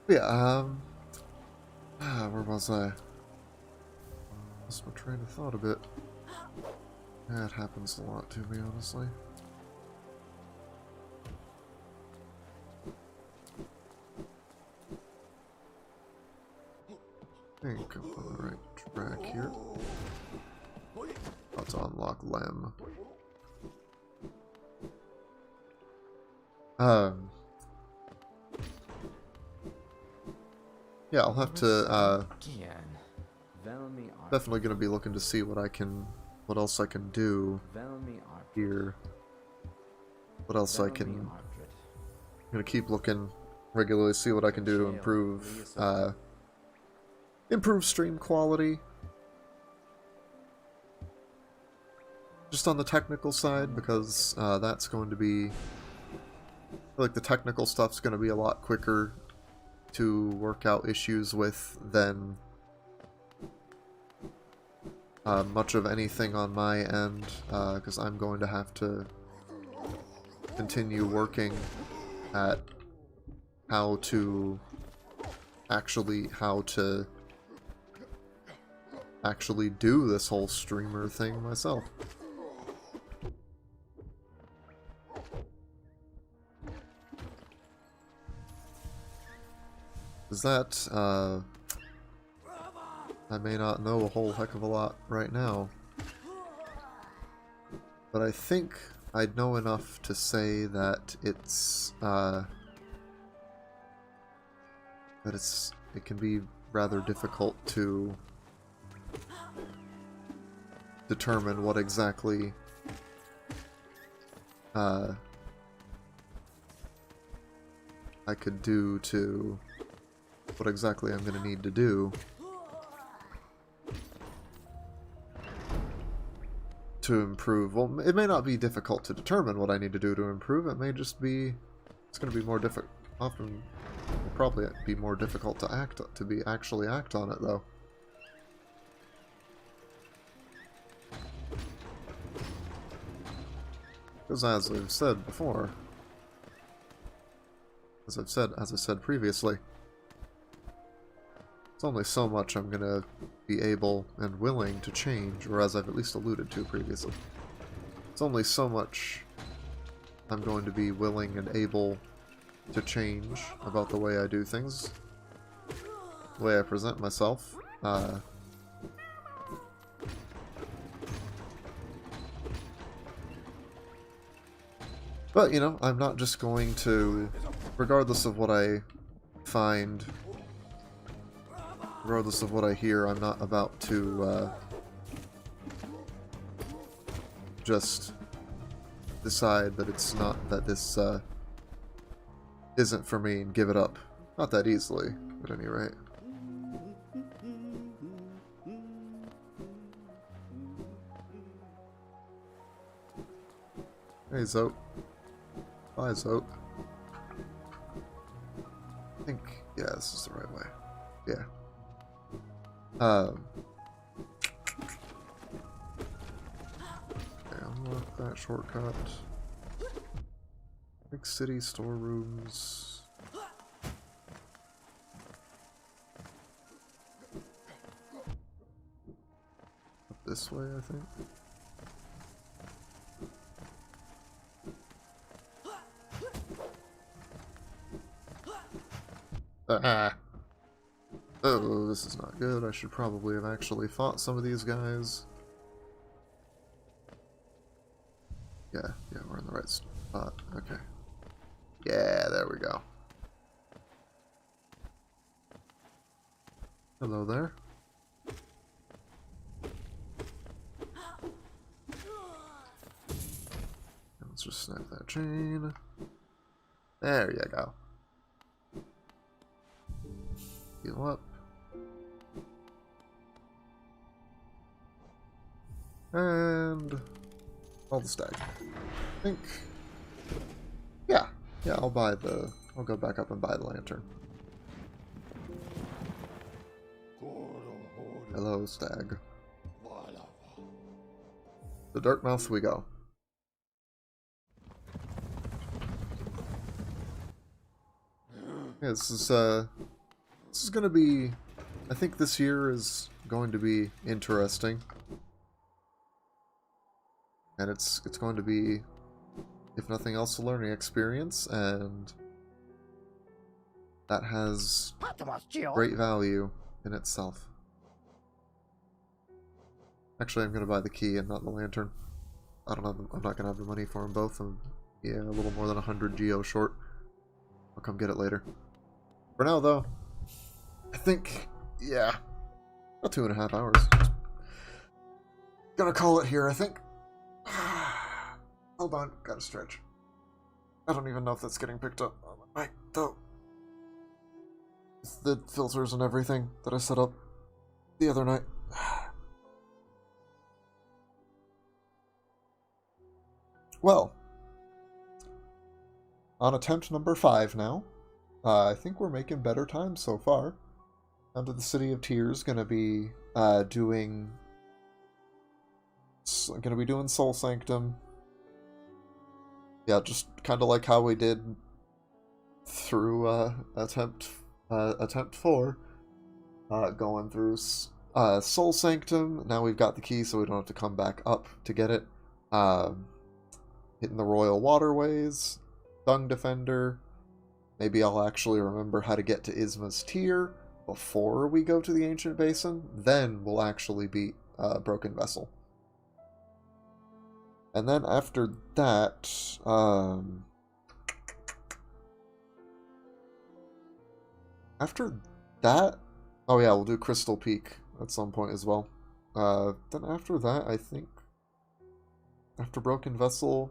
Yeah, where was I? Lost my train of thought a bit. That happens a lot to me, honestly. I think I'm on the right track here. About to unlock Lem. Yeah, I'll have to, definitely gonna be looking to see what else I can do here. What else I'm gonna keep looking regularly, see what I can do to improve stream quality. Just on the technical side, because that's going to be... I feel like the technical stuff's going to be a lot quicker to work out issues with than much of anything on my end, because I'm going to have to continue working at how to actually do this whole streamer thing myself. Is that, I may not know a whole heck of a lot right now, but I think I'd know enough to say that it can be rather difficult to determine what exactly I could do to... what exactly I'm going to need to do to improve. Well, it may not be difficult to determine what I need to do to improve. It may just be... it's going to be more difficult. Often, it'll probably be more difficult to actually act on it, though. Because as I've said before, as I said previously, it's only so much I'm gonna be able and willing to change, or as I've at least alluded to previously. It's only so much I'm going to be willing and able to change about the way I do things, the way I present myself. But, you know, I'm not just going to, regardless of what I find, regardless of what I hear, I'm not about to just decide that it's not, that this isn't for me and give it up. Not that easily, at any rate. Hey, Zope. Bye, Zope. I think, yeah, this is the right way. Yeah. Okay, unlock that shortcut. Big city storerooms. Up this way, I think. Oh, this is not good. I should probably have actually fought some of these guys. Yeah, we're in the right spot. Okay. Yeah, there we go. Hello there. Let's just snap that chain. There you go. Heal up. And all the stag. I think. Yeah, I'll go back up and buy the lantern. Hello, stag. The Darkmouth we go. Yeah, this is gonna be, I think this year is going to be interesting. And it's going to be, if nothing else, a learning experience, and that has great value in itself. Actually, I'm going to buy the key and not the lantern. I'm not going to have the money for them both. Yeah, a little more than 100 geo short. I'll come get it later. For now, though, I think, yeah, about 2.5 hours. Gonna call it here, I think. Hold on, gotta stretch. I don't even know if that's getting picked up on my mic, though. It's the filters and everything that I set up the other night. Well, on attempt number 5 now. I think we're making better time so far. Under the City of Tears, gonna be doing Soul Sanctum. Yeah, just kind of like how we did through attempt 4, going through Soul Sanctum. Now we've got the key, so we don't have to come back up to get it. Hitting the Royal Waterways, Dung Defender. Maybe I'll actually remember how to get to Isma's Tier before we go to the Ancient Basin. Then we'll actually beat Broken Vessel. And then after that, oh yeah, we'll do Crystal Peak at some point as well. Then after that, I think, after Broken Vessel,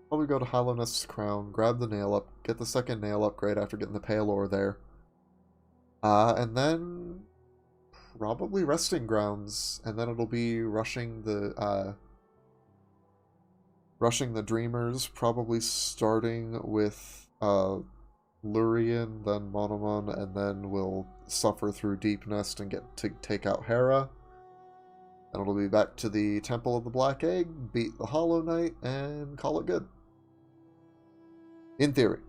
probably go to Hallownest's Crown, grab the nail up, get the second nail upgrade after getting the Pale Ore there. And then probably Resting Grounds, and then it'll be rushing the Dreamers, probably starting with Lurien, then Monomon, and then we'll suffer through Deep Nest and get to take out Hera. And it'll be back to the Temple of the Black Egg, beat the Hollow Knight, and call it good. In theory.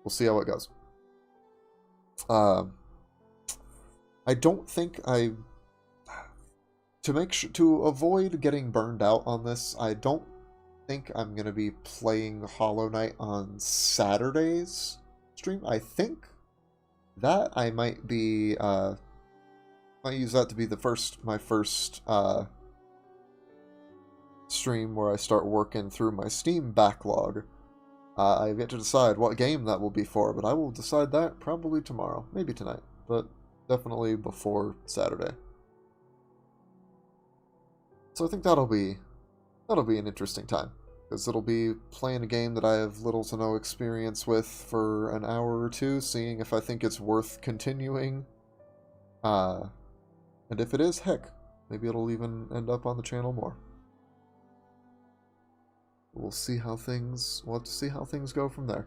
We'll see how it goes. I don't think to avoid getting burned out on this, I don't think I'm going to be playing Hollow Knight on Saturday's stream. I think that I might be, might use that to be my first, stream where I start working through my Steam backlog. I have yet to decide what game that will be for, but I will decide that probably tomorrow. Maybe tonight, but definitely before Saturday. So I think that'll be an interesting time, because it'll be playing a game that I have little to no experience with for an hour or two, seeing if I think it's worth continuing. And if it is, heck, maybe it'll even end up on the channel more. We'll have to see how things go from there.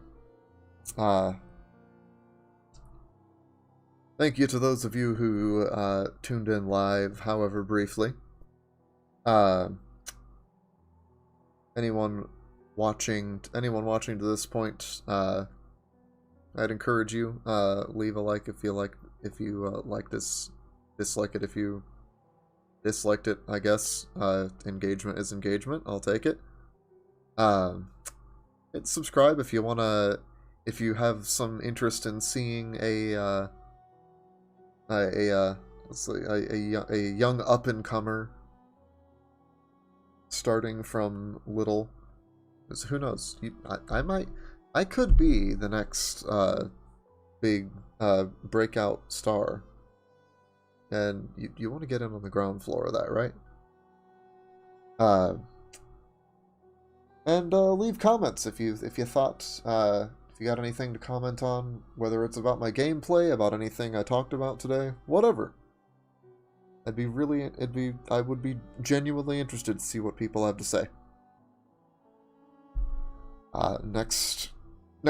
Thank you to those of you who tuned in live, however briefly. Anyone watching to this point, I'd encourage you, leave a like if you like this, dislike it if you disliked it, I guess. Engagement is engagement, I'll take it. Hit subscribe if you have some interest in seeing a young up-and-comer starting from little. Who knows? I could be the next big breakout star, and you want to get in on the ground floor of that, right? And leave comments if you thought, if you got anything to comment on, whether it's about my gameplay, about anything I talked about today, whatever. I would be genuinely interested to see what people have to say. Next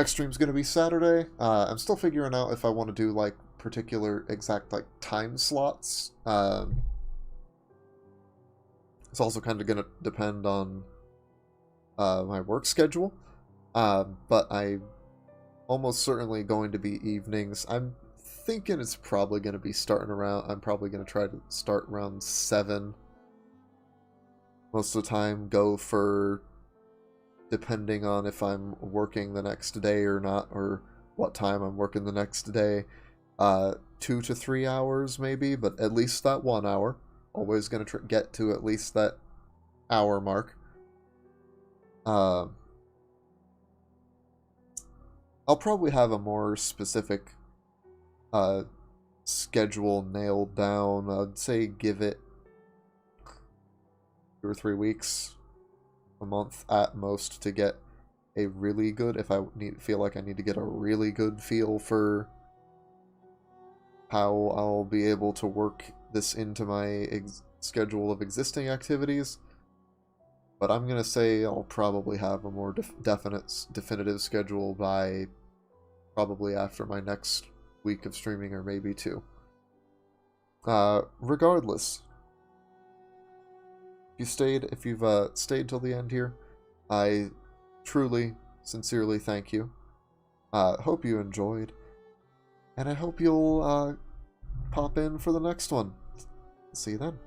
stream's gonna be Saturday. I'm still figuring out if I want to do like particular exact like time slots. It's also kind of gonna depend on my work schedule, but I'm almost certainly going to be evenings. I'm thinking it's probably going to be I'm probably going to try to start around 7. Most of the time go for, depending on if I'm working the next day or not, or what time I'm working the next day, 2 to 3 hours maybe, but at least that 1 hour. Always going to get to at least that hour mark. I'll probably have a more specific schedule nailed down. I'd say give it 2 or 3 weeks, a month at most, to get a really good, if I feel like I need to get a really good feel for how I'll be able to work this into my schedule of existing activities. But I'm going to say I'll probably have a more definitive schedule by probably after my next week of streaming, or maybe 2. Regardless, if you've stayed till the end here, I truly, sincerely thank you. Hope you enjoyed, and I hope you'll pop in for the next one. See you then.